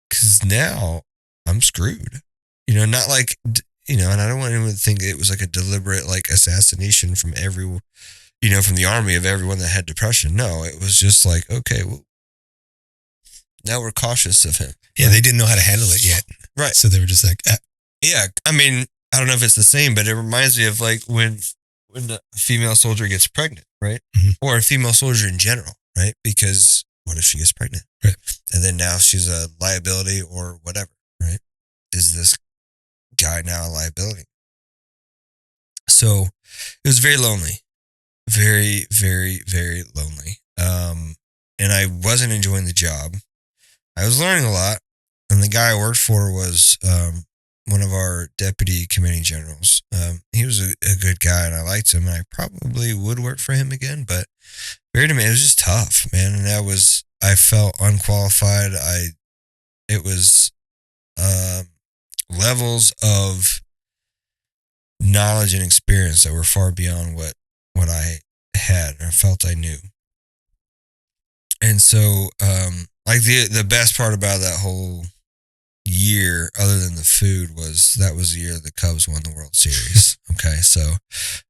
because now I'm screwed. Not like, and I don't want anyone to think it was like a deliberate like assassination from from the Army of everyone that had depression. No, it was just like, okay, well, now we're cautious of him. Yeah, they didn't know how to handle it yet. Right. So they were just like, Yeah, I mean, I don't know if it's the same, but it reminds me of like when a female soldier gets pregnant, right? Mm-hmm. Or a female soldier in general, right? Because what if she gets pregnant? Right. And then now she's a liability or whatever, right? Is this guy now a liability? So it was very lonely. Very, very, very lonely. And I wasn't enjoying the job. I was learning a lot. And the guy I worked for was one of our deputy commanding generals. He was a good guy, and I liked him, and I probably would work for him again, but very to me, it was just tough, man. And I felt unqualified. It was levels of knowledge and experience that were far beyond what I had or felt I knew. And so, like the best part about that whole year, other than the food, was that was the year the Cubs won the World Series. Okay, so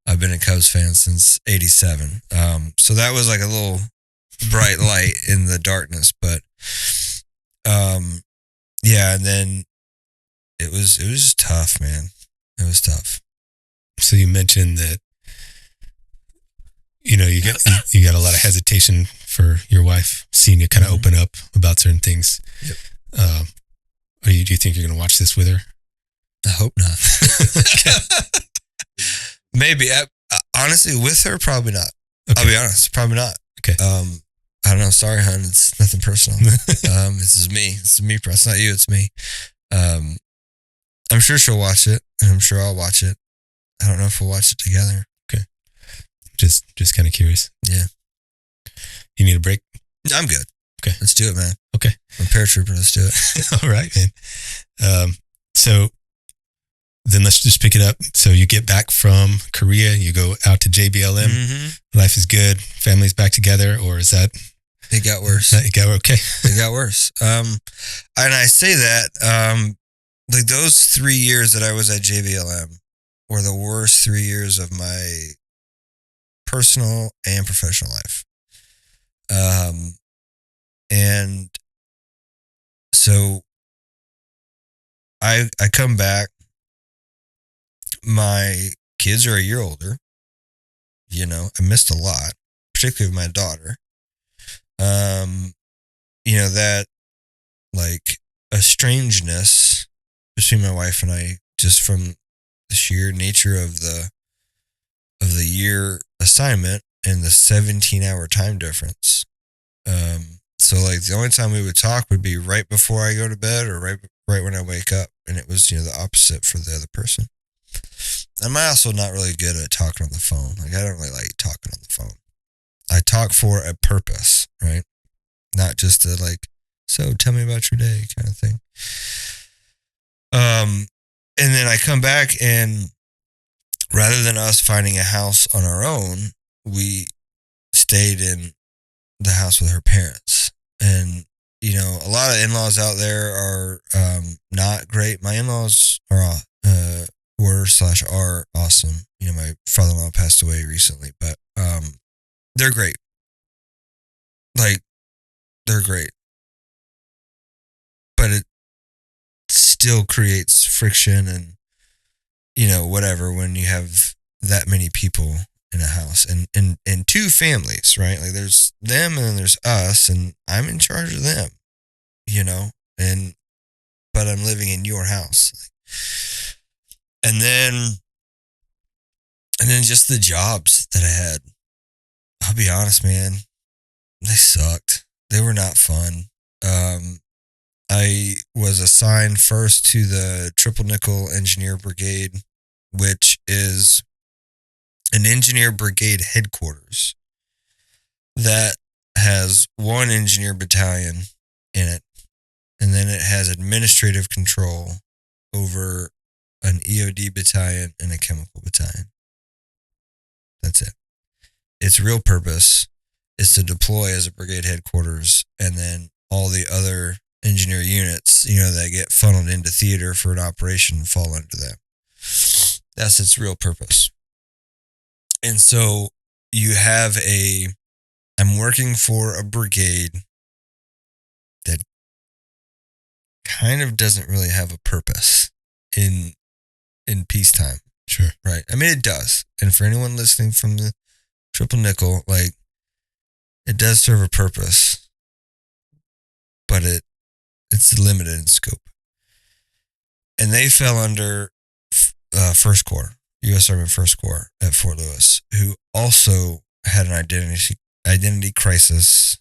I've been a Cubs fan since '87. So that was like a little bright light in the darkness. But yeah, and then it was just tough, man. It was tough. So you mentioned that you got a lot of hesitation for your wife seeing you kind of open up about certain things. Yep. Do you think you're going to watch this with her? I hope not. Maybe. Honestly, with her, probably not. Okay. I'll be honest, probably not. Okay. I don't know. Sorry, hon. It's nothing personal. This is me. It's me. It's not you. It's me. I'm sure she'll watch it, and I'm sure I'll watch it. I don't know if we'll watch it together. Okay. Just kind of curious. Yeah. You need a break? I'm good. Okay. Let's do it, man. Okay. I'm a paratrooper. Let's do it. All right, man. So then let's just pick it up. So you get back from Korea, you go out to JBLM. Mm-hmm. Life is good. Family's back together, or is that? It got worse. It got okay. It got worse. And I say that, like those 3 years that I was at JBLM were the worst 3 years of my personal and professional life. And so I come back. My kids are a year older. You know, I missed a lot, particularly with my daughter. You know, that like a strangeness between my wife and I, just from the sheer nature of the year assignment and the 17-hour time difference. So like the only time we would talk would be right before I go to bed or right when I wake up, and it was, you know, the opposite for the other person. I'm also not really good at talking on the phone. Like I don't really like talking on the phone. I talk for a purpose, right? Not just to like, so tell me about your day kind of thing. And then I come back, and rather than us finding a house on our own, we stayed in the house with her parents. And, you know, a lot of in-laws out there are not great. My in-laws are are awesome. You know, my father-in-law passed away recently, but they're great. Like, they're great. But it still creates friction and, you know, whatever when you have that many people in a house and two families, right? Like there's them and then there's us, and I'm in charge of them, you know, but I'm living in your house. And then just the jobs that I had. I'll be honest, man, they sucked. They were not fun. I was assigned first to the Triple Nickel Engineer Brigade, which is an engineer brigade headquarters that has one engineer battalion in it, and then it has administrative control over an EOD battalion and a chemical battalion. That's it. Its real purpose is to deploy as a brigade headquarters, and then all the other engineer units, you know, that get funneled into theater for an operation fall under them. That's its real purpose. And so you have I'm working for a brigade that kind of doesn't really have a purpose in peacetime. Sure. Right. I mean, it does. And for anyone listening from the Triple Nickel, like, it does serve a purpose, but it's limited in scope. And they fell under First Corps, U.S. Army First Corps at Fort Lewis, who also had an identity crisis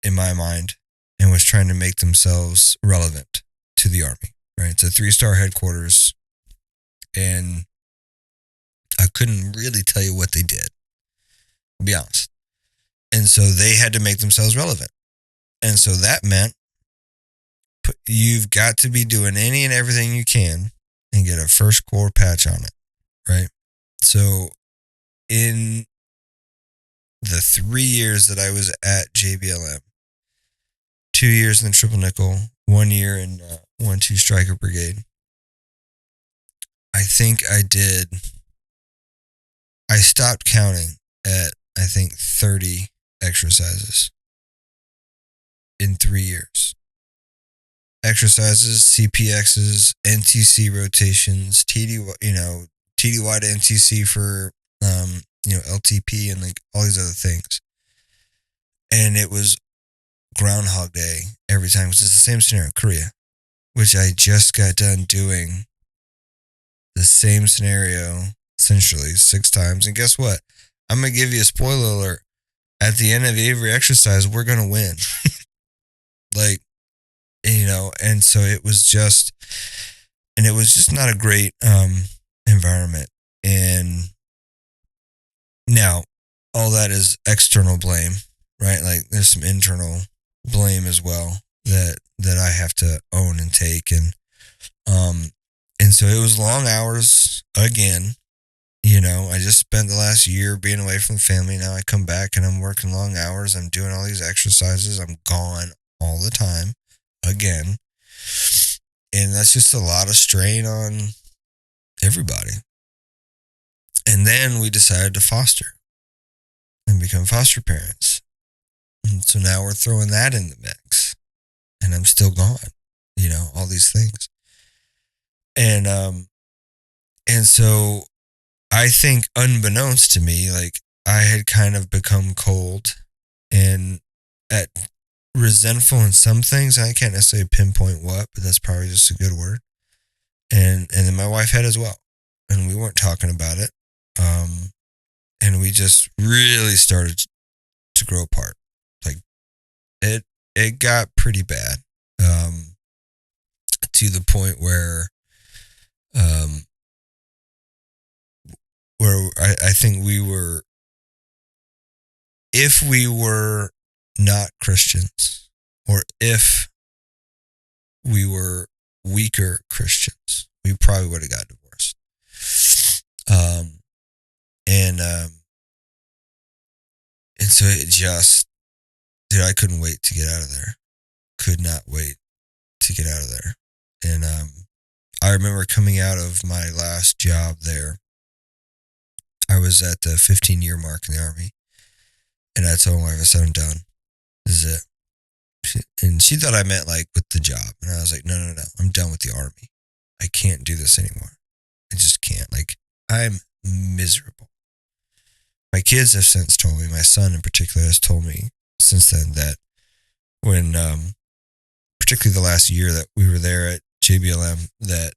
in my mind and was trying to make themselves relevant to the Army, right? It's a 3-star headquarters, and I couldn't really tell you what they did, to be honest. And so they had to make themselves relevant. And so that meant you've got to be doing any and everything you can and get a First Corps patch on it, right? So in the 3 years that I was at JBLM, 2 years in the Triple Nickel, 1 year in 1-2 Striker Brigade, I think I stopped counting at, I think, 30 exercises in 3 years. Exercises, CPXs, NTC rotations, TDY to NTC for, LTP and like all these other things. And it was Groundhog Day every time, which is the same scenario, Korea, which I just got done doing the same scenario, essentially 6 times. And guess what? I'm going to give you a spoiler alert. At the end of every exercise, we're going to win. Like, you know, and so it was just not a great environment. And now all that is external blame, right? Like there's some internal blame as well that I have to own and take. And so it was long hours again. You know, I just spent the last year being away from the family. Now I come back and I'm working long hours. I'm doing all these exercises. I'm gone all the time again. And that's just a lot of strain on everybody. And then we decided to foster and become foster parents. And so now we're throwing that in the mix. And I'm still gone, you know, all these things. And so I think unbeknownst to me, like I had kind of become cold and resentful in some things. I can't necessarily pinpoint what, but that's probably just a good word. And then my wife had as well. And we weren't talking about it. And we just really started to grow apart. Like it got pretty bad. To the point where I think if we were not Christians, or if we were weaker Christians, we probably would have got divorced. And so it just, dude, I couldn't wait to get out of there. Could not wait to get out of there. And I remember coming out of my last job there. I was at the 15-year mark in the Army. And I told my wife, I said, I'm done. This is it. And she thought I meant like with the job. And I was like, no. I'm done with the Army. I can't do this anymore. I just can't. Like, I'm miserable. My kids have since told me, my son in particular has told me since then that when, particularly the last year that we were there at JBLM, that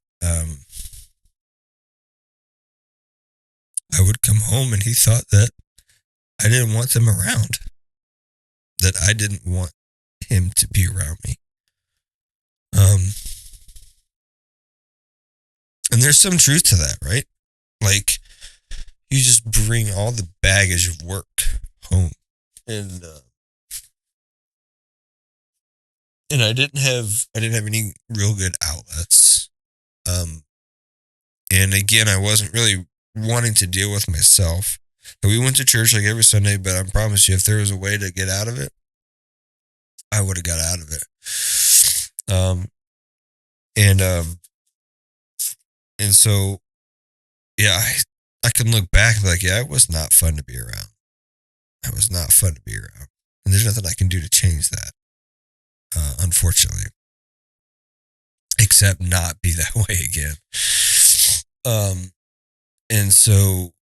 I would come home and he thought that I didn't want them around, that I didn't want him to be around me. And there's some truth to that, right? Like, you just bring all the baggage of work home. And I didn't have any real good outlets. And again, I wasn't really wanting to deal with myself. We went to church like every Sunday, but I promise you, if there was a way to get out of it, I would have got out of it. And so, yeah, I can look back and be like, yeah, it was not fun to be around. It was not fun to be around. And there's nothing I can do to change that, unfortunately, except not be that way again. And so,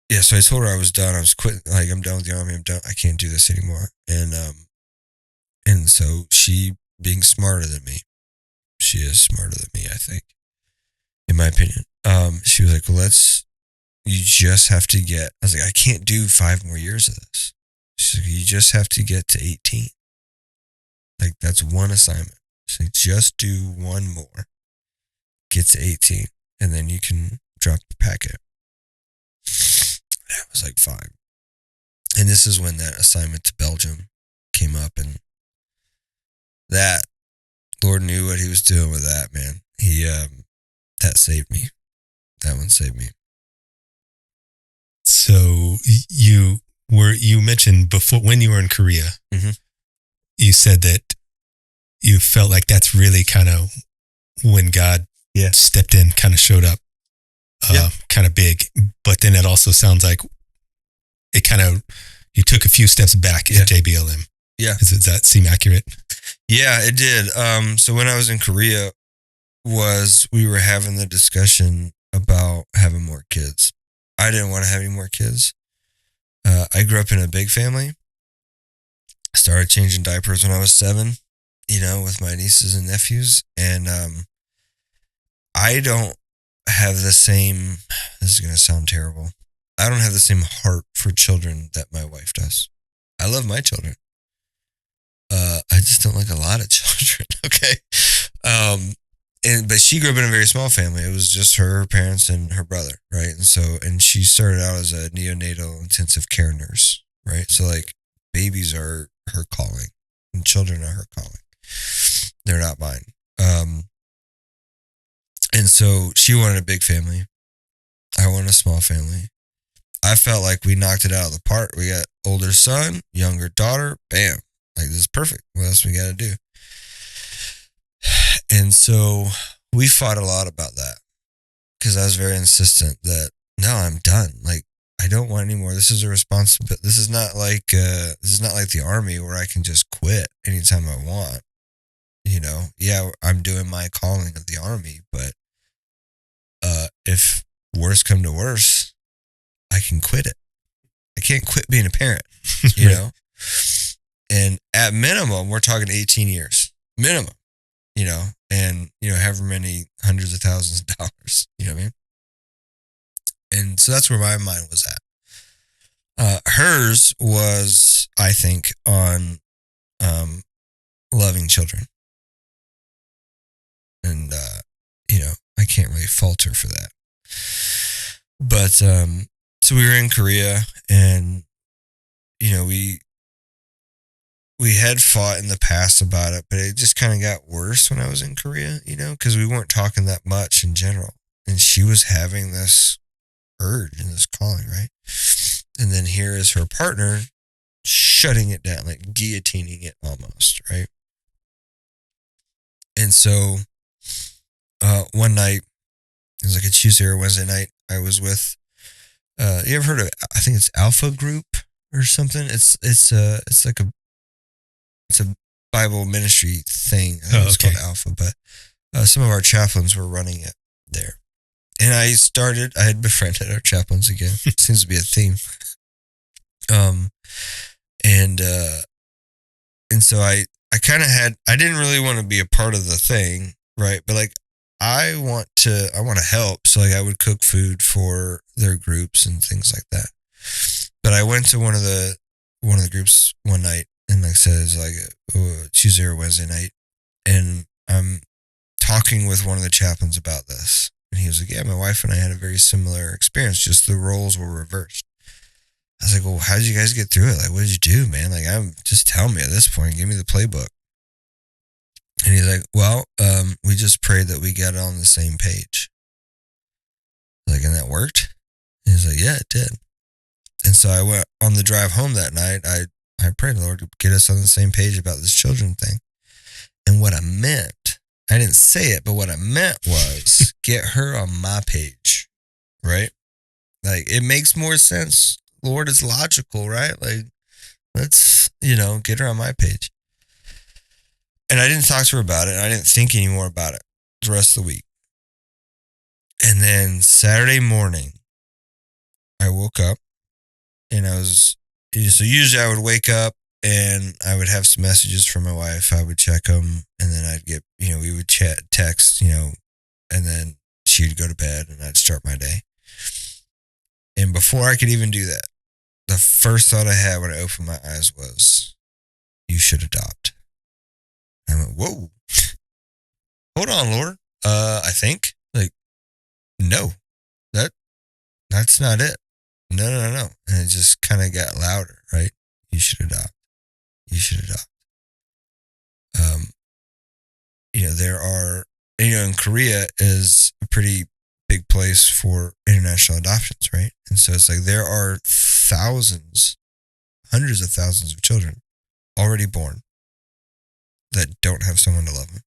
yeah, so I told her I was done. I was quitting. Like, I'm done with the Army. I'm done. I can't do this anymore. And so she, being smarter than me, she is smarter than me, I think, in my opinion. She was like, well, you just have to I was like, I can't do 5 more years of this. She's like, you just have to get to 18. Like, that's one assignment. She's like, just do one more. Get to 18. And then you can drop the packet. I was like, fine. And this is when that assignment to Belgium came up, and that, Lord knew what he was doing with that, man. That saved me. That one saved me. So you mentioned before, when you were in Korea, mm-hmm. You said that you felt like that's really kind of when God stepped in, kind of showed up, kind of big. But then it also sounds like it kind of, you took a few steps back at JBLM. Yeah. Does that seem accurate? Yeah, it did. So when I was in Korea, we were having the discussion about having more kids. I didn't want to have any more kids. I grew up in a big family. I started changing diapers when I was 7, with my nieces and nephews. And I don't have the same, this is going to sound terrible. I don't have the same heart for children that my wife does. I love my children. I just don't like a lot of children. Okay. But she grew up in a very small family. It was just her parents and her brother, right? And she started out as a neonatal intensive care nurse, right? So like babies are her calling and children are her calling. They're not mine. And so she wanted a big family. I wanted a small family. I felt like we knocked it out of the park. We got older son, younger daughter, bam. Like, this is perfect. What else we got to do? And so we fought a lot about that because I was very insistent that, no, I'm done. Like, I don't want any more. This is a responsibility. This is not like the Army where I can just quit anytime I want. You know, yeah, I'm doing my calling of the Army, but if worse come to worse, I can quit it. I can't quit being a parent, you know? And at minimum, we're talking 18 years, minimum, you know, and, you know, however many hundreds of thousands of dollars, you know what I mean? And so that's where my mind was at. Hers was, I think, on loving children. And, you know, I can't really fault her for that. But, so we were in Korea and, you know, we had fought in the past about it, but it just kind of got worse when I was in Korea, you know, because we weren't talking that much in general. And she was having this urge and this calling, right? And then here is her partner shutting it down, like guillotining it almost, right? And so one night, it was like a Tuesday or Wednesday night, I was with, you ever heard of, I think it's Alpha Group or something? It's like it's a Bible ministry thing. I think it's called Alpha, but some of our chaplains were running it there. And I had befriended our chaplains again. Seems to be a theme. And so I kind of I didn't really want to be a part of the thing, right? But like, I want to help. So like I would cook food for their groups and things like that. But I went to one of the groups one night, and like I said, it was like Tuesday or Wednesday night, and I'm talking with one of the chaplains about this, and he was like, "Yeah, my wife and I had a very similar experience. Just the roles were reversed." I was like, "Well, how did you guys get through it? Like, what did you do, man? Like, just tell me at this point. Give me the playbook." And he's like, "Well, we just prayed that we got on the same page." Like, and that worked? And he's like, "Yeah, it did." And so I went on the drive home that night. I prayed, Lord, to get us on the same page about this children thing. And what I meant, I didn't say it, but what I meant was get her on my page, right? Like, it makes more sense. Lord, it's logical, right? Like, let's, you know, get her on my page. And I didn't talk to her about it. And I didn't think anymore about it the rest of the week. And then Saturday morning, I woke up and so usually I would wake up and I would have some messages from my wife. I would check them, and then I'd get, you know, we would chat, text, you know, and then she'd go to bed and I'd start my day. And before I could even do that, the first thought I had when I opened my eyes was, you should adopt. I went, whoa, hold on, Lord. I think, like, no, that's not it. No. And it just kind of got louder, right? You should adopt. You should adopt. You know, there are, you know, in Korea is a pretty big place for international adoptions, right? And so it's like there are thousands, hundreds of thousands of children already born that don't have someone to love them.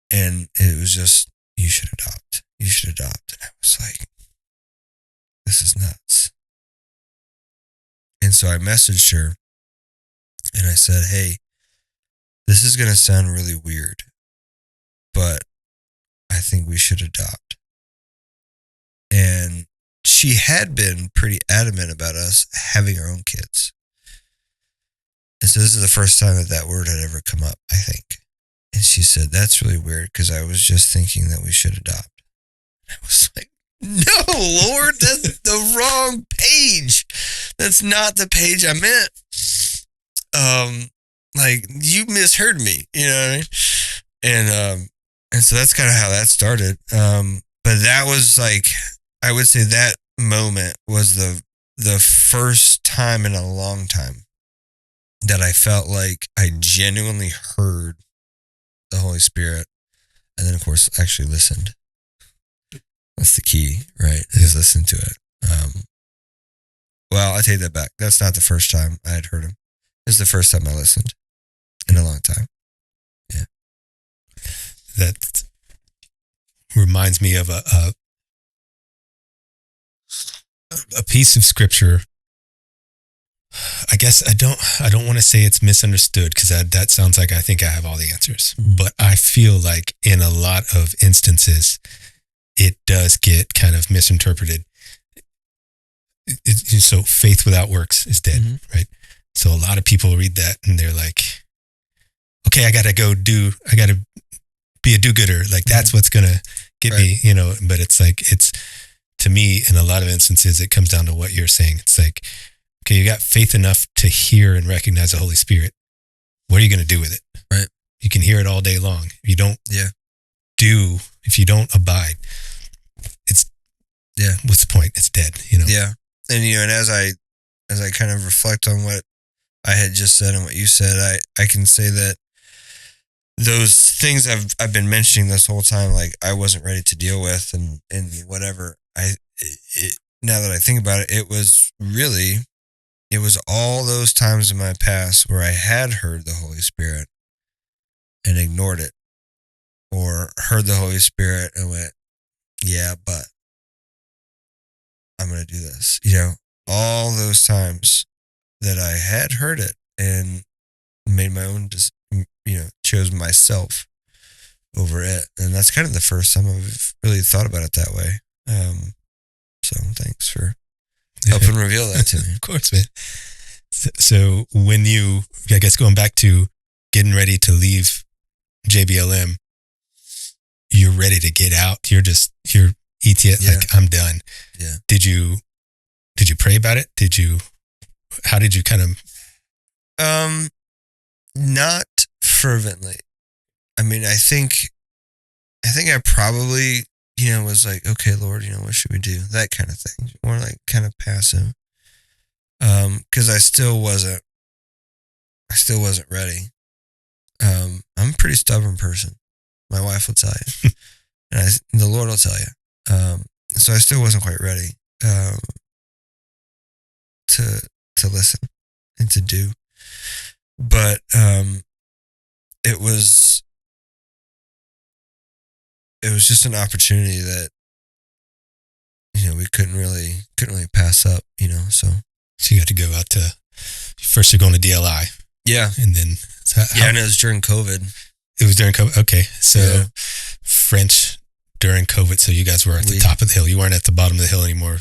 And it was just, you should adopt. You should adopt. And I was like, this is nuts. And so I messaged her and I said, hey, this is going to sound really weird, but I think we should adopt. And she had been pretty adamant about us having our own kids. And so this is the first time that word had ever come up, I think. And she said, that's really weird because I was just thinking that we should adopt. no, Lord, that's the wrong page. That's not the page I meant. Like, you misheard me, you know what I mean? And so that's kind of how that started. But that was like, I would say that moment was the first time in a long time that I felt like I genuinely heard the Holy Spirit. And then, of course, actually listened. That's the key, right? Is listen to it. Well, I take that back. That's not the first time I had heard him. It's the first time I listened in a long time. Yeah. That reminds me of a piece of scripture. I guess I don't want to say it's misunderstood, because that sounds like I think I have all the answers. But I feel like in a lot of instances, it does get kind of misinterpreted. So faith without works is dead, right? So a lot of people read that and they're like, okay, I got to be a do-gooder. Like, that's what's going to get me, you know. But it's like, to me, in a lot of instances, it comes down to what you're saying. It's like, okay, you got faith enough to hear and recognize the Holy Spirit. What are you going to do with it? Right. You can hear it all day long. If you don't if you don't abide, what's the point? It's dead, you know? Yeah. And, you know, and as I kind of reflect on what I had just said and what you said, I can say that those things I've been mentioning this whole time, like, I wasn't ready to deal with and whatever. Now that I think about it, it was all those times in my past where I had heard the Holy Spirit and ignored it, or heard the Holy Spirit and went, yeah, but I'm going to do this. You know, all those times that I had heard it and made my own, chose myself over it. And that's kind of the first time I've really thought about it that way. So thanks for helping reveal that to me. Of course, man. So when you, I guess, going back to getting ready to leave JBLM, you're ready to get out. You're ETA, like, I'm done. Yeah. Did you pray about it? How did you kind of? Not fervently. I memean, I think I probably, was like, okay, Lord, what should we do? That kind of thing. More like kind of passive. Cause I still wasn't ready. I'm a pretty stubborn person. My wife will tell you, and the Lord will tell you. So I still wasn't quite ready, to listen and to do, but, it was just an opportunity that, we couldn't really pass up, so you got to go out to, first you're going to DLI. Yeah. And then, and it was during COVID. It was during COVID. Okay. So yeah. French during COVID. So you guys were at the top of the hill. You weren't at the bottom of the hill anymore.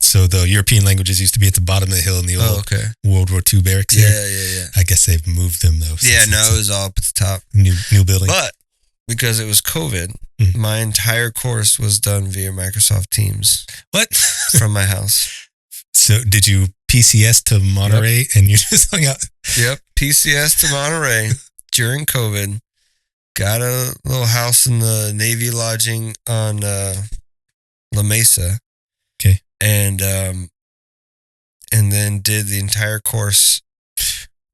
So the European languages used to be at the bottom of the hill in the old World War II barracks. Yeah. I guess they've moved them though. Yeah, no, it was all up at the top. New building. But because it was COVID, my entire course was done via Microsoft Teams. What? From my house. So did you PCS to Monterey and you just hung out? Yep. PCS to Monterey during COVID. Got a little house in the Navy lodging on La Mesa. Okay. And then did the entire course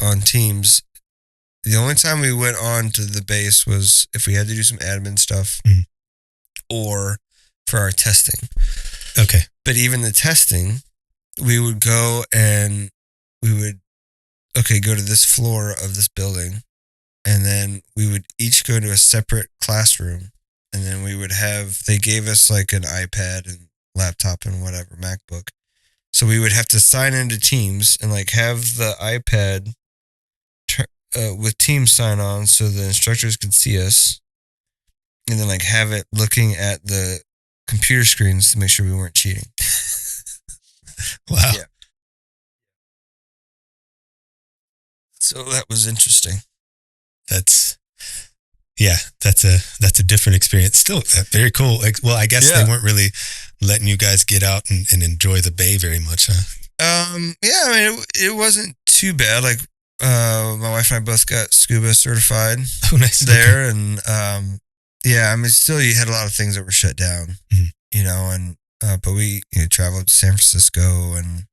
on Teams. The only time we went on to the base was if we had to do some admin stuff or for our testing. Okay. But even the testing, we would go and we would, go to this floor of this building. And then we would each go to a separate classroom. And then we would they gave us like an iPad and laptop and whatever, MacBook. So we would have to sign into Teams and like have the iPad with Teams sign on so the instructors could see us. And then like have it looking at the computer screens to make sure we weren't cheating. Wow. Yeah. So that was interesting. That's Yeah, that's a different experience. Still very cool. Like, well, I guess they weren't really letting you guys get out and enjoy the bay very much, huh? Yeah, I mean, it wasn't too bad. Like, my wife and I both got scuba certified Oh, nice. there, Okay. and yeah, I mean, still, you had a lot of things that were shut down, and but we traveled to San Francisco, and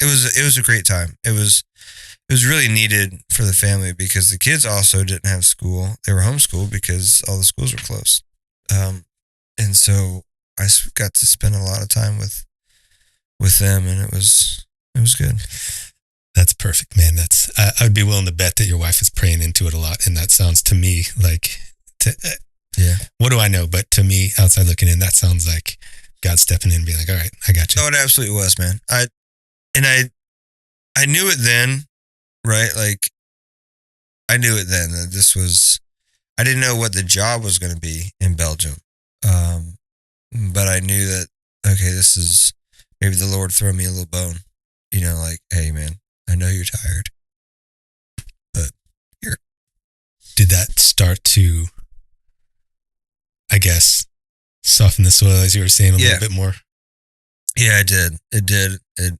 it was a great time. It was really needed for the family because the kids also didn't have school. They were homeschooled because all the schools were closed. And so I got to spend a lot of time with them, and it was good. That's perfect, man. I would be willing to bet that your wife is praying into it a lot, and that sounds to me like, yeah. What do I know? But to me, outside looking in, that sounds like God stepping in and being like, "All right, I got you." Oh, it absolutely was, man. I knew it then, right? Like, I knew it then that this was. I didn't know what the job was going to be in Belgium, but I knew that okay, this is maybe the Lord throwing me a little bone. Like, hey, man, I know you're tired, but here. Did that start to, I guess, soften the soil, as you were saying, a little bit more? Yeah, it did. It did. It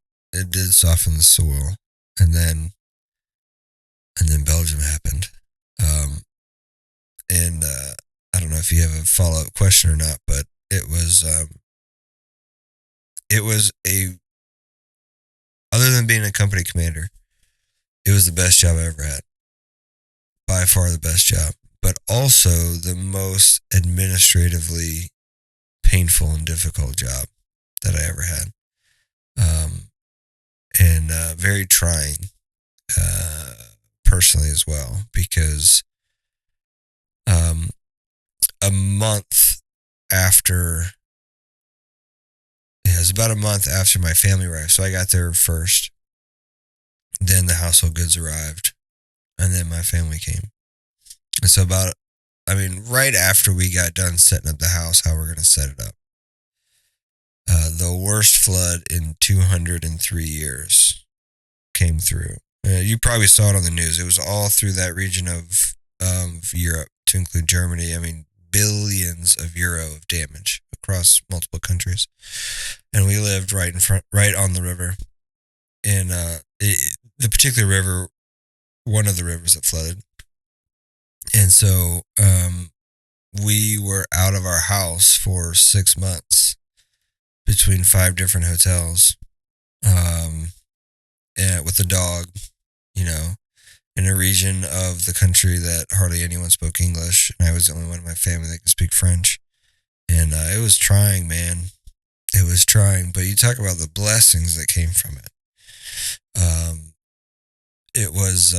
did soften the soil, and then Belgium happened. And I don't know if you have a follow up question or not, but it was a other than being a company commander, it was the best job I ever had. By far the best job, but also the most administratively painful and difficult job that I ever had. And very trying personally as well, because a month after, it was about a month after my family arrived. So I got there first, then the household goods arrived, and then my family came. And so right after we got done setting up the house, how we're going to set it up, the worst flood in 203 years came through. You probably saw it on the news. It was all through that region of Europe, to include Germany. I mean, billions of euro of damage across multiple countries. And we lived right on the river. And the particular river, one of the rivers that flooded. And so we were out of our house for 6 months between 5 different hotels, and with a dog, in a region of the country that hardly anyone spoke English, and I was the only one in my family that could speak French. And it was trying, man. It was trying, but you talk about the blessings that came from it. It was,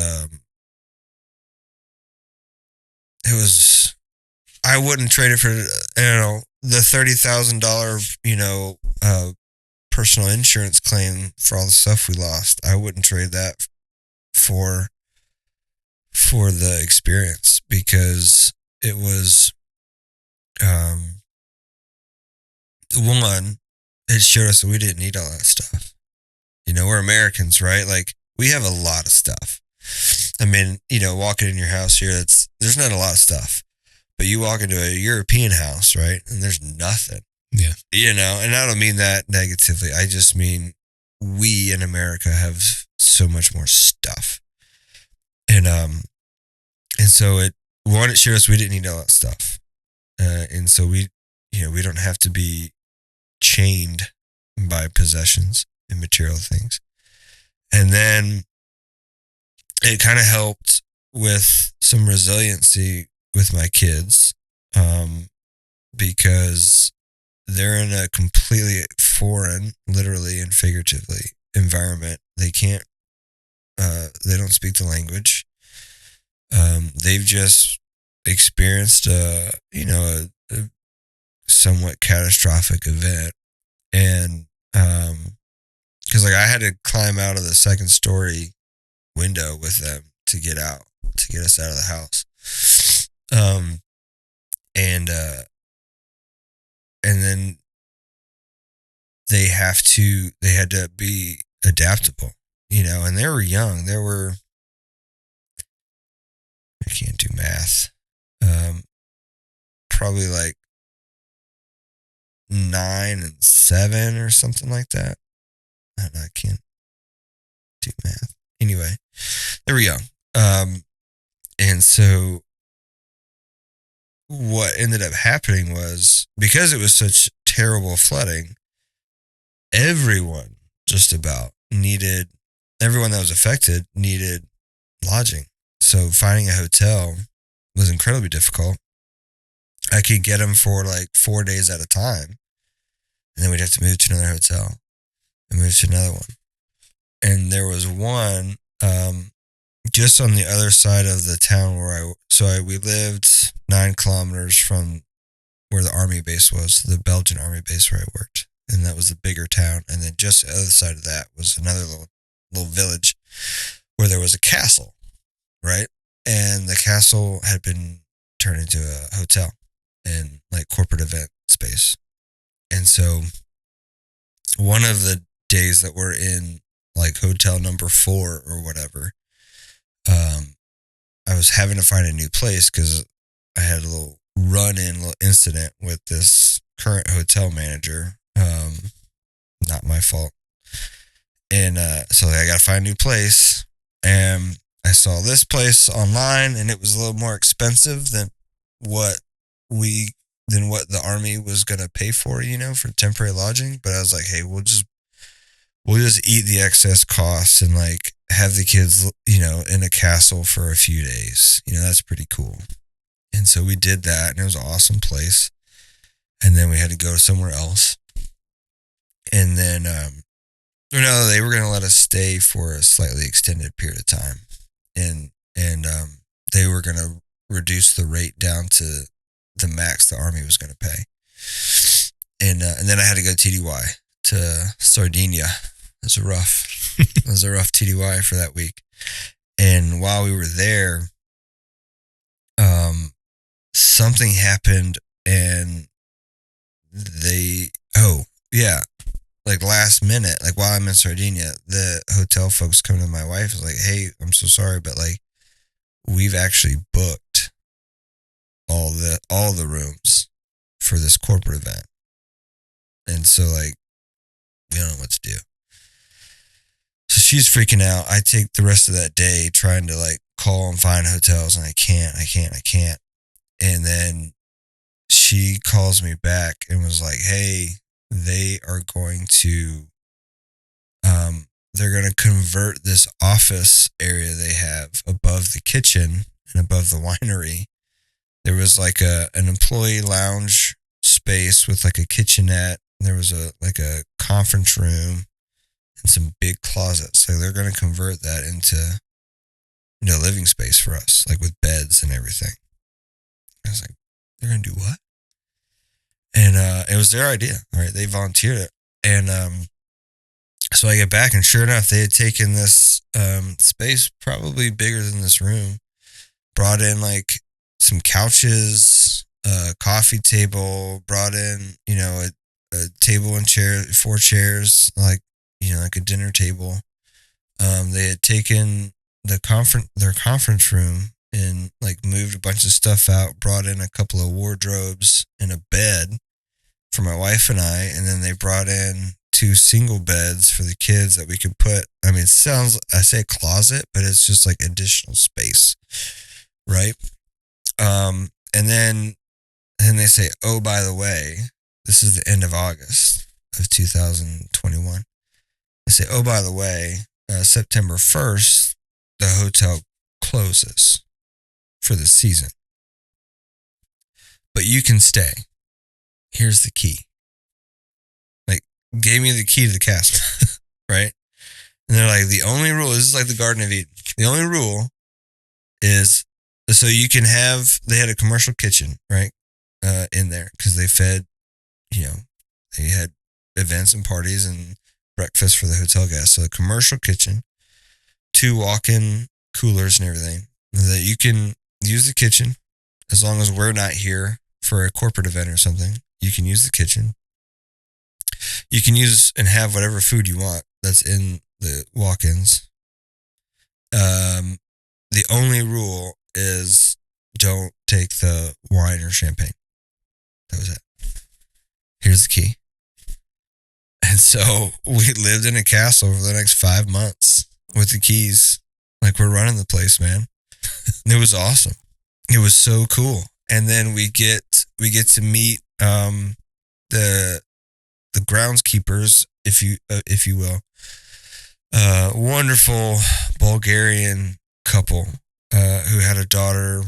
I wouldn't trade it for, the $30,000, personal insurance claim for all the stuff we lost. I wouldn't trade that for the experience, because it was, one, it showed us that we didn't need all that stuff. We're Americans, right? Like, we have a lot of stuff. I mean, walking in your house here, there's not a lot of stuff. But you walk into a European house, right? And there's nothing. Yeah. And I don't mean that negatively. I just mean we in America have so much more stuff. And so it showed us we didn't need all that stuff. And so we don't have to be chained by possessions and material things. And then it kind of helped with some resiliency with my kids, because they're in a completely foreign, literally and figuratively, environment. They can't, they don't speak the language. They've just experienced a somewhat catastrophic event. And, cause like I had to climb out of the second story window with them to get us out of the house. And then they had to be adaptable, and they were young. They were can't do math. Probably like 9 and 7 or something like that. I can't do math. Anyway, they were young. And so what ended up happening was, because it was such terrible flooding, everyone just about everyone that was affected needed lodging. So finding a hotel was incredibly difficult. I could get them for like 4 days at a time, and then we'd have to move to another hotel and move to another one. And there was one just on the other side of the town where we lived 9 kilometers from where the army base was, the Belgian Army base where I worked. And that was the bigger town. And then just the other side of that was another little village where there was a castle, right? And the castle had been turned into a hotel and like corporate event space. And so one of the days that we're in like hotel number 4 or whatever, I was having to find a new place because I had a little little incident with this current hotel manager. Not my fault. And so I got to find a new place. And I saw this place online, and it was a little more expensive than what the army was going to pay for, for temporary lodging. But I was like, hey, we'll just eat the excess costs and like have the kids, in a castle for a few days. That's pretty cool. And so we did that, and it was an awesome place. And then we had to go somewhere else. And then, they were going to let us stay for a slightly extended period of time. And they were going to reduce the rate down to the max the army was going to pay. And then I had to go TDY to Sardinia. It was a rough TDY for that week. And while we were there, something happened, and like last minute, like while I'm in Sardinia, the hotel folks come to my wife and was like, hey, I'm so sorry, but like we've actually booked all the rooms for this corporate event. And so like we don't know what to do. So she's freaking out. I take the rest of that day trying to like call and find hotels, and I can't. And then she calls me back and was like, hey, they are going to, they're going to convert this office area they have above the kitchen and above the winery. There was like an employee lounge space with like a kitchenette. There was a conference room and some big closets. So they're going to convert that into, living space for us, like with beds and everything. I was like, they're going to do what? And it was their idea, right? They volunteered it. And so I get back, and sure enough, they had taken this space probably bigger than this room, brought in like some couches, a coffee table, brought in, a table and chair, 4 chairs, like, like a dinner table. They had taken their conference room and like moved a bunch of stuff out, brought in a couple of wardrobes and a bed for my wife and I. And then they brought in 2 single beds for the kids that we could put. I mean, I say closet, but it's just like additional space. Right. And then they say, oh, by the way, this is the end of August of 2021. They say, oh, by the way, September 1st, the hotel closes for the season, but you can stay. Here's the key. Like, gave me the key to the castle, right? And they're like, the only rule, this is like the Garden of Eden. The only rule is, so you can they had a commercial kitchen, right? In there, because they fed, they had events and parties and breakfast for the hotel guests. So a commercial kitchen, 2 walk-in coolers and everything, that you can use the kitchen as long as we're not here for a corporate event or something. You can use the kitchen. You can use and have whatever food you want that's in the walk-ins. The only rule is don't take the wine or champagne. That was it. Here's the key. And so we lived in a castle for the next 5 months with the keys. Like, we're running the place, man. And it was awesome. It was so cool. And then we get to meet the groundskeepers, if you will. Wonderful Bulgarian couple who had a daughter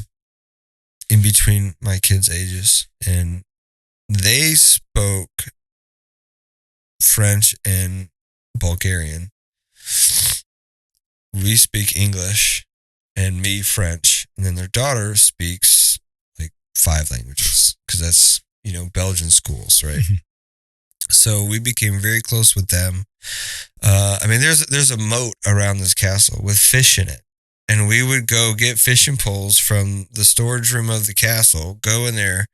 in between my kids' ages, and they spoke French and Bulgarian. We speak English, and me French, and then their daughter speaks like 5 languages, because that's, Belgian schools, right? Mm-hmm. So we became very close with them. There's a moat around this castle with fish in it. And we would go get fishing poles from the storage room of the castle, go in there,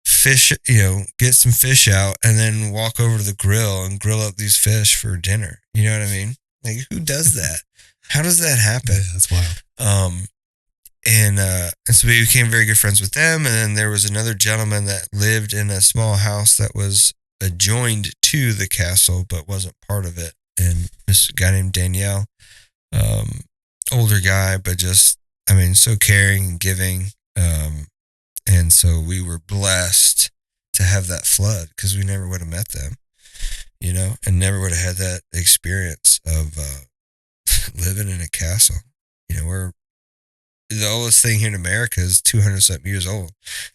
fish, get some fish out, and then walk over to the grill and grill up these fish for dinner. You know what I mean? Like, who does that? How does that happen? Yeah, that's wild. And so we became very good friends with them. And then there was another gentleman that lived in a small house that was adjoined to the castle, but wasn't part of it. And this guy named Danielle, older guy, but just, so caring and giving. And so we were blessed to have that flood, because we never would have met them, and never would have had that experience of living in a castle. We're the oldest thing here in America is 200-something years old.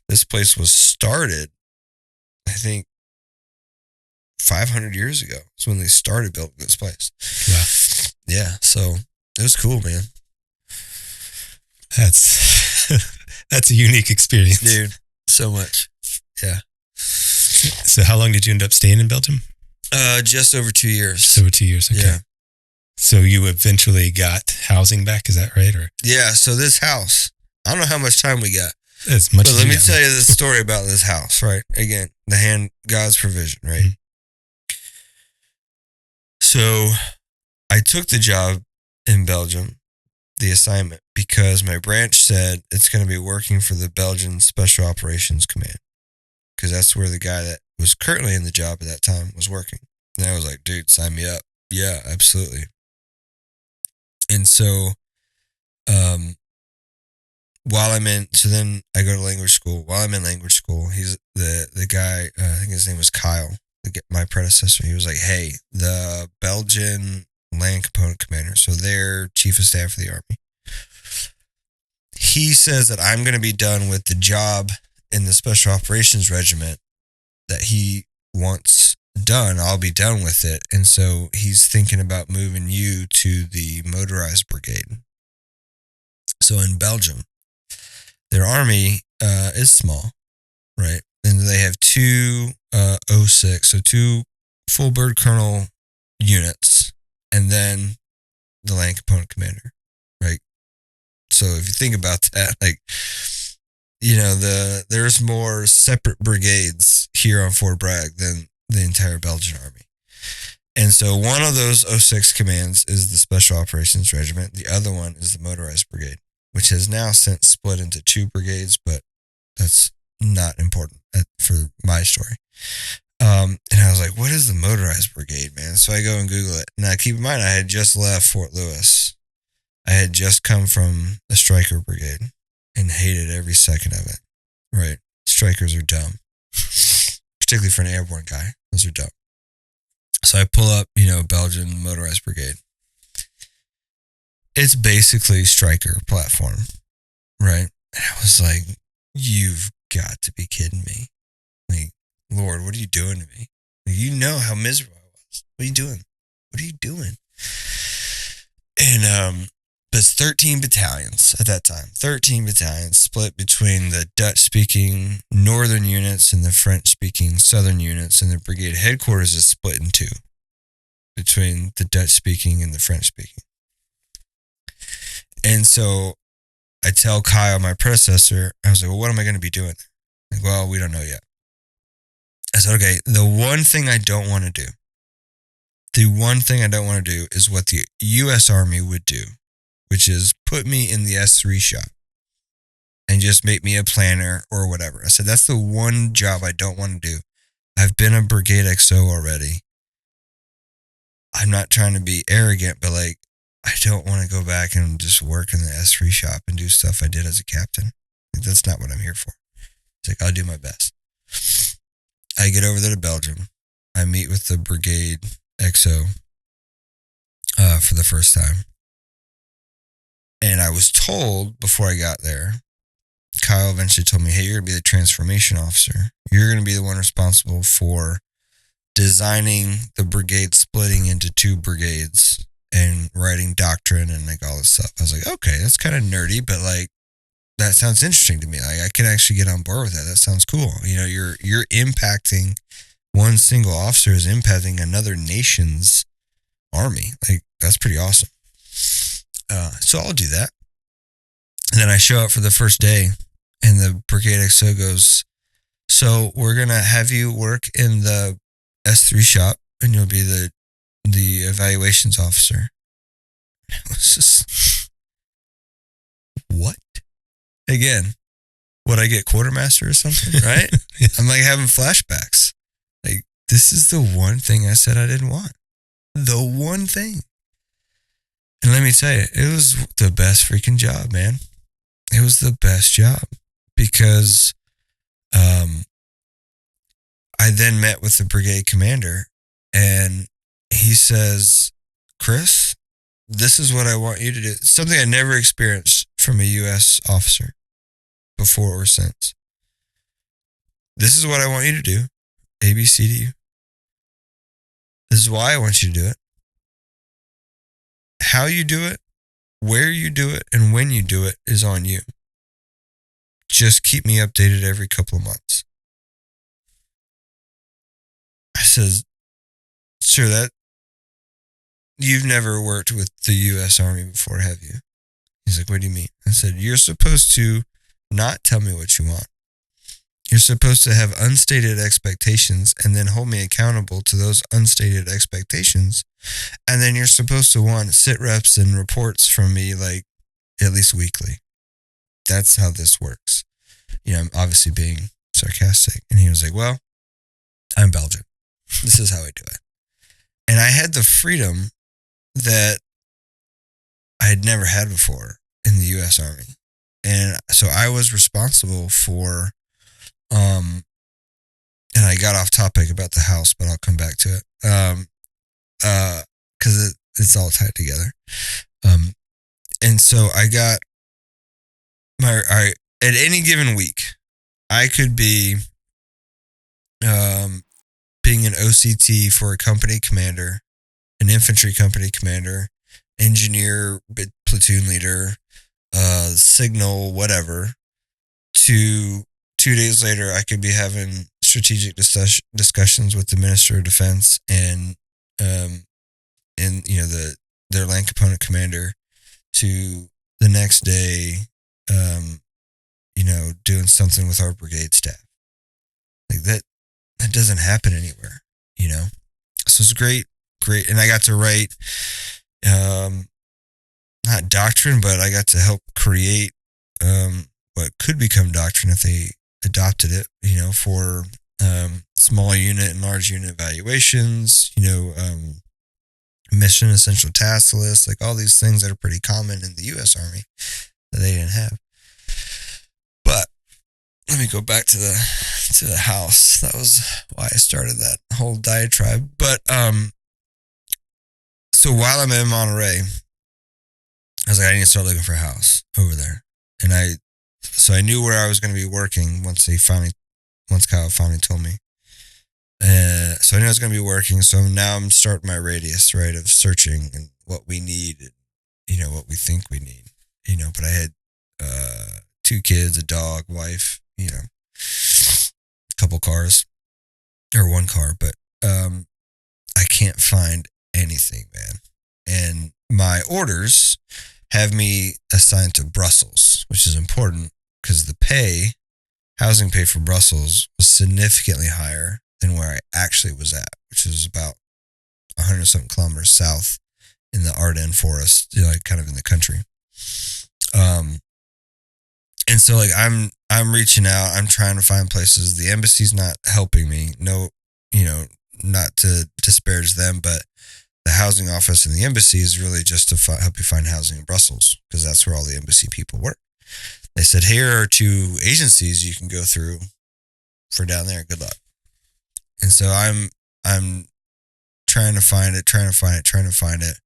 This place was started, I think, 500 years ago. That's when they started building this place. Wow. Yeah, so it was cool, man. That's a unique experience, dude. So much. Yeah. So how long did you end up staying in Belgium? Just over 2 years. Just over 2 years. Okay. Yeah. So you eventually got housing back, is that right? Or yeah. So this house, I don't know how much time we got. As much. But let me tell you the story about this house. Right. Again, God's provision. Right. Mm-hmm. So I took the job in Belgium, the assignment, because my branch said it's going to be working for the Belgian Special Operations Command, because that's where the guy that was currently in the job at that time was working. And I was like, dude, sign me up. Yeah, absolutely. And so, so then I go to language school. While I'm in language school, he's the guy, I think his name was Kyle, my predecessor. He was like, hey, the Belgian land component commander, so their chief of staff for the Army, he says that I'm going to be done with the job in the Special Operations Regiment that he wants done. I'll be done with it. And so he's thinking about moving you to the motorized brigade. So in Belgium, their army is small, right? And they have 2 06, so 2 full bird colonel units, and then the land component commander, right? So if you think about that, like, there's more separate brigades here on Fort Bragg than the entire Belgian Army. And so one of those 06 commands is the Special Operations Regiment. The other one is the Motorized Brigade, which has now since split into 2 brigades, but that's not important for my story. And I was like, what is the Motorized Brigade, man? So I go and Google it. Now, keep in mind, I had just left Fort Lewis. I had just come from a Striker Brigade and hated every second of it, right? Strikers are dumb, particularly for an airborne guy. Those are dumb. So I pull up, Belgian Motorized Brigade. It's basically Striker platform, right? And I was like, you've got to be kidding me. Like, Lord, what are you doing to me? Like, you know how miserable I was. What are you doing? What are you doing? And, but it's 13 battalions at that time. 13 battalions split between the Dutch-speaking northern units and the French-speaking southern units, and the brigade headquarters is split in 2 between the Dutch-speaking and the French-speaking. And so I tell Kyle, my predecessor, I was like, well, what am I going to be doing? Like, well, we don't know yet. I said, okay, the one thing I don't want to do is what the U.S. Army would do, which is put me in the S3 shop. and just make me a planner or whatever. I said, that's the one job I don't want to do. I've been a brigade XO already. I'm not trying to be arrogant, but like, I don't want to go back and just work in the S3 shop and do stuff I did as a captain. Like, that's not what I'm here for. It's like, I'll do my best. I get over there to Belgium. I meet with the brigade XO for the first time. And I was told before I got there, Kyle eventually told me, hey, you're going to be the transformation officer. You're going to be the one responsible for designing the brigade splitting into 2 brigades and writing doctrine and like all this stuff. I was like, okay, that's kind of nerdy, but like, that sounds interesting to me. Like, I can actually get on board with that. That sounds cool. You know, you're impacting, one single officer is impacting another nation's army. Like, that's pretty awesome. So I'll do that. And then I show up for the first day, and the brigade XO goes, so we're going to have you work in the S3 shop, and you'll be the evaluations officer. It was just, what? Again, would I get quartermaster or something, right? Yeah. I'm like having flashbacks. Like, this is the one thing I said I didn't want. The one thing. And let me tell you, it was the best freaking job, man. It was the best job because I then met with the brigade commander, and he says, Chris, this is what I want you to do. Something I never experienced from a U.S. officer before or since. This is what I want you to do. A, B, C, D, U. This is why I want you to do it. How you do it, where you do it, and when you do it is on you. Just keep me updated every couple of months. I says, sir, that you've never worked with the U.S. Army before, have you? He's like, what do you mean? I said, you're supposed to not tell me what you want. You're supposed to have unstated expectations and then hold me accountable to those unstated expectations. And then you're supposed to want sit reps and reports from me like at least weekly. That's how this works. You know, I'm obviously being sarcastic. And he was like, well, I'm Belgian. This is how I do it. And I had the freedom that I had never had before in the U.S. Army. And so I was responsible for, and I got off topic about the house, but I'll come back to it. Cause it's all tied together. And so I got at any given week, I could be, being an OCT for a company commander, an infantry company commander, engineer, platoon leader, signal, whatever, to 2 days later, I could be having strategic discussions with the Minister of Defense and you know, their land component commander, to the next day, you know, doing something with our brigade staff. Like that doesn't happen anywhere, you know? So it's great. And I got to write, not doctrine, but I got to help create, what could become doctrine if they adopted it, you know, for, small unit and large unit evaluations, you know, mission essential task list, like all these things that are pretty common in the U.S. Army that they didn't have. But let me go back to the house. That was why I started that whole diatribe. But so while I'm in Monterey, I was like, I need to start looking for a house over there. And so I knew where I was going to be working once Kyle finally told me. So I knew I was going to be working. So now I'm starting my radius, right, of searching and what we need, and, you know, what we think we need, you know. But I had 2 kids, a dog, wife, you know, a couple cars, or 1 car, but I can't find anything, man. And my orders have me assigned to Brussels, which is important because the housing pay for Brussels was significantly higher than where I actually was at, which is about 100-something kilometers south in the Ardennes forest, you know, like kind of in the country. And so like I'm reaching out, I'm trying to find places. The embassy's not helping me. No, not to disparage them, but the housing office in the embassy is really just to help you find housing in Brussels, because that's where all the embassy people work. They said, here are 2 agencies you can go through for down there. Good luck. And so I'm trying to find it.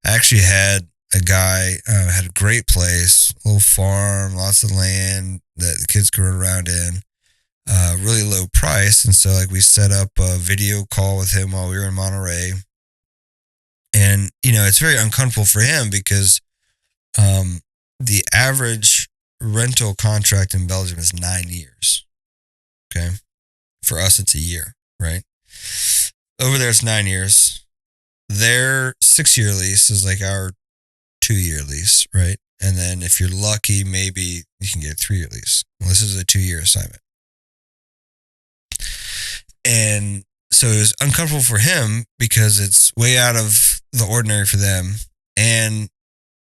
I actually had a guy, had a great place, little farm, lots of land that the kids could run around in, really low price. And so like we set up a video call with him while we were in Monterey. And, it's very uncomfortable for him because the average rental contract in Belgium is 9 years. Okay. For us, it's a year, right? Over there, it's 9 years. Their 6-year lease is like our 2-year lease, right? And then if you're lucky, maybe you can get a 3-year lease. Well, this is a 2-year assignment. And so it was uncomfortable for him because it's way out of the ordinary for them. And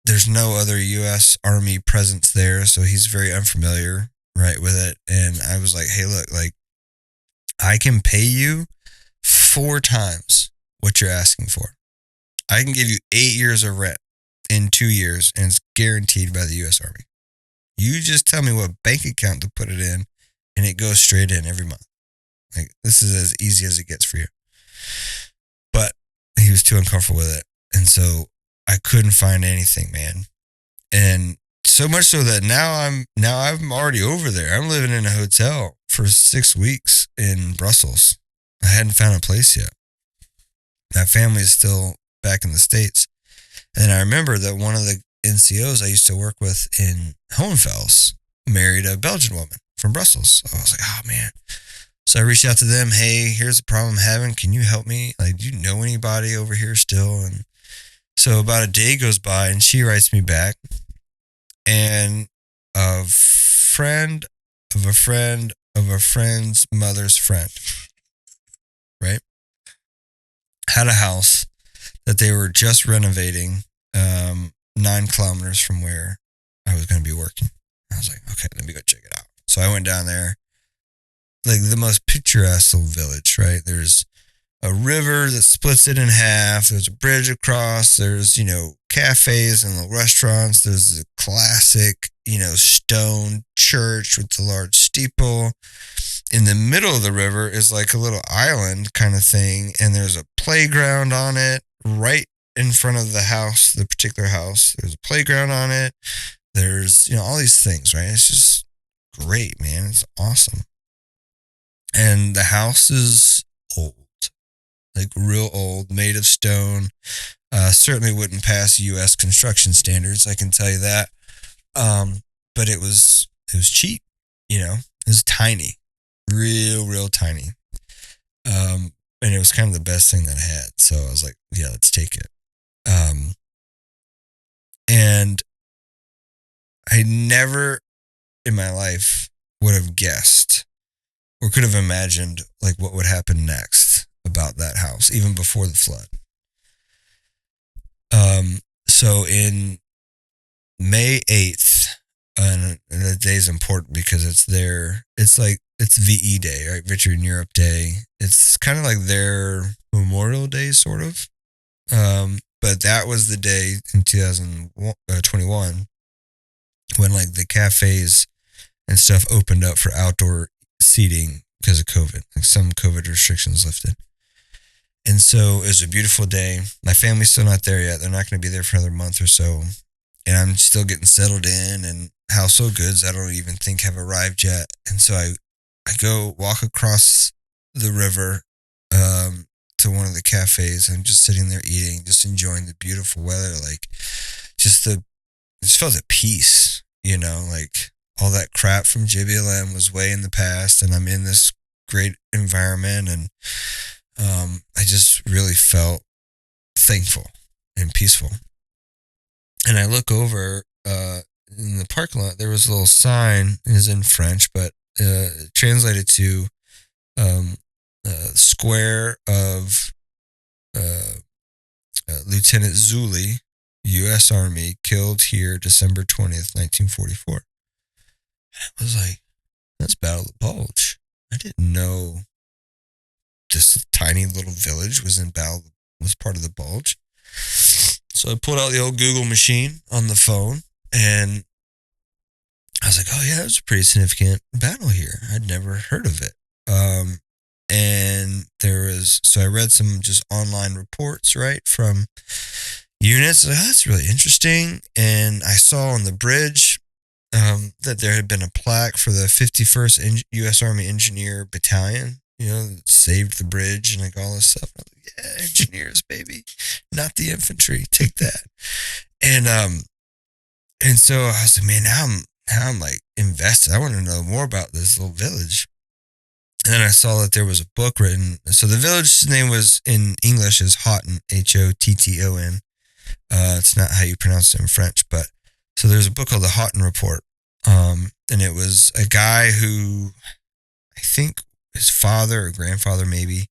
there's no other U.S. Army presence there. So he's very unfamiliar, right, with it. And I was like, hey, look, like, I can pay you 4 times what you're asking for. I can give you 8 years of rent in 2 years, and it's guaranteed by the U.S. Army. You just tell me what bank account to put it in, and it goes straight in every month. Like, this is as easy as it gets for you. But he was too uncomfortable with it. And so I couldn't find anything, man. And so much so that now I'm already over there. I'm living in a hotel for 6 weeks in Brussels. I hadn't found a place yet. My family is still back in the States. And I remember that one of the NCOs I used to work with in Hohenfels married a Belgian woman from Brussels. So I was like, oh man. So I reached out to them. Hey, here's a problem I'm having. Can you help me? Like, do you know anybody over here still? And so about a day goes by and she writes me back. And a friend of a friend of a friend's mother's friend, right, had a house that they were just renovating 9 kilometers from where I was going to be working. I was like, okay, let me go check it out. So I went down there, like the most picturesque little village, right? There's a river that splits it in half. There's a bridge across. There's, cafes and little restaurants. There's a classic, stone church with the large steeple. In the middle of the river is like a little island kind of thing. And there's a playground on it right in front of the house, the particular house. There's a playground on it. There's, all these things, right? It's just great, man. It's awesome. And the house is old. Like real old, made of stone. Certainly wouldn't pass U.S. construction standards, I can tell you that. But it was cheap, It was tiny, real tiny. And it was kind of the best thing that I had. So I was like, yeah, let's take it. And I never in my life would have guessed or could have imagined like what would happen next about that house, even before the flood. So in May 8th, and the day is important because it's VE Day, right? Victory in Europe Day. It's kind of like their Memorial Day, sort of. But that was the day in 2021 when like the cafes and stuff opened up for outdoor seating because of COVID. Like some COVID restrictions lifted. And so it was a beautiful day. My family's still not there yet. They're not going to be there for another month or so. And I'm still getting settled in, and household goods I don't even think have arrived yet. And so I go walk across the river to one of the cafes. I'm just sitting there eating, just enjoying the beautiful weather. Like just felt at peace, like all that crap from JBLM was way in the past, and I'm in this great environment, and I just really felt thankful and peaceful. And I look over in the parking lot, there was a little sign, it is in French, but translated to square of Lieutenant Zuli, U.S. Army, killed here December 20th, 1944. I was like, that's Battle of the Bulge. I didn't know this tiny little village was part of the Bulge. So I pulled out the old Google machine on the phone, and I was like, oh yeah, it was a pretty significant battle here. I'd never heard of it. And so I read some just online reports, right, from units. Like, oh, that's really interesting. And I saw on the bridge that there had been a plaque for the 51st U.S. Army Engineer Battalion, that saved the bridge and like all this stuff. I was like, yeah, engineers, baby, not the infantry. Take that. And so I was like, man, now I'm like invested. I want to know more about this little village. And then I saw that there was a book written. So the village's name was in English is Houghton, Hotton. It's not how you pronounce it in French, but so there's a book called the Houghton Report. And it was a guy who I think his father or grandfather, maybe,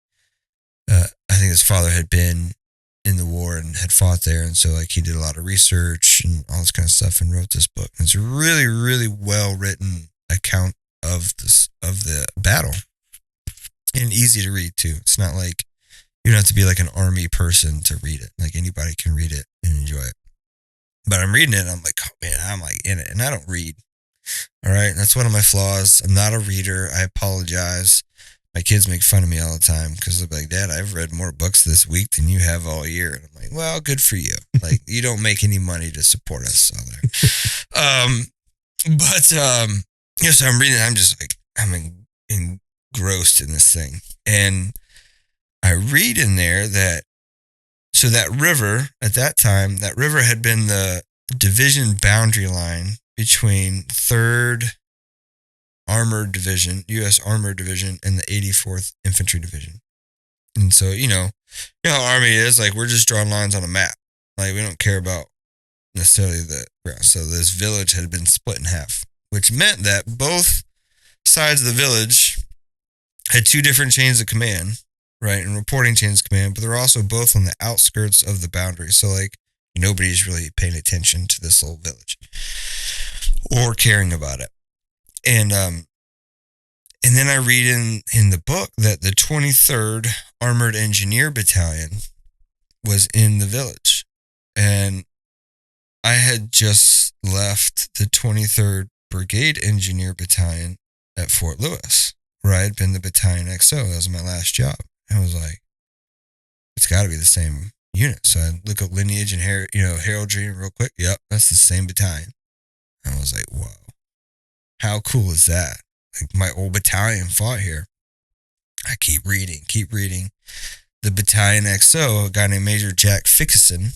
I think his father had been in the war and had fought there. And so like he did a lot of research and all this kind of stuff and wrote this book. And it's a really, really well written account of the battle. And easy to read too. It's not like you don't have to be like an army person to read it. Like anybody can read it and enjoy it. But I'm reading it and I'm like, oh man, I'm like in it. And I don't read. All right. That's one of my flaws. I'm not a reader. I apologize. My kids make fun of me all the time because they'll be like, Dad, I've read more books this week than you have all year. And I'm like, well, good for you. Like you don't make any money to support us. So so I'm reading it. I'm just like, I'm engrossed in this thing. And I read in there that river at that time, that river had been the division boundary line between 3rd Armored Division, U.S. Armored Division, and the 84th Infantry Division. And so, you know how Army is, like we're just drawing lines on a map. Like we don't care about necessarily the ground. So this village had been split in half, which meant that both sides of the village had 2 different chains of command, right? And reporting chains of command, but they're also both on the outskirts of the boundary. So like nobody's really paying attention to this little village or caring about it. And then I read in the book that the 23rd Armored Engineer Battalion was in the village. And I had just left the 23rd Brigade Engineer Battalion at Fort Lewis, where I had been the battalion XO. That was my last job. I was like, it's got to be the same unit. So I look up lineage and heraldry real quick. Yep, that's the same battalion. I was like, whoa, how cool is that? Like my old battalion fought here. I keep reading. The battalion XO, a guy named Major Jack Fickison,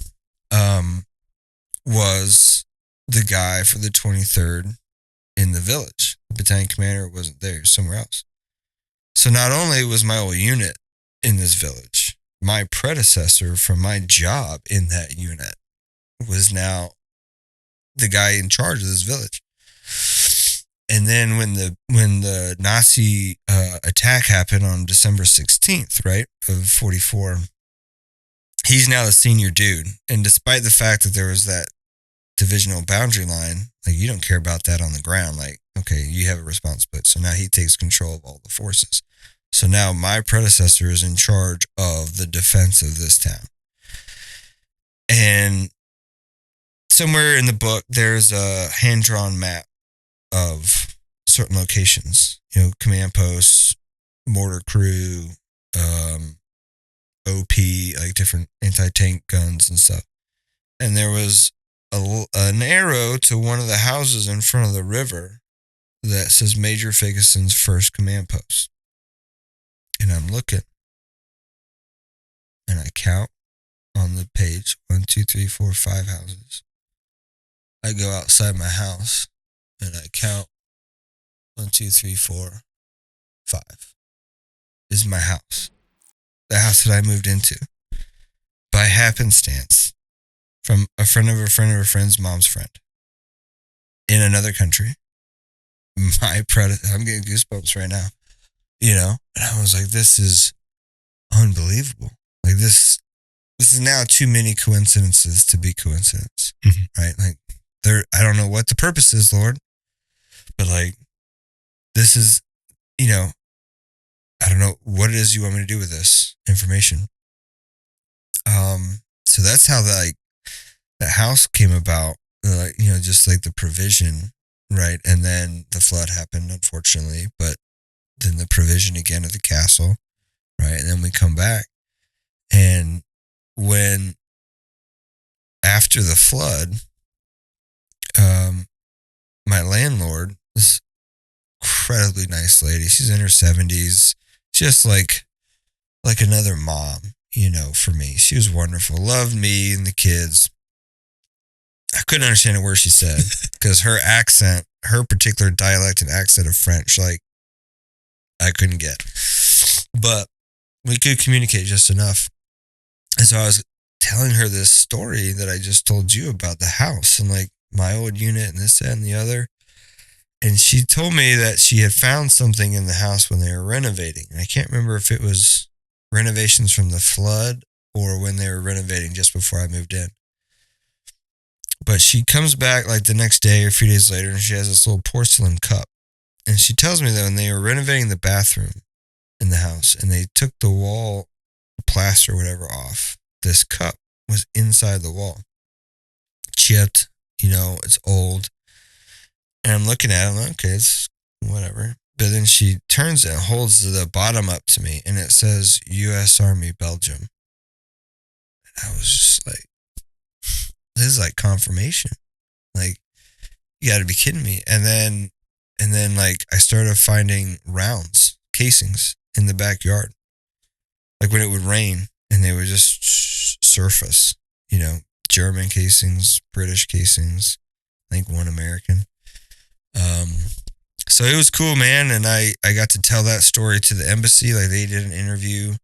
was the guy for the 23rd in the village. The battalion commander wasn't there, he was somewhere else. So not only was my old unit in this village, my predecessor from my job in that unit was now the guy in charge of this village. And then when the Nazi attack happened on December 16th, right, of 44, he's now the senior dude. And despite the fact that there was that divisional boundary line, like you don't care about that on the ground. Like, okay, you have a responsibility. So now he takes control of all the forces. So now my predecessor is in charge of the defense of this town. And somewhere in the book, there's a hand-drawn map of certain locations, command posts, mortar crew, OP, like different anti-tank guns and stuff. And there was an arrow to one of the houses in front of the river that says Major Fickison's first command post. And I'm looking and I count on the page 1, 2, 3, 4, 5 houses. I go outside my house and I count 1, 2, 3, 4, 5. This is my house. The house that I moved into by happenstance from a friend of a friend of a friend's mom's friend in another country. I'm getting goosebumps right now, and I was like, this is unbelievable. Like this is now too many coincidences to be coincidence, right? Like I don't know what the purpose is, Lord, but like, this is, you know, I don't know what it is you want me to do with this information. So that's how the house came about, just like the provision, right? And then the flood happened, unfortunately, but then the provision again of the castle, right? And then we come back, and when after the flood, my landlord, this incredibly nice lady, she's in her 70s, just like another mom, for me. She was wonderful, loved me and the kids. I couldn't understand a word she said because her accent, her particular dialect and accent of French, like, I couldn't get. But we could communicate just enough. And so I was telling her this story that I just told you about the house and like my old unit and this, that, and the other. And she told me that she had found something in the house when they were renovating. And I can't remember if it was renovations from the flood or when they were renovating just before I moved in. But she comes back like the next day or a few days later, and she has this little porcelain cup. And she tells me that when they were renovating the bathroom in the house and they took the wall plaster or whatever off, this cup was inside the wall. Chipped, it's old. And I'm looking at it, I'm like, okay, it's whatever. But then she turns it and holds the bottom up to me, and it says U.S. Army, Belgium. And I was just like, this is like confirmation. Like, you got to be kidding me. And then like I started finding rounds, casings in the backyard. Like when it would rain and they would just surface, German casings, British casings, I think one American. So it was cool, man. And I got to tell that story to the embassy. Like they did an interview,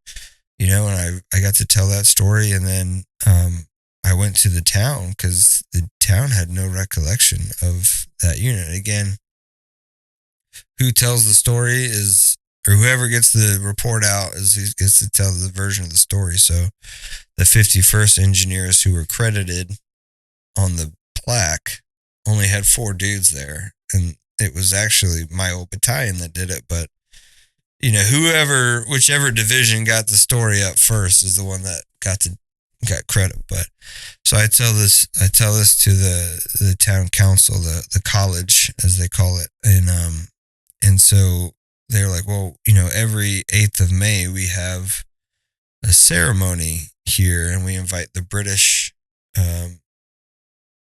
and I got to tell that story. And then, I went to the town because the town had no recollection of that unit. Again, who tells the story or whoever gets the report out who gets to tell the version of the story. So the 51st engineers who were credited on the plaque only had 4 dudes there. And it was actually my old battalion that did it. But, whichever division got the story up first is the one that got credit. But so I tell this to the town council, the college as they call it. And so they're like, well, every 8th of May we have a ceremony here and we invite the British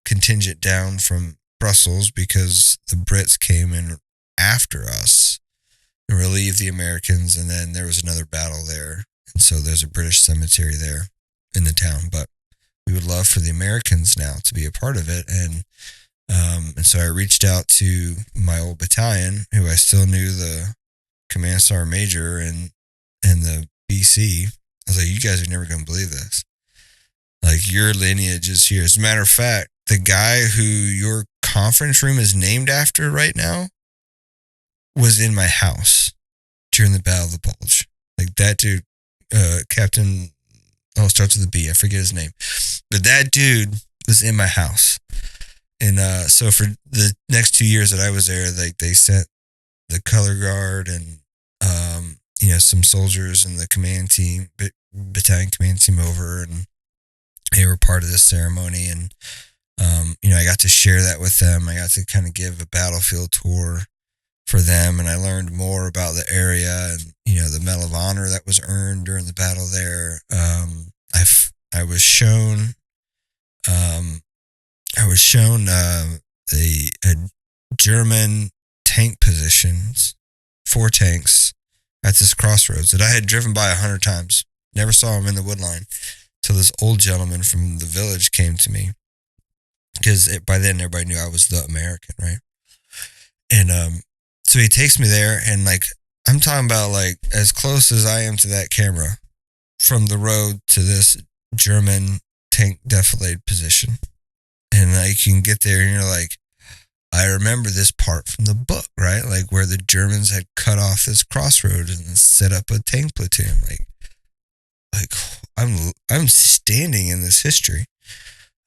contingent down from Brussels because the Brits came in after us and relieved the Americans, and then there was another battle there, and so there's a British cemetery there in the town. But we would love for the Americans now to be a part of it, and so I reached out to my old battalion, who I still knew the command sergeant major and the BC. I was like, you guys are never going to believe this. Like, your lineage is here. As a matter of fact, the guy who your conference room is named after right now was in my house during the Battle of the Bulge. Like, that dude, Captain, it starts with a B. I forget his name. But that dude was in my house. And so for the next 2 years that I was there, like, they sent the color guard and, some soldiers and the command team, battalion command team over, and they were part of this ceremony. And, I got to share that with them. I got to kind of give a battlefield tour for them, and I learned more about the area and, the Medal of Honor that was earned during the battle there. I was shown the German tank positions, 4 tanks at this crossroads that I had driven by 100 times. Never saw them in the wood line till this old gentleman from the village came to me, because by then everybody knew I was the American, right? And so he takes me there, and like, I'm talking about like as close as I am to that camera from the road to this German tank defilade position. And I can get there and you're like, I remember this part from the book, right? Like where the Germans had cut off this crossroad and set up a tank platoon. Like I'm standing in this history.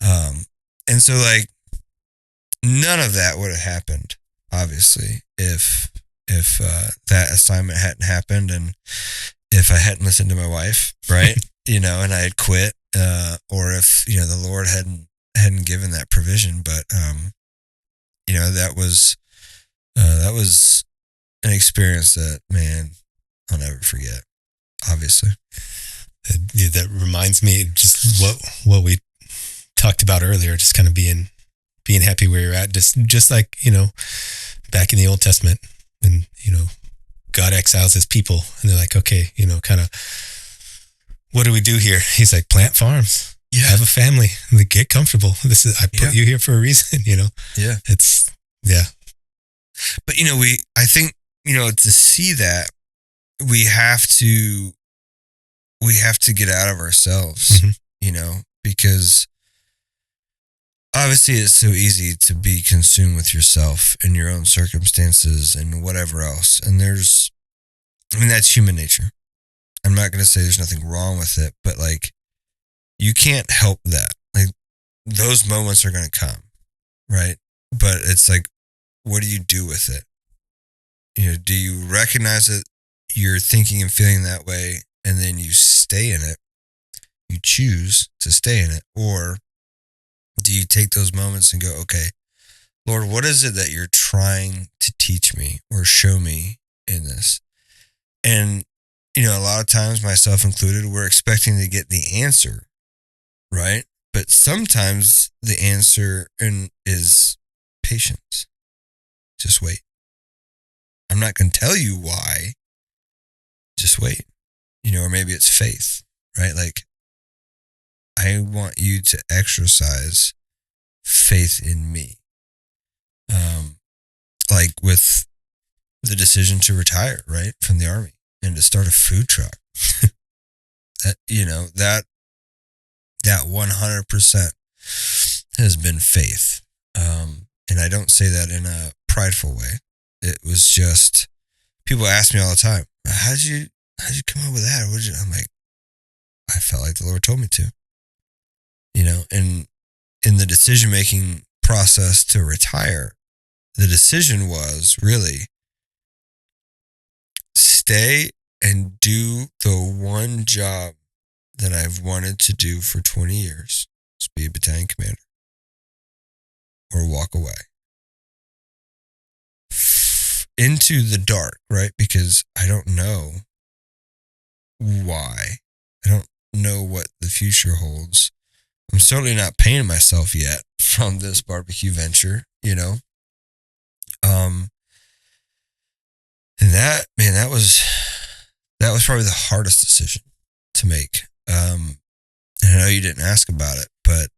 And so like none of that would have happened obviously, if that assignment hadn't happened, and if I hadn't listened to my wife, right, and I had quit, or if the Lord hadn't given that provision. But that was an experience that, man, I'll never forget. Obviously, that reminds me just what we talked about earlier, just kind of being happy where you're at, just like back in the Old Testament when God exiles his people and they're like, okay, kind of, what do we do here? He's like, plant farms, have a family, like, get comfortable. I put you here for a reason. It's but I think to see that, we have to get out of ourselves, because obviously it's so easy to be consumed with yourself and your own circumstances and whatever else. And that's human nature. I'm not going to say there's nothing wrong with it, but like, you can't help that. Like, those moments are going to come, right? But it's like, what do you do with it? Do you recognize that you're thinking and feeling that way, and then you stay in it? You choose to stay in it, or do you take those moments and go, okay, Lord, what is it that you're trying to teach me or show me in this? And, a lot of times, myself included, we're expecting to get the answer, right? But sometimes the answer is patience. Just wait. I'm not going to tell you why. Just wait. Or maybe it's faith, right? Like, I want you to exercise faith in me. Like with the decision to retire, right, from the Army and to start a food truck. That 100% has been faith. And I don't say that in a prideful way. It was just, people ask me all the time, how'd you come up with that? I'm like, I felt like the Lord told me to, and in the decision-making process to retire, the decision was really stay and do the one job that I've wanted to do for 20 years, just be a battalion commander, or walk away into the dark, right? Because I don't know why. I don't know what the future holds. I'm certainly not paying myself yet from this barbecue venture, and that was probably the hardest decision to make. And I know you didn't ask about it, but,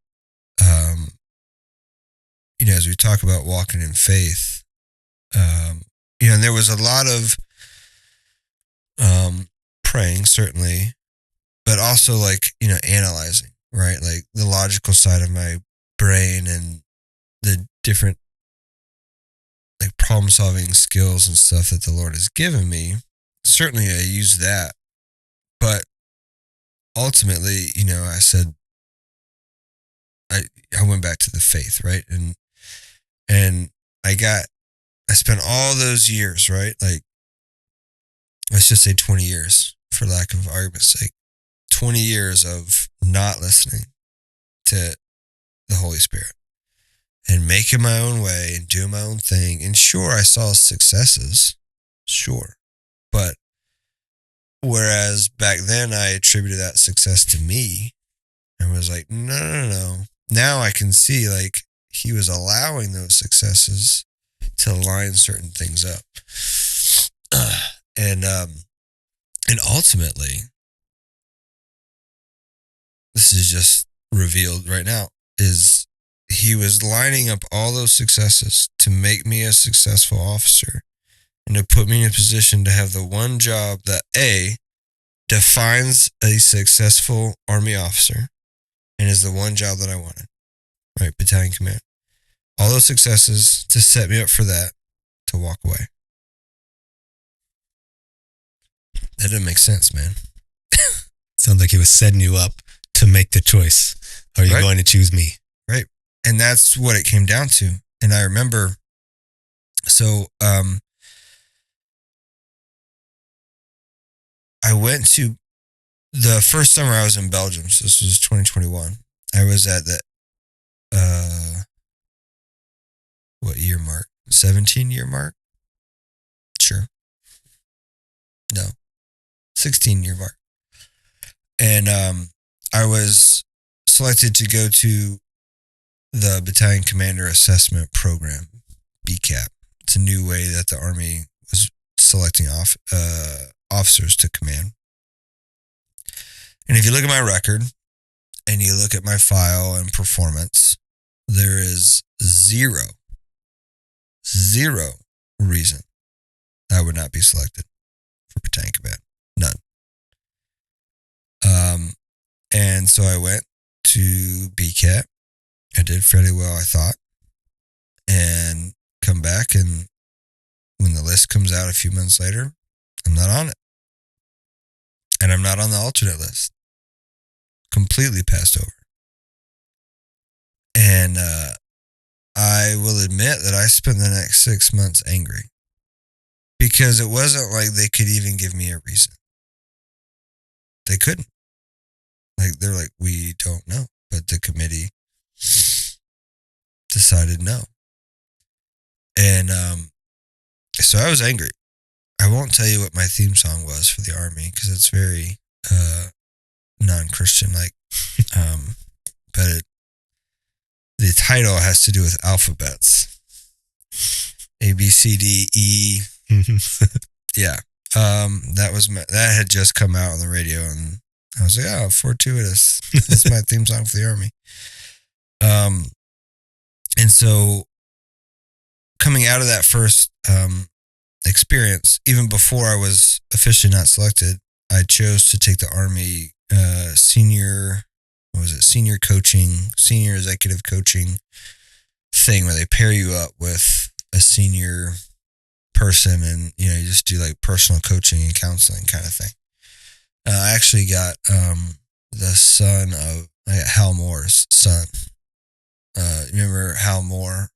as we talk about walking in faith, and there was a lot of, praying, certainly, but also like, analyzing, right? Like the logical side of my brain and the different like problem solving skills and stuff that the Lord has given me. Certainly I use that, but ultimately, I said, I went back to the faith, right? And I spent all those years, right? Like, let's just say 20 years for lack of argument's sake, 20 years of not listening to the Holy Spirit and making my own way and doing my own thing. And sure, I saw successes, sure. But whereas back then I attributed that success to me and was like, no. Now I can see like he was allowing those successes to line certain things up. And ultimately, this is just revealed right now, is he was lining up all those successes to make me a successful officer and to put me in a position to have the one job that A, defines a successful Army officer and is the one job that I wanted, right? Battalion command. All those successes to set me up for that, to walk away. That didn't make sense, man. Sounds like he was setting you up to make the choice. Are you going to choose me? Right. And that's what it came down to. And I remember So I went to the first summer I was in Belgium. So this was 2021. I was at the what year mark? 17-year mark? Sure. No. 16-year mark. And I was selected to go to the Battalion Commander Assessment Program, BCAP. It's a new way that the Army was selecting officers to command. And if you look at my record and you look at my file and performance, there is zero reason I would not be selected for battalion command. None. And so I went to BCAT. I did fairly well, I thought, and come back, and when the list comes out a few months later, I'm not on it. And I'm not on the alternate list. Completely passed over. And I will admit that I spent the next 6 months angry because it wasn't like they could even give me a reason. They couldn't. Like, they're like, we don't know. But the committee decided no. And so I was angry. I won't tell you what my theme song was for the Army because it's very non-Christian like. But the title has to do with alphabets. A, B, C, D, E. Yeah. That had just come out on the radio, and I was like, oh, fortuitous. That's my theme song for the Army. And so coming out of that first experience, even before I was officially not selected, I chose to take the Army senior executive coaching thing where they pair you up with a senior person, and you just do like personal coaching and counseling kind of thing. I actually got the son of Hal Moore's son. Remember Hal Moore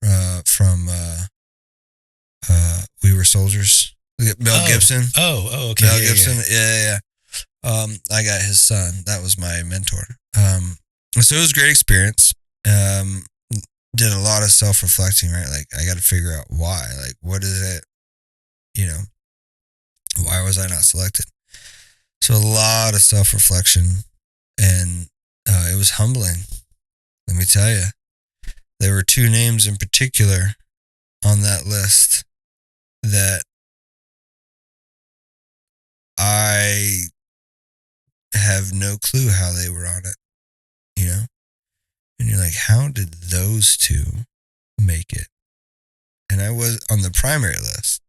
from We Were Soldiers? Mel Gibson. Oh, okay. Mel Gibson. Yeah. I got his son. That was my mentor. So it was a great experience. Did a lot of self-reflecting, right? Like, I got to figure out why. Like, what is it? Why was I not selected? So a lot of self-reflection, and it was humbling. Let me tell you, there were two names in particular on that list that I have no clue how they were on it, And you're like, how did those two make it? And I was on the primary list,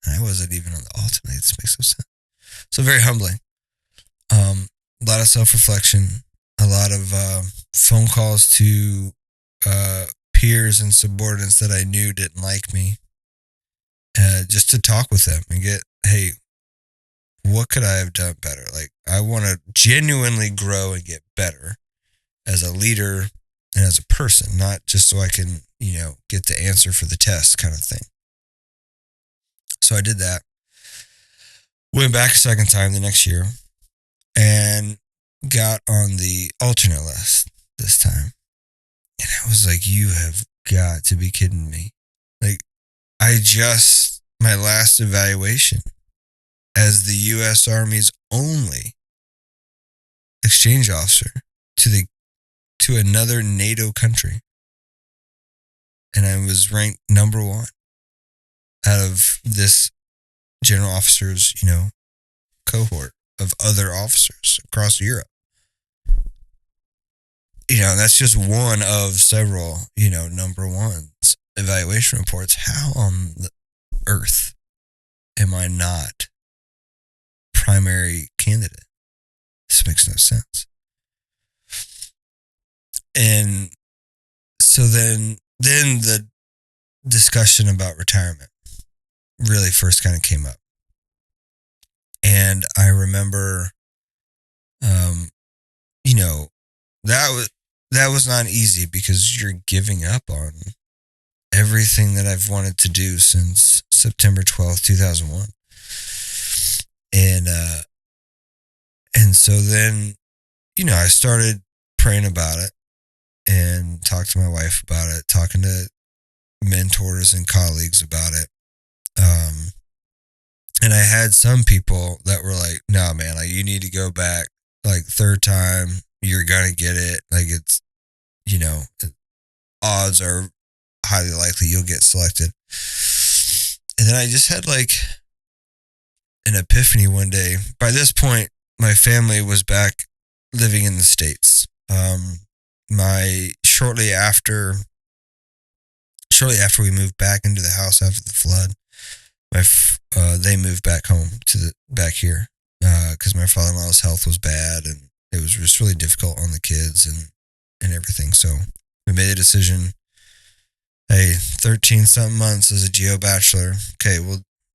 and I wasn't even on the alternate. This makes no sense. So very humbling. A lot of self-reflection, a lot of phone calls to peers and subordinates that I knew didn't like me, just to talk with them and get, hey, what could I have done better? Like, I want to genuinely grow and get better as a leader and as a person, not just so I can, get the answer for the test kind of thing. So I did that. Went back a second time the next year and got on the alternate list this time. And I was like, you have got to be kidding me. Like, my last evaluation as the U.S. Army's only exchange officer to another NATO country. And I was ranked number 1 out of this general officer's, cohort of other officers across Europe. That's just one of several, number ones evaluation reports. How on the earth am I not primary candidate? This makes no sense. And so then the discussion about retirement really first kind of came up. And I remember, that was not easy because you're giving up on everything that I've wanted to do since September 12th, 2001. And so then, I started praying about it and talked to my wife about it, talking to mentors and colleagues about it. And I had some people that were like, no, man, like you need to go back like third time. You're going to get it. Like it's, odds are highly likely you'll get selected. And then I just had like an epiphany one day. By this point, my family was back living in the States. Shortly after we moved back into the house after the flood, they moved back home back here because my father-in-law's health was bad and it was just really difficult on the kids and everything. So we made a decision. Hey, 13 something months as a geo bachelor. Okay,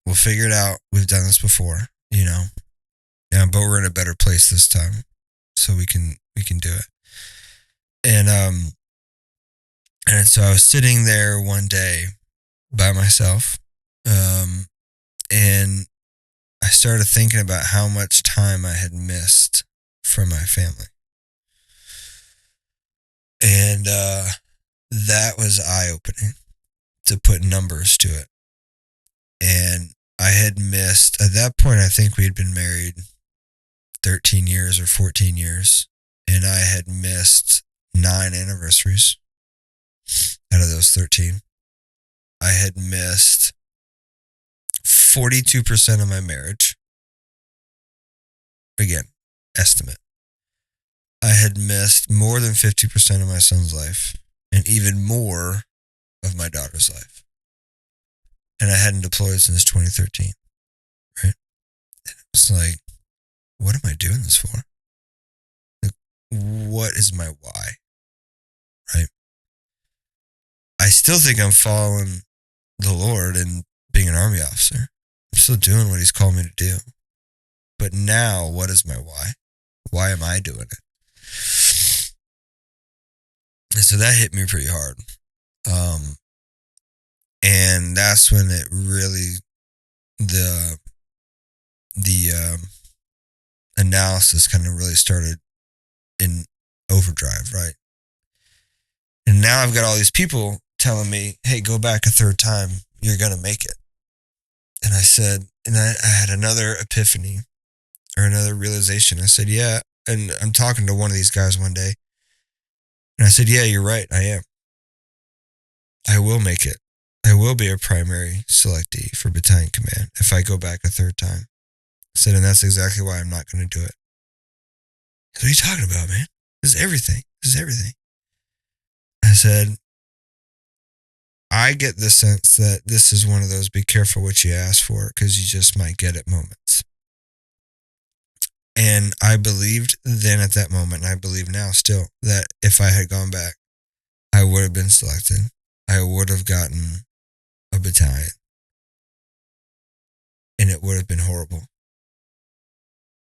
we'll figure it out. We've done this before, Yeah, but we're in a better place this time, so we can do it. And so I was sitting there one day by myself, and I started thinking about how much time I had missed from my family. And that was eye-opening to put numbers to it. And I had missed, at that point, I think we had been married 13 years or 14 years. And I had missed 9 anniversaries out of those 13. I had missed 42% of my marriage. Again, estimate. I had missed more than 50% of my son's life and even more of my daughter's life. And I hadn't deployed since 2013, right? And it was like, what am I doing this for? Like, what is my why, right? I still think I'm following the Lord and being an Army officer. I'm still doing what he's called me to do. But now, what is my why? Why am I doing it? And so that hit me pretty hard. And that's when it really, the analysis kind of really started in overdrive, right? And now I've got all these people telling me, hey, go back a third time, you're going to make it. And I said, and I had another epiphany or another realization. I said, yeah. And I'm talking to one of these guys one day. And I said, yeah, you're right. I am. I will make it. I will be a primary selectee for battalion command if I go back a third time. I said, and that's exactly why I'm not going to do it. What are you talking about, man? This is everything. This is everything. I said, I get the sense that this is one of those be careful what you ask for because you just might get it moments. And I believed then at that moment, and I believe now still, that if I had gone back, I would have been selected. I would have gotten a battalion. And it would have been horrible.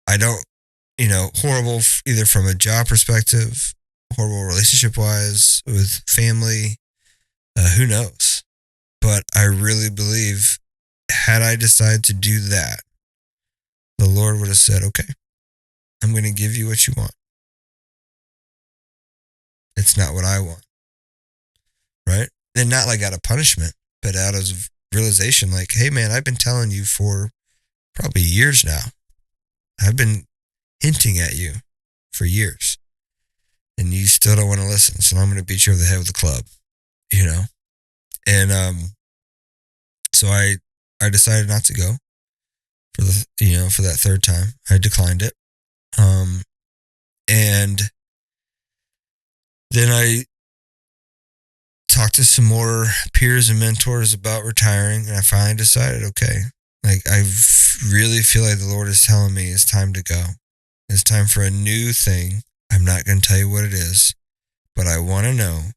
I don't, horrible either from a job perspective, horrible relationship-wise, with family, who knows? But I really believe had I decided to do that, the Lord would have said, okay, I'm going to give you what you want. It's not what I want. Right? And not like out of punishment, but out of realization, like, hey man, I've been telling you for probably years now. I've been hinting at you for years. And you still don't want to listen. So I'm going to beat you over the head with a club. And so I decided not to go for that third time. I declined it. And then I talked to some more peers and mentors about retiring, and I finally decided, okay, like I really feel like the Lord is telling me it's time to go. It's time for a new thing. I'm not going to tell you what it is, but I want to know,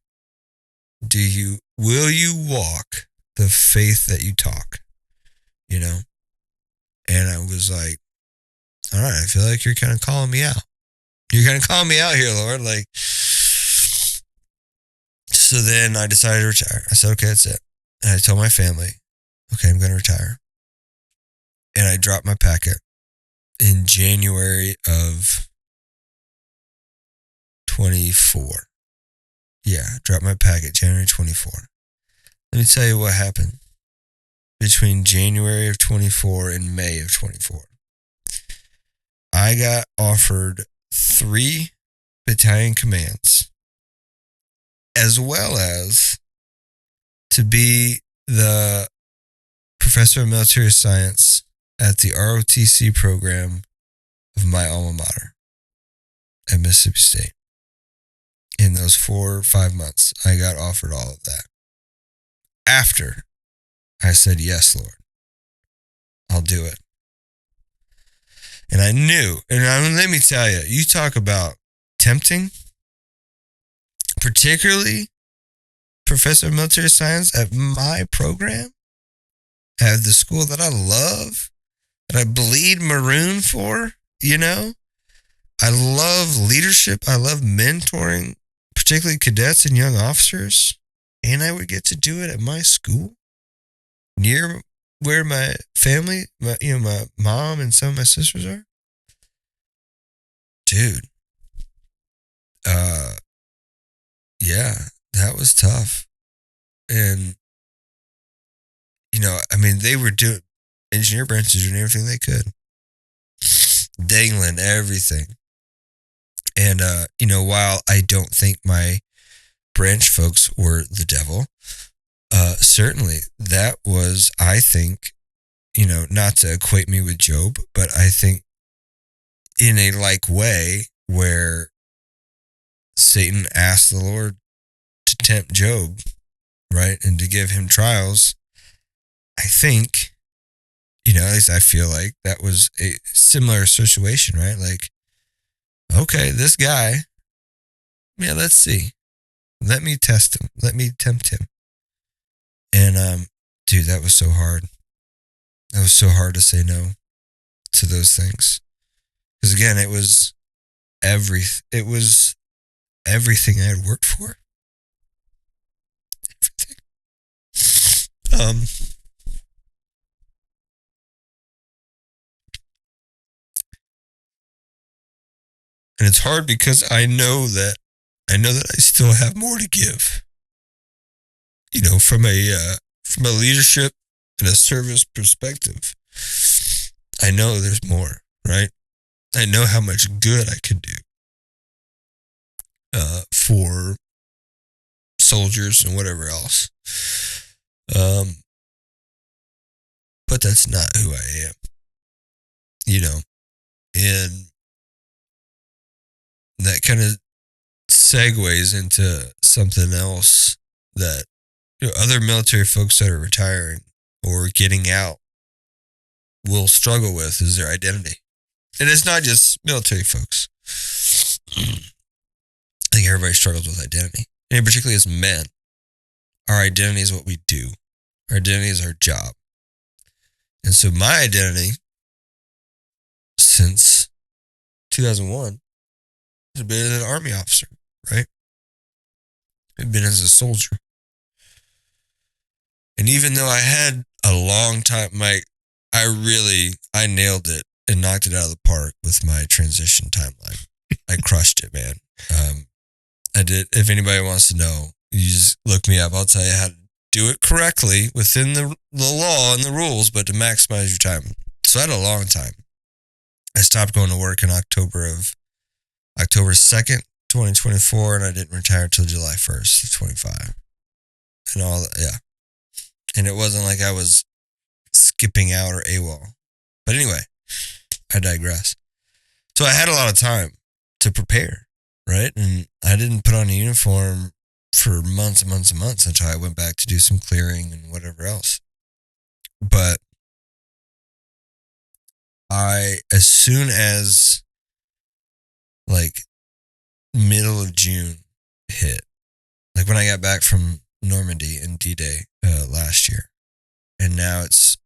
will you walk the faith that you talk? And I was like, all right, I feel like you're kind of calling me out. You're kind of calling me out here, Lord. Like, So then I decided to retire. I said, okay, that's it. And I told my family, okay, I'm going to retire. And I dropped my packet in January of 24. Yeah, dropped my packet January 24. Let me tell you what happened between January of 24 and May of 24. I got offered 3 battalion commands, as well as to be the professor of military science at the ROTC program of my alma mater at Mississippi State. In those 4 or 5 months, I got offered all of that. After I said, yes, Lord, I'll do it. And I knew, and let me tell you, you talk about tempting, particularly professor of military science at my program, at the school that I love, that I bleed maroon for, you know? I love leadership. I love mentoring, particularly cadets and young officers. And I would get to do it at my school, near where my family, my mom and some of my sisters are. Dude. Yeah, that was tough. And, they were doing, engineer branches doing everything they could. Dangling everything. And, while I don't think my branch folks were the devil, certainly that was, I think, not to equate me with Job, but I think in a like way where Satan asked the Lord to tempt Job, right? And to give him trials. I think, at least I feel like that was a similar situation, right? Like, okay, this guy, yeah, let's see. Let me test him. Let me tempt him. And, dude, that was so hard. That was so hard to say no to those things. Because again, it was everything I had worked for. Everything. And it's hard because I know that I still have more to give. From a leadership and a service perspective, I know there's more, right? I know how much good I could do for soldiers and whatever else. But that's not who I am, and that kind of segues into something else that other military folks that are retiring or getting out will struggle with is their identity. And it's not just military folks. I think everybody struggles with identity. And particularly as men, our identity is what we do. Our identity is our job. And so my identity since 2001 has been an Army officer, right? I've been as a soldier. And even though I had a long time, I nailed it and knocked it out of the park with my transition timeline. I crushed it, man. I did. If anybody wants to know, you just look me up. I'll tell you how to do it correctly within the law and the rules, but to maximize your time. So I had a long time. I stopped going to work in October 2nd, 2024, and I didn't retire until July 1st of 25. And all that, yeah. And it wasn't like I was skipping out or AWOL. But anyway, I digress. So I had a lot of time to prepare, right? And I didn't put on a uniform for months and months and months until I went back to do some clearing and whatever else. But as soon as like middle of June hit, like when I got back from Normandy and D-Day last year, and now it's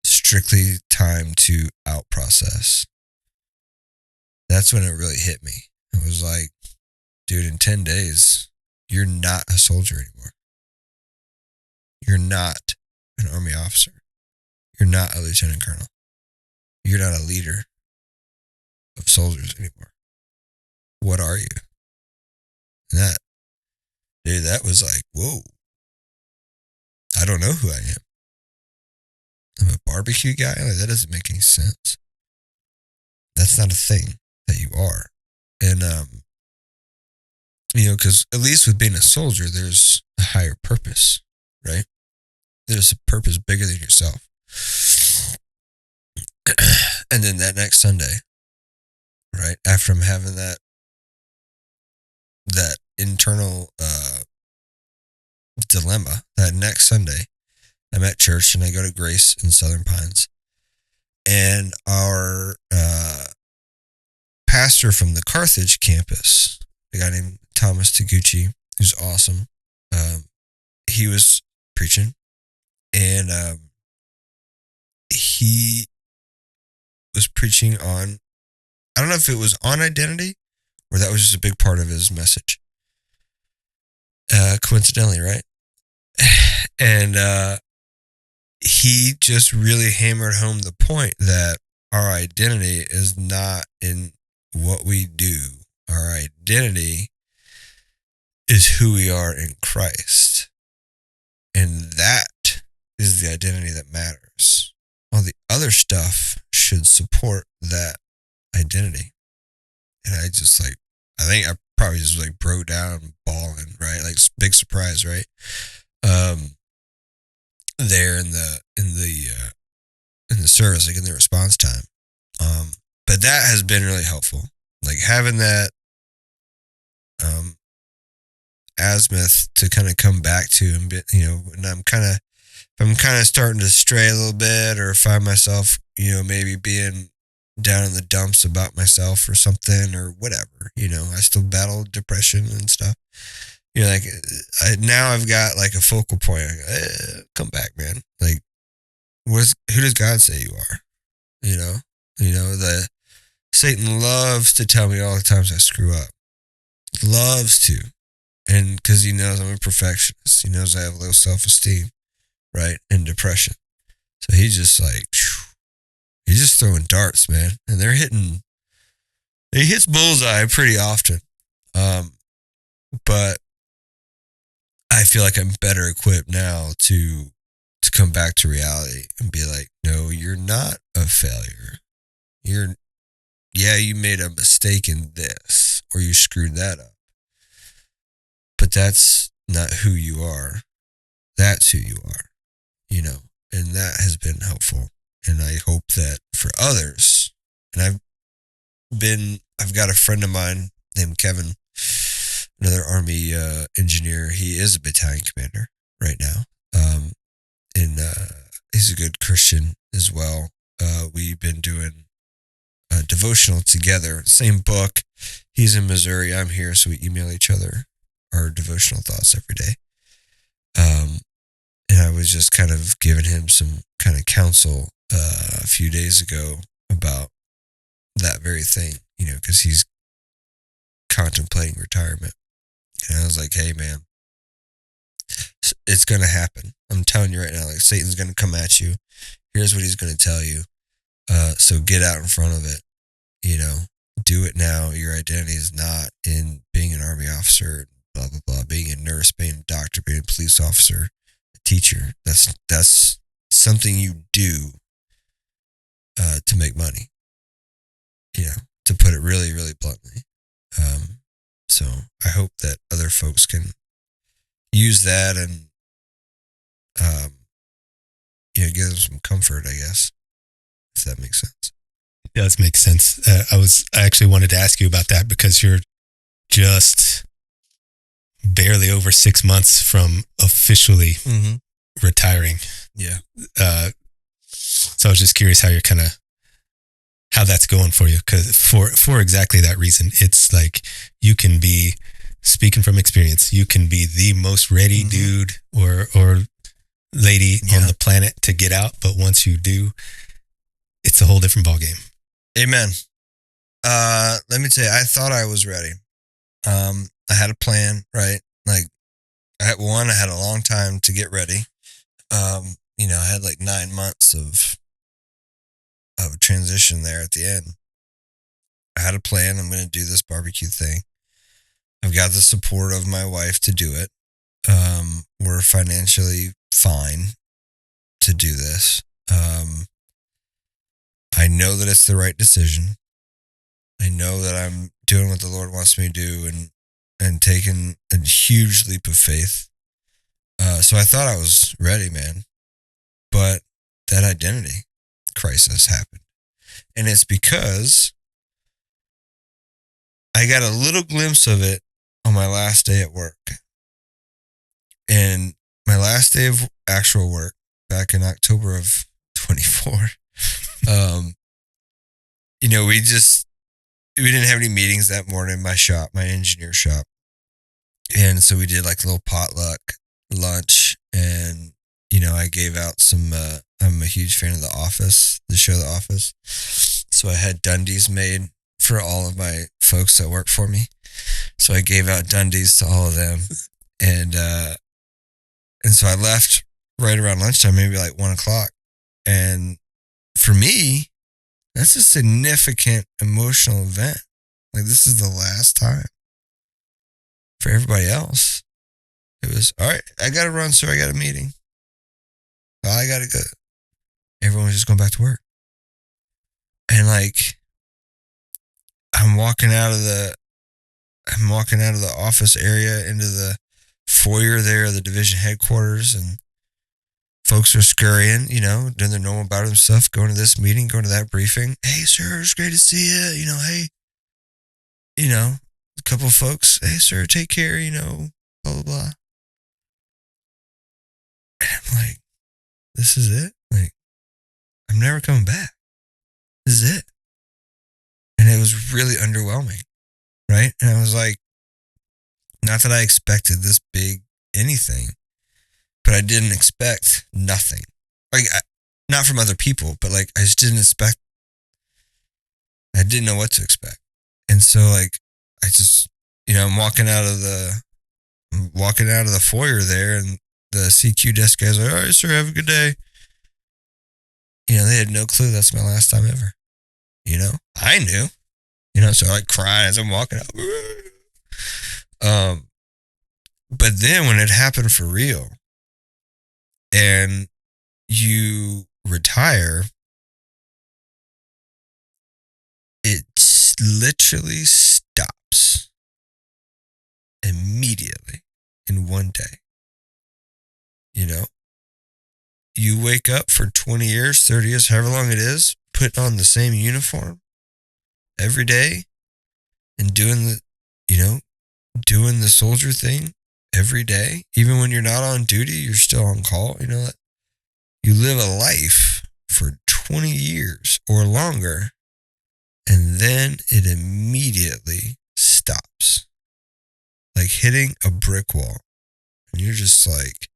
strictly time to out process. That's when it really hit me. It was like, dude, in 10 days, you're not a soldier anymore. You're not an Army officer. You're not a lieutenant colonel. You're not a leader of soldiers anymore. What are you? And that was like, whoa. I don't know who I am. I'm a barbecue guy? Like, that doesn't make any sense. That's not a thing that you are. And, because at least with being a soldier, there's a higher purpose, right? There's a purpose bigger than yourself. And then that next Sunday, right, after I'm having that internal dilemma, that next Sunday, I'm at church and I go to Grace in Southern Pines. And our pastor from the Carthage campus, a guy named Thomas Taguchi, who's awesome, he was preaching. And he was preaching on, I don't know if it was on identity or that was just a big part of his message. Coincidentally, right? And he just really hammered home the point that our identity is not in what we do. Our identity is who we are in Christ. And that is the identity that matters. All the other stuff should support that identity. And I think I probably just like broke down bawling, right? Like big surprise, right? There in the service, like in the response time. But that has been really helpful. Like having that azimuth to kind of come back to, and and I'm kind of starting to stray a little bit or find myself, maybe being down in the dumps about myself or something or whatever, I still battle depression and stuff. Now I've got like a focal point. Come back, man. Like, who does God say you are? The Satan loves to tell me all the times I screw up. Loves to. And because he knows I'm a perfectionist. He knows I have low self-esteem, right? And depression. So he's just like, he's just throwing darts, man. And he hits bullseye pretty often. But I feel like I'm better equipped now to come back to reality and be like, no, you're not a failure. You made a mistake in this, or you screwed that up. But that's not who you are. That's who you are, and that has been helpful. And I hope that for others, and I've got a friend of mine named Kevin, another Army engineer. He is a battalion commander right now. And he's a good Christian as well. We've been doing a devotional together. Same book. He's in Missouri. I'm here. So we email each other our devotional thoughts every day. And I was just kind of giving him some kind of counsel a few days ago about that very thing, because he's contemplating retirement. And I was like, hey, man, it's going to happen. I'm telling you right now, like Satan's going to come at you. Here's what he's going to tell you. So get out in front of it, do it now. Your identity is not in being an Army officer, blah, blah, blah, being a nurse, being a doctor, being a police officer, a teacher. That's something you do to make money, to put it really, really bluntly. So I hope that other folks can use that and, give them some comfort, I guess, if that makes sense. It does make sense. I actually wanted to ask you about that because you're just barely over 6 months from officially retiring. Yeah. So I was just curious how that's going for you. Because for exactly that reason, it's like you can be speaking from experience. You can be the most ready dude or lady on the planet to get out, but once you do, it's a whole different ballgame. Amen. Let me tell you, I thought I was ready. I had a plan, right? Like, I had a long time to get ready. I had like 9 months of transition there at the end. I had a plan. I'm going to do this barbecue thing. I've got the support of my wife to do it. We're financially fine to do this. I know that it's the right decision. I know that I'm doing what the Lord wants me to do and taking a huge leap of faith. So I thought I was ready, man. But that identity crisis happened. And it's because I got a little glimpse of it on my last day at work. And my last day of actual work back in October of 24, we didn't have any meetings that morning in my shop, my engineer shop. And so we did like a little potluck lunch, and, I gave out some, I'm a huge fan of The Office, the show The Office. So I had Dundies made for all of my folks that work for me. So I gave out Dundies to all of them. And so I left right around lunchtime, maybe like 1:00. And for me, that's a significant emotional event. Like, this is the last time. For everybody else, it was, all right, I got to run, so I got a meeting. I got to go. Everyone was just going back to work. And like, I'm walking out of the office area into the foyer there of the division headquarters, and folks are scurrying, doing their normal about stuff, going to this meeting, going to that briefing. Hey, sir, it's great to see you. Hey, a couple of folks, hey, sir, take care, blah, blah, blah. And I'm like, this is it? Like, I'm never coming back. This is it. And it was really underwhelming, right? And I was like, not that I expected this big anything, but I didn't expect nothing. Like, not from other people, but like, I just didn't expect, I didn't know what to expect. And so like, I just, I'm walking out of the foyer there, and the CQ desk guy's like, all right, sir, have a good day. They had no clue that's my last time ever. I knew, so I cried as I'm walking out. But then when it happened for real and you retire, it literally stops immediately in one day. You wake up for 20 years, 30 years, however long it is, put on the same uniform every day and doing the soldier thing every day. Even when you're not on duty, you're still on call. You live a life for 20 years or longer, and then it immediately stops. Like hitting a brick wall. And you're just like,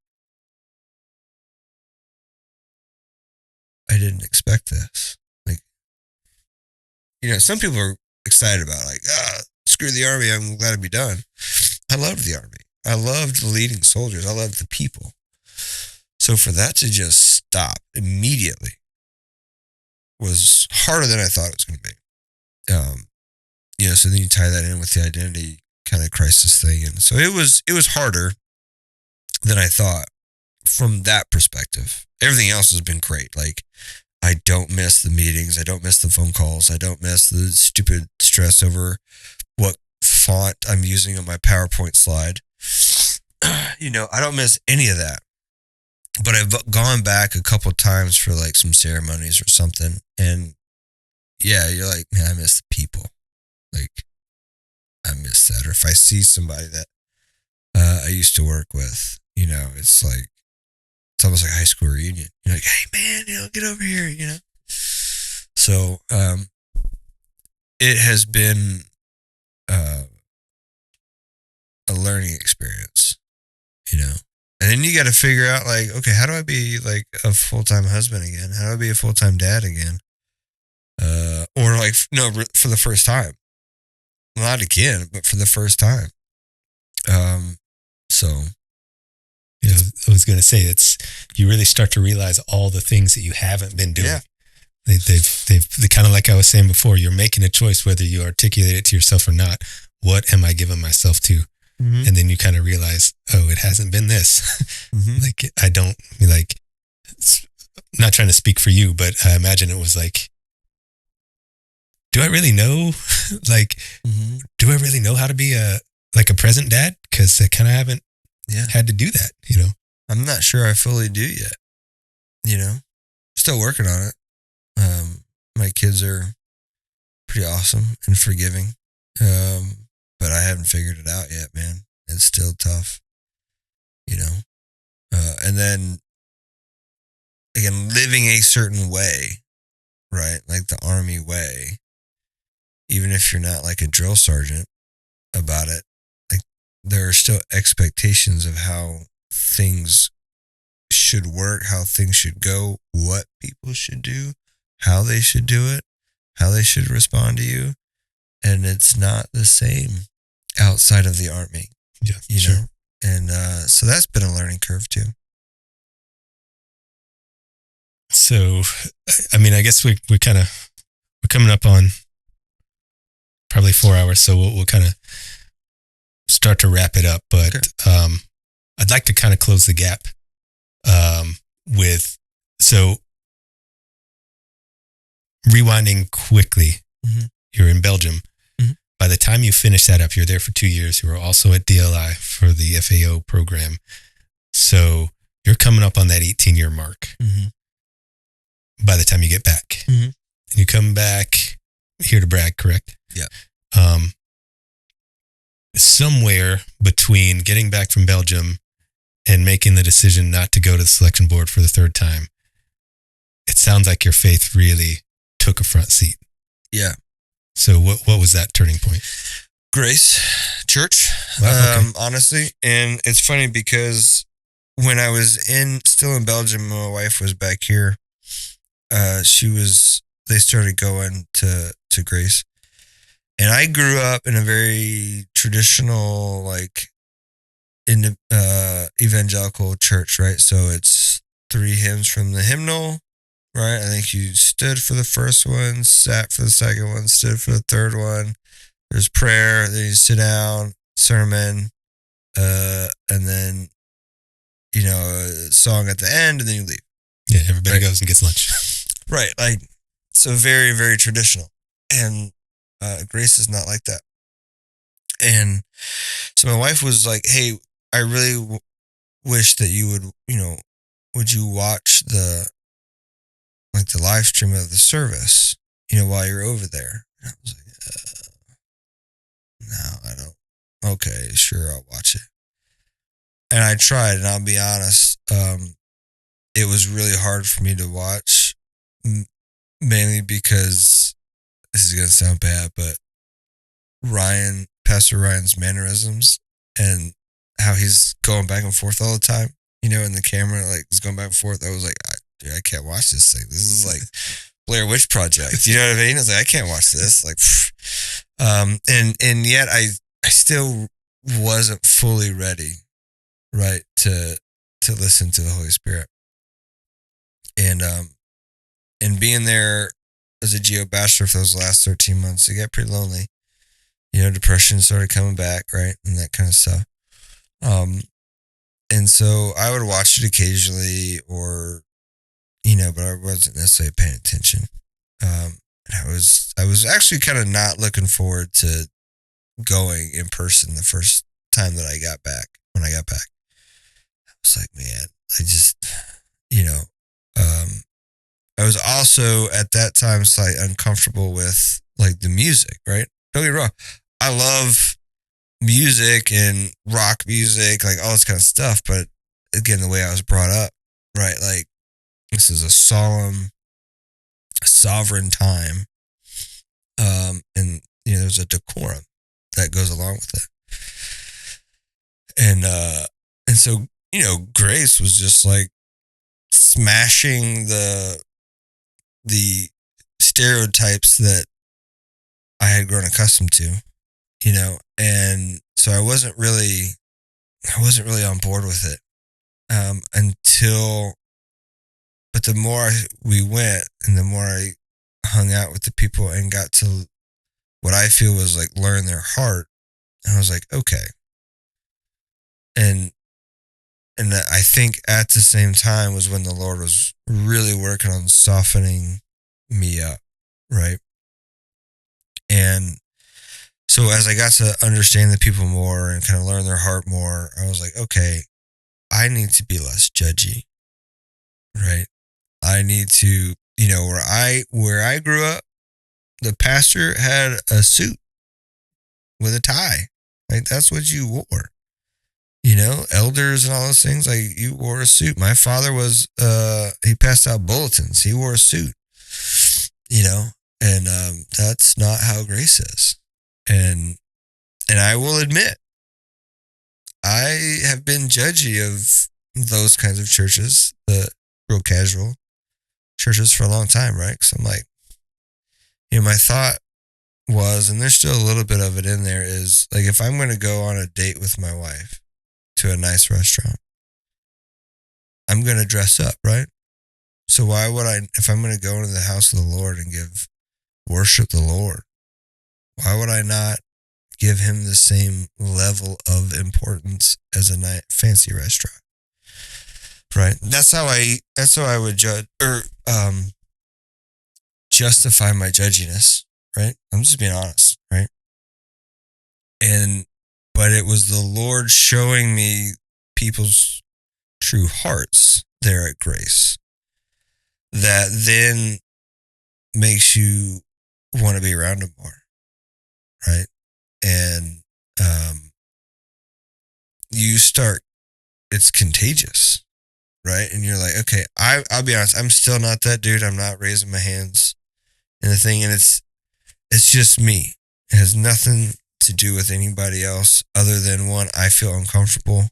I didn't expect this. Like, some people are excited about like, screw the Army, I'm glad to be done. I loved the Army. I loved leading soldiers. I loved the people. So for that to just stop immediately was harder than I thought it was going to be. So then you tie that in with the identity kind of crisis thing. And so it was harder than I thought from that perspective. Everything else has been great. Like, I don't miss the meetings. I don't miss the phone calls. I don't miss the stupid stress over what font I'm using on my PowerPoint slide. I don't miss any of that. But I've gone back a couple times for like some ceremonies or something. And yeah, you're like, man, I miss the people. Like, I miss that. Or if I see somebody that I used to work with, it's like, it's almost like a high school reunion. You're like, hey man, get over here, So it has been a learning experience, And then you got to figure out like, okay, how do I be like a full-time husband again? How do I be a full-time dad again? Or like, no, for the first time. Not again, but for the first time. So, You know, I was going to say you really start to realize all the things that you haven't been doing. Yeah. They kind of, like I was saying before, you're making a choice whether you articulate it to yourself or not. What am I giving myself to? mm-hmm. And then you kind of realize, oh, it hasn't been this. Mm-hmm. Like, I don't, like, not trying to speak for you, but I imagine it was like, do I really know? Like, Mm-hmm. do I really know how to be a present dad? Because I kind of haven't had to do that, you know? I'm not sure I fully do yet, you know? Still working on it. My kids are pretty awesome and forgiving. But I haven't figured it out yet, man. It's still tough, you know? And then, again, living a certain way, right? Like the Army way, even if you're not like a drill sergeant about it, like there are still expectations of how things should work, how things should go, what people should do, how they should do it, how they should respond to you. And it's not the same outside of the Army. Yeah, you know? And so that's been a learning curve too. So, I mean, I guess we're coming up on probably 4 hours, so we'll kind of start to wrap it up. But I'd like to kind of close the gap with, so rewinding quickly, mm-hmm. you're in Belgium. Mm-hmm. By the time you finish that up, you're there for 2 years. You were also at DLI for the FAO program. So you're coming up on that 18-year mark. Mm-hmm. By the time you get back. Mm-hmm. And you come back here to brag, correct? Yeah. Somewhere between getting back from Belgium and making the decision not to go to the selection board for the third time, it sounds like your faith really took a front seat. Yeah. So what was that turning point? Grace Church, Wow, okay. honestly. And it's funny because when I was still in Belgium, my wife was back here. They started going to Grace. And I grew up in a very traditional, like, evangelical church, right? So it's 3 hymns from the hymnal, right? I think you stood for the first one, sat for the second one, stood for the third one. There's prayer, then you sit down, sermon, and then, you know, a song at the end, and then you leave. Yeah, everybody goes and gets lunch. Right. Like, so very, very traditional. And Grace is not like that. And so my wife was like, hey, I really wish that you would you watch the live stream of the service, while you're over there? And I was like, no, I don't. Okay, sure, I'll watch it. And I tried, and I'll be honest, it was really hard for me to watch, mainly because this is going to sound bad, but Pastor Ryan's mannerisms and how he's going back and forth all the time, and the camera is going back and forth. I was like, dude, I can't watch this thing. This is like Blair Witch Project. You know what I mean? I was like, I can't watch this. And yet I still wasn't fully ready, right, to listen to the Holy Spirit. And being there as a geo bachelor for those last 13 months, it got pretty lonely. Depression started coming back, right, and that kind of stuff. And so I would watch it occasionally, or but I wasn't necessarily paying attention. And I was actually kind of not looking forward to going in person the first time that I got back. When I got back, I was like, man, I just, I was also at that time slightly uncomfortable with the music, right? Don't get me wrong. I love music and rock music, all this kind of stuff. But again, the way I was brought up, right? This is a solemn, sovereign time. And there's a decorum that goes along with it. And so, Grace was just smashing the stereotypes that I had grown accustomed to, and so I wasn't really I wasn't really on board with it until, but the more we went and the more I hung out with the people and got to what I feel was like learn their heart, I was like, okay. And I think at the same time was when the Lord was really working on softening me up, right? And so as I got to understand the people more and kind of learn their heart more, I was like, okay, I need to be less judgy, right? I need to, where I grew up, the pastor had a suit with a tie. Like that's what you wore. Elders and all those things, like you wore a suit. My father was he passed out bulletins. He wore a suit. You know, and that's not how grace is. And I will admit, I have been judgy of those kinds of churches, the real casual churches for a long time, right? Because I'm like, my thought was, and there's still a little bit of it in there, is like if I'm going to go on a date with my wife to a nice restaurant, I'm going to dress up, right? So why would I, if I'm going to go into the house of the Lord and worship the Lord, why would I not give him the same level of importance as a fancy restaurant? Right. That's how I would judge or justify my judginess. Right. I'm just being honest. Right. But it was the Lord showing me people's true hearts there at Grace that then makes you want to be around them more. Right. And you start, it's contagious. Right. And you're like, okay, I'll be honest, I'm still not that dude. I'm not raising my hands in the thing. And it's just me. It has nothing to do with anybody else other than one, I feel uncomfortable.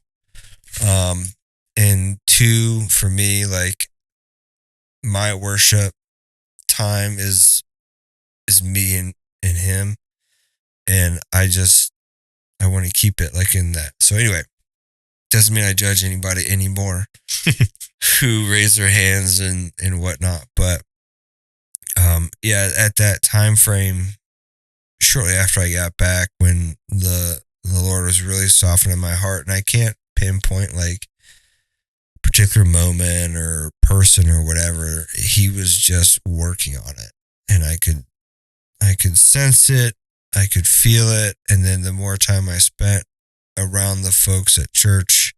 And two, for me, like my worship time is me and him. And I want to keep it like in that. So anyway, doesn't mean I judge anybody anymore who raise their hands and whatnot. But at that time frame, shortly after I got back, when the Lord was really softening my heart, and I can't pinpoint like a particular moment or person or whatever, he was just working on it, and I could sense it, I could feel it, and then the more time I spent around the folks at church,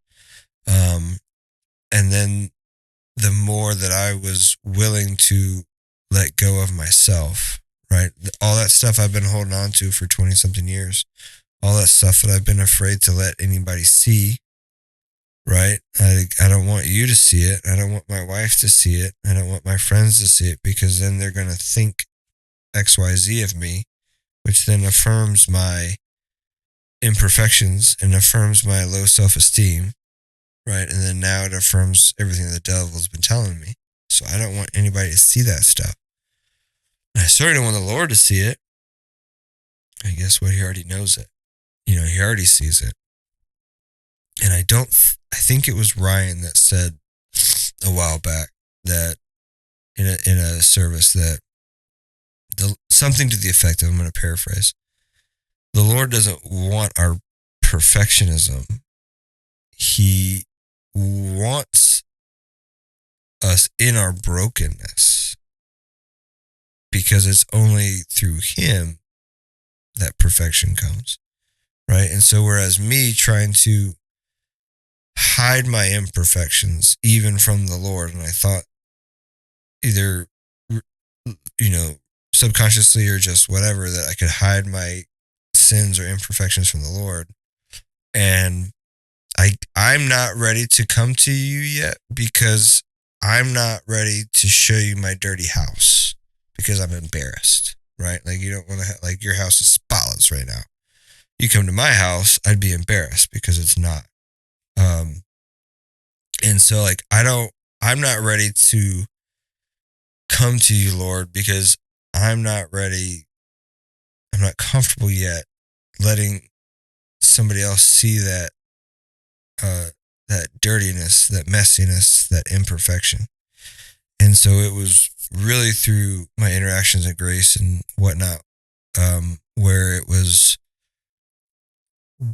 and then the more that I was willing to let go of myself, right? All that stuff I've been holding on to for 20 something years, all that stuff that I've been afraid to let anybody see, right? I don't want you to see it. I don't want my wife to see it. I don't want my friends to see it, because then they're going to think XYZ of me, which then affirms my imperfections and affirms my low self-esteem, right? And then now it affirms everything the devil's been telling me. So I don't want anybody to see that stuff. And I certainly don't want the Lord to see it. I guess what, he already knows it. He already sees it. And I think it was Ryan that said a while back that in a service that something to the effect of, I'm going to paraphrase, the Lord doesn't want our perfectionism. He wants us in our brokenness, because it's only through him that perfection comes, right? And so whereas me trying to hide my imperfections even from the Lord, and I thought either subconsciously or just whatever, that I could hide my sins or imperfections from the Lord, and I'm not ready to come to you yet, because I'm not ready to show you my dirty house, because I'm embarrassed, right? Like you don't want to like your house is spotless right now. You come to my house, I'd be embarrassed because it's not. And so like I'm not ready to come to you, Lord, because I'm not ready. I'm not comfortable yet letting somebody else see that that dirtiness, that messiness, that imperfection. And so it was really through my interactions at Grace and whatnot, where it was,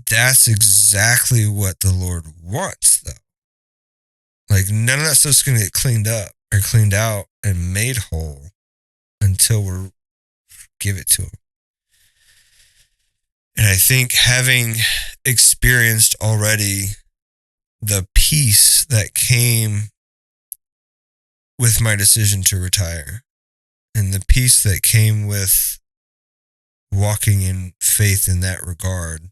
that's exactly what the Lord wants, though. Like, none of that stuff's going to get cleaned up or cleaned out and made whole until we give it to Him. And I think having experienced already the peace that came with my decision to retire, and the peace that came with walking in faith in that regard,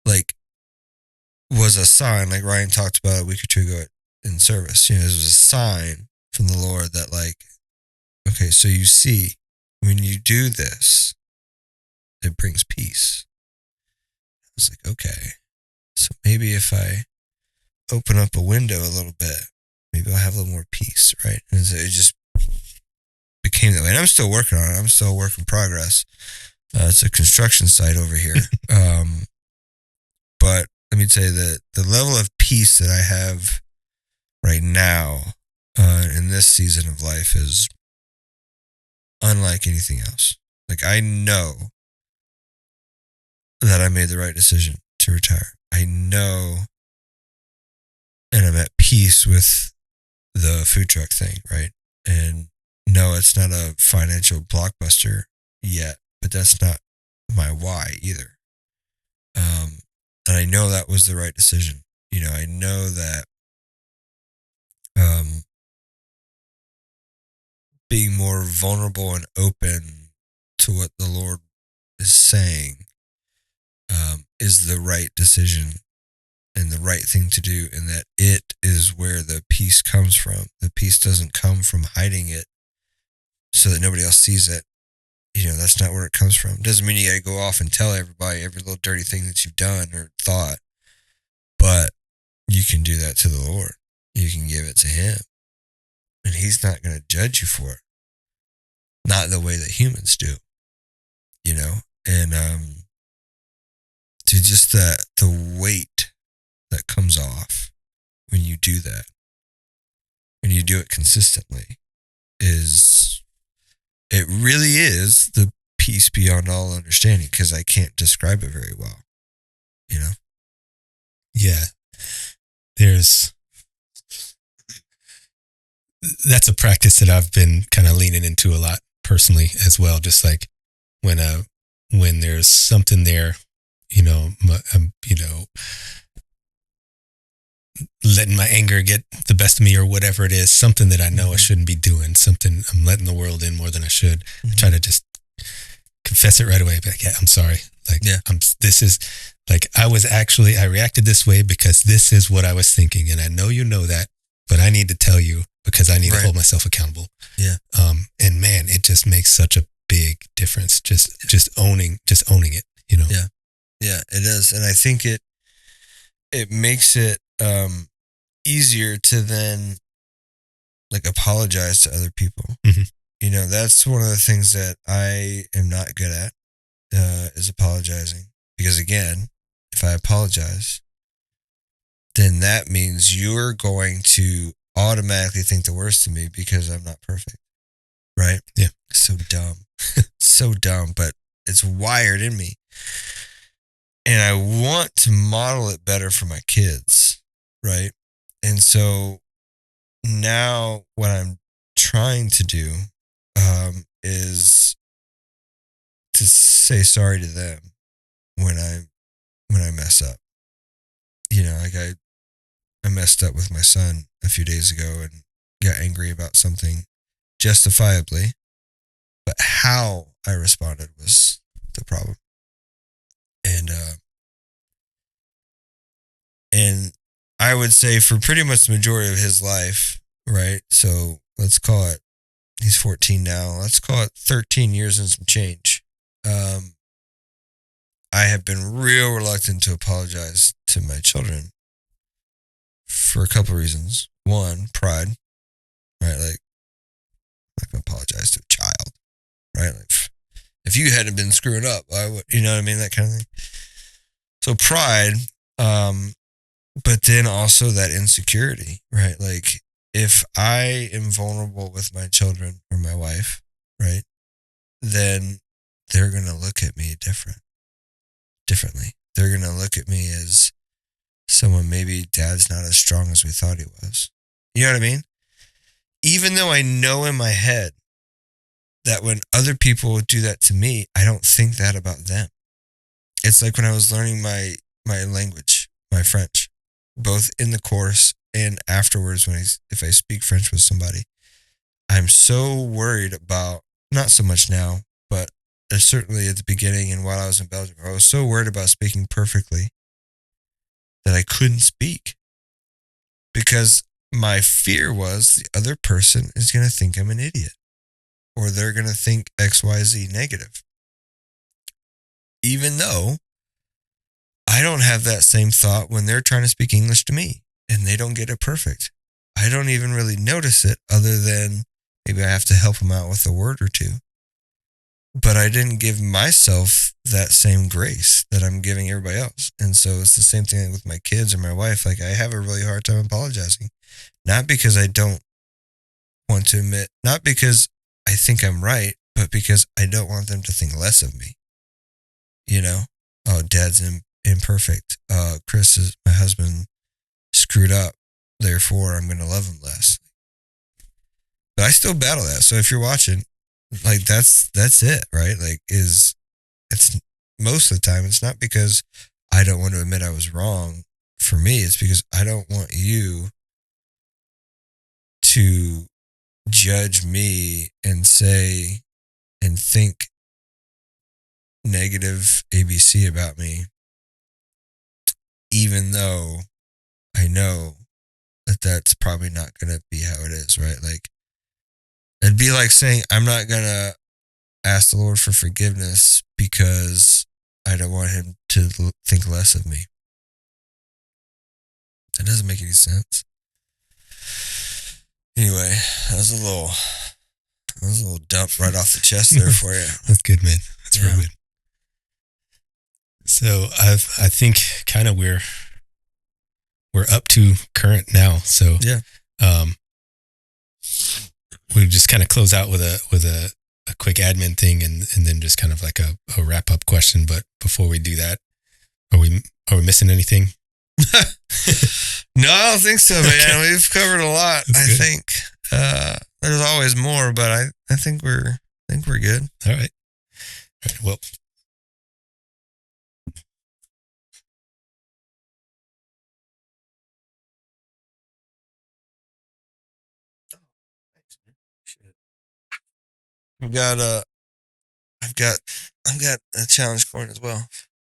like, was a sign, like Ryan talked about a week or two ago in service. You know, it was a sign from the Lord that, like, okay, so you see, when you do this, it brings peace. I was like, okay, so maybe if I open up a window a little bit, maybe I'll have a little more peace, right? And so it just became that way. And I'm still working on it. I'm still a work in progress. It's a construction site over here. But let me tell you that the level of peace that I have right now in this season of life is unlike anything else. Like, I know that I made the right decision to retire. I know, and I'm at peace with the food truck thing, right? And no, it's not a financial blockbuster yet, but that's not my why either. And I know that was the right decision. You know, I know that being more vulnerable and open to what the Lord is saying is the right decision and the right thing to do, and that it is where the peace comes from. The peace doesn't come from hiding it so that nobody else sees it. You know, that's not where it comes from. It doesn't mean you got to go off and tell everybody every little dirty thing that you've done or thought, but you can do that to the Lord. You can give it to Him, and He's not going to judge you for it. Not the way that humans do, you know? And to just the weight that comes off when you do that, when you do it consistently, it really is the peace beyond all understanding, because I can't describe it very well, you know? Yeah. That's a practice that I've been kind of leaning into a lot personally as well. Just like when there's something there, letting my anger get the best of me or whatever it is, something that I know I shouldn't be doing, something I'm letting the world in more than I should. I try to just confess it right away. Be like, yeah, I'm sorry. Like, yeah. I reacted this way because this is what I was thinking. And I know you know that, but I need to tell you because I need to hold myself accountable. Yeah. And man, it just makes such a big difference. Just owning it, you know? Yeah. Yeah, it is. And I think it makes it easier to then, like, apologize to other people. Mm-hmm. You know, that's one of the things that I am not good at, is apologizing. Because again, if I apologize, then that means you're going to automatically think the worst of me because I'm not perfect. Right? Yeah. So dumb. So dumb, but it's wired in me. And I want to model it better for my kids. Right? And so now what I'm trying to do is to say sorry to them when I mess up. You know, like I messed up with my son a few days ago and got angry about something justifiably, but how I responded was the problem. And I would say for pretty much the majority of his life, right? So let's call it, he's 14 now. Let's call it 13 years and some change. I have been real reluctant to apologize to my children for a couple of reasons. One, pride, right? Like, I'm not going to apologize to a child, right? Like, if you hadn't been screwing up, I would, you know what I mean? That kind of thing. So pride, but then also that insecurity, right? Like if I am vulnerable with my children or my wife, right, then they're going to look at me differently. They're going to look at me as someone, maybe dad's not as strong as we thought he was. You know what I mean? Even though I know in my head that when other people do that to me, I don't think that about them. It's like when I was learning my language, my French, both in the course and afterwards if I speak French with somebody, I'm so worried about, not so much now, but certainly at the beginning and while I was in Belgium, I was so worried about speaking perfectly that I couldn't speak because my fear was the other person is going to think I'm an idiot or they're going to think XYZ negative. Even though I don't have that same thought when they're trying to speak English to me and they don't get it perfect. I don't even really notice it other than maybe I have to help them out with a word or two. But I didn't give myself that same grace that I'm giving everybody else. And so it's the same thing with my kids or my wife. Like I have a really hard time apologizing. Not because I don't want to admit, not because I think I'm right, but because I don't want them to think less of me. You know, oh, dad's imperfect. Chris is my husband screwed up. Therefore, I'm going to love him less. But I still battle that. So if you're watching, like that's it, right? Like it's most of the time, it's not because I don't want to admit I was wrong. For me, it's because I don't want you to judge me and say and think negative ABC about me, even though I know that that's probably not going to be how it is, right? Like it'd be like saying I'm not going to ask the Lord for forgiveness because I don't want him to think less of me. That doesn't make any sense. Anyway, that was a little dump right off the chest there for you. That's good, man. That's real good. So I think kind of we're up to current now. So yeah, we just kind of close out with a quick admin thing and then just kind of like a wrap up question. But before we do that, are we missing anything? No, I don't think so, man. Okay. We've covered a lot. I think there's always more, but I think we're good. All right. Well. I've got a challenge coin as well.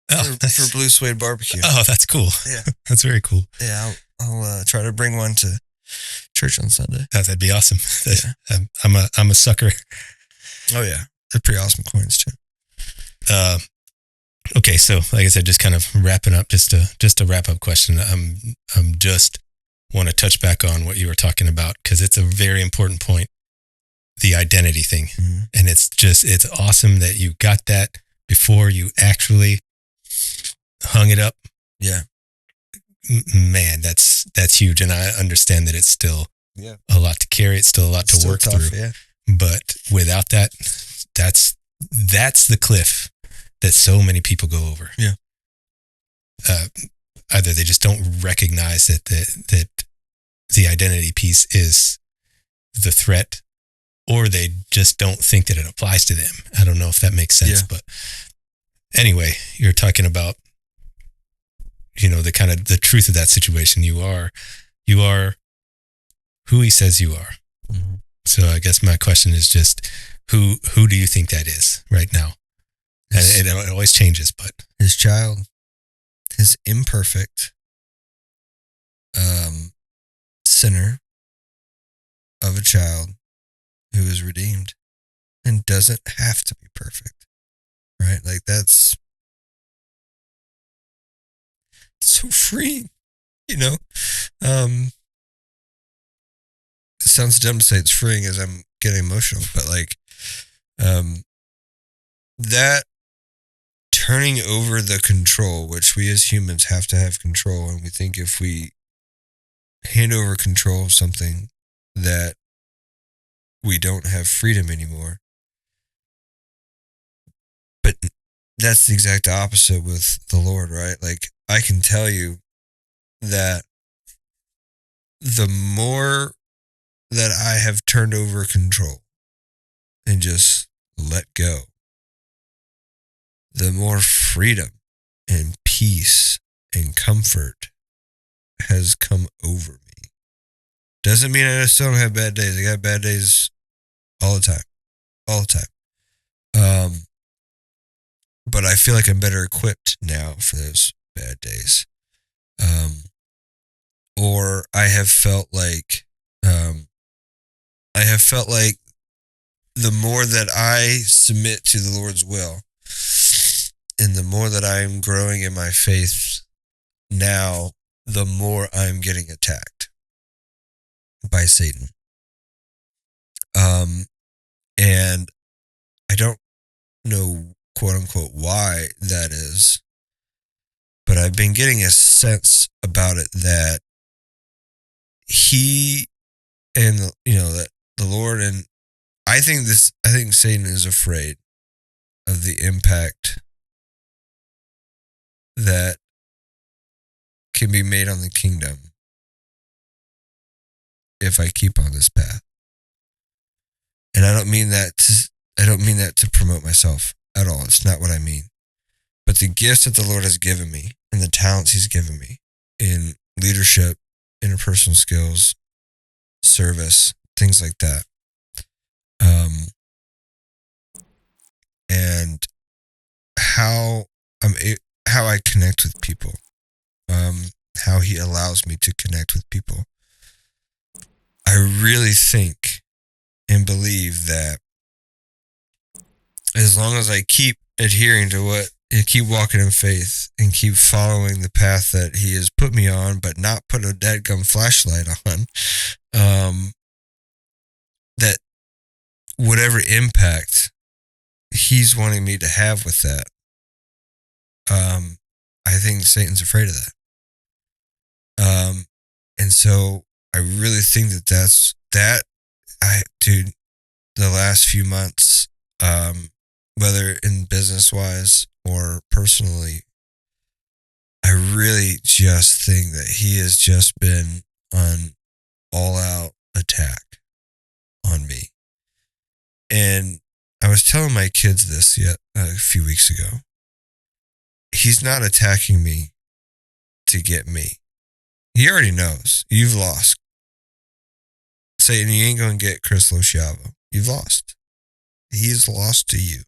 For Blue Suede barbecue. Oh, that's cool. Yeah, that's very cool. Yeah, I'll try to bring one to church on Sunday. That'd be awesome. Yeah. I'm a sucker. Oh yeah, they're pretty awesome coins too. Okay, so like I said, just kind of wrapping up. Just a wrap up question. I'm just want to touch back on what you were talking about because it's a very important point. The identity thing, mm-hmm. And it's awesome that you got that before you actually hung it up. Yeah, man, that's huge, and I understand that it's still a lot to carry. It's still a lot to work through. Yeah. But without that, that's the cliff that so many people go over. Yeah. Either they just don't recognize that the identity piece is the threat, or they just don't think that it applies to them. I don't know if that makes sense, but anyway, you're talking about, the kind of the truth of that situation. You are who he says you are. Mm-hmm. So I guess my question is just who do you think that is right now? And it always changes, but his child, his imperfect sinner of a child who is redeemed and doesn't have to be perfect, right? Like that's so freeing, It sounds dumb to say it's freeing as I'm getting emotional, but like that turning over the control, which we as humans have to have control, and we think if we hand over control of something that we don't have freedom anymore. But that's the exact opposite with the Lord, right? Like, I can tell you that the more that I have turned over control and just let go, the more freedom and peace and comfort has come over me. Doesn't mean I still don't have bad days. I got bad days all the time. All the time. But I feel like I'm better equipped now for those bad days. Or I have felt like the more that I submit to the Lord's will, and the more that I'm growing in my faith now, the more I'm getting attacked by Satan. And I don't know, quote unquote, why that is, but I've been getting a sense about it that he and that the Lord, and I think Satan is afraid of the impact that can be made on the kingdom if I keep on this path. And I don't mean that to promote myself at all. It's not what I mean. But the gifts that the Lord has given me and the talents he's given me in leadership, interpersonal skills, service, things like that. And how I connect with people, how he allows me to connect with people. I really think and believe that as long as I keep adhering to what, and keep walking in faith and keep following the path that he has put me on, but not put a dadgum flashlight on, that whatever impact he's wanting me to have with that, I think Satan's afraid of that. And so I really think dude, the last few months, whether in business wise or personally, I really just think that he has just been on all out attack on me. And I was telling my kids this a few weeks ago. He's not attacking me to get me. He already knows. You've lost. Satan, you ain't going to get Chris Loschiavo. You've lost. He's lost to you.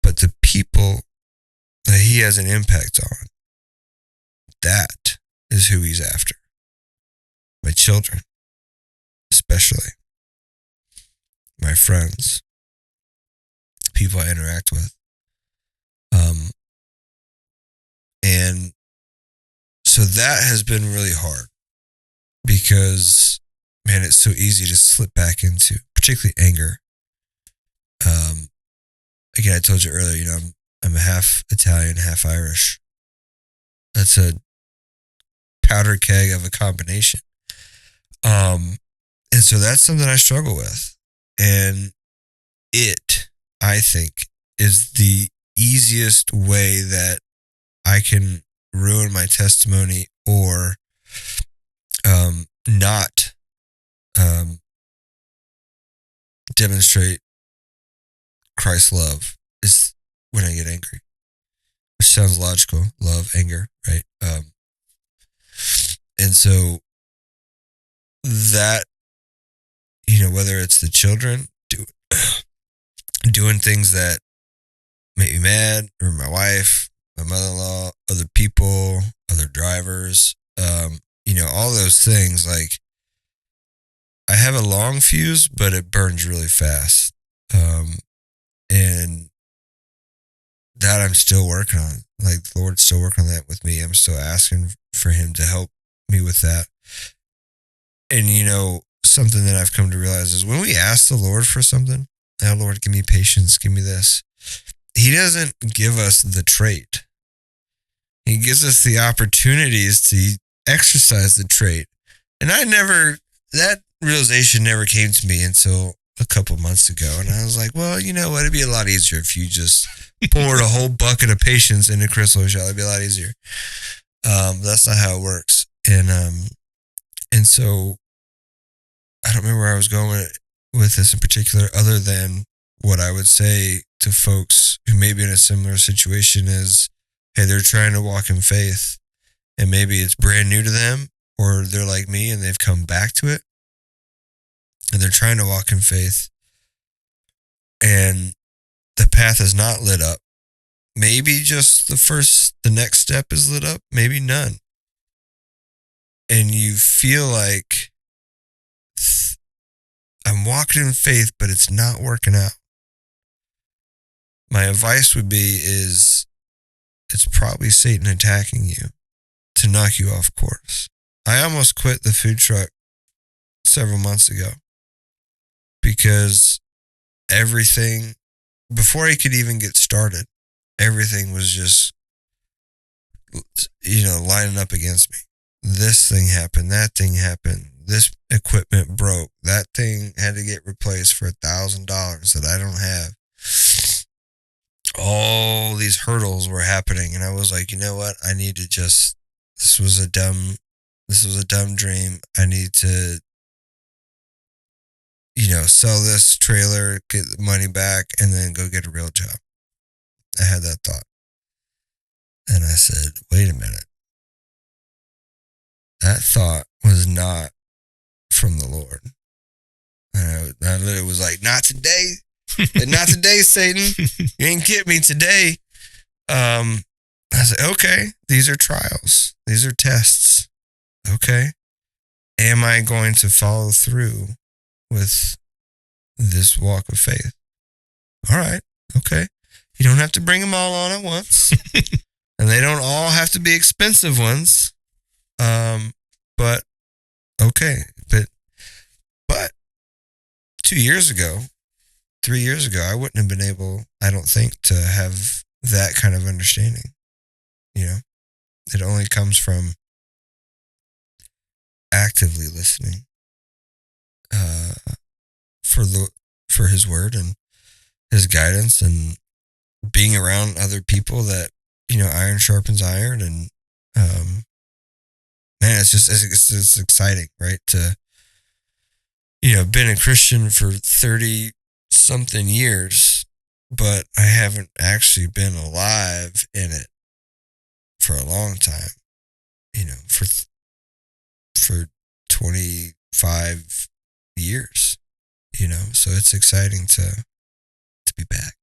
But the people that he has an impact on, that is who he's after. My children, especially. My friends. People I interact with. And so that has been really hard because, man, it's so easy to slip back into, particularly anger. Again, I told you earlier, I'm a half Italian, half Irish. That's a powder keg of a combination. And so that's something I struggle with. And it, I think, is the easiest way that I can ruin my testimony or not demonstrate Christ's love is when I get angry, which sounds logical. Love, anger, right? And so that, whether it's the children doing things that make me mad, or my wife, my mother-in-law, other people, other drivers, all those things, like, I have a long fuse, but it burns really fast. And that I'm still working on. Like, the Lord's still working on that with me. I'm still asking for him to help me with that. And, something that I've come to realize is when we ask the Lord for something, Lord, give me patience, give me this, he he doesn't give us the trait. He gives us the opportunities to exercise the trait. And that realization never came to me until a couple months ago. And I was like, well, you know what? It'd be a lot easier if you just poured a whole bucket of patience into crystal shell. It'd be a lot easier. That's not how it works. And so I don't remember where I was going with this in particular, other than what I would say to folks who may be in a similar situation is, hey, they're trying to walk in faith, and maybe it's brand new to them, or they're like me and they've come back to it and they're trying to walk in faith and the path is not lit up. Maybe just the next step is lit up, maybe none. And you feel like I'm walking in faith, but it's not working out. My advice would be it's probably Satan attacking you to knock you off course. I almost quit the food truck several months ago because everything, before I could even get started, everything was just, lining up against me. This thing happened, that thing happened, this equipment broke, that thing had to get replaced for $1,000 that I don't have. All these hurdles were happening, and I was like, you know what? I need to this was a dumb dream. I need to, sell this trailer, get the money back, and then go get a real job. I had that thought. And I said, wait a minute. That thought was not from the Lord. And I literally was like, not today. Not today, Satan. You ain't get me today. I said, okay, these are trials. These are tests. Okay. Am I going to follow through with this walk of faith? All right. Okay. You don't have to bring them all on at once. And they don't all have to be expensive ones. But okay. But 2 years ago, 3 years ago, I wouldn't have been able, I don't think, to have that kind of understanding. It only comes from actively listening for his word and his guidance, and being around other people that, iron sharpens iron. And man, it's exciting, right? To, been a Christian for 30 something years, but I haven't actually been alive in it for a long time, for 25 years, so it's exciting to be back.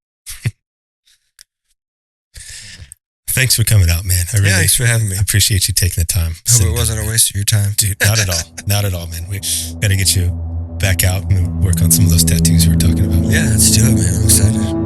Thanks for coming out, man. Thanks for having me. I appreciate you taking the time. Hope it wasn't a waste of your time. Dude, not at all. Not at all, man. We got to get you back out and work on some of those tattoos you were talking about. Yeah, let's do it, man. I'm excited.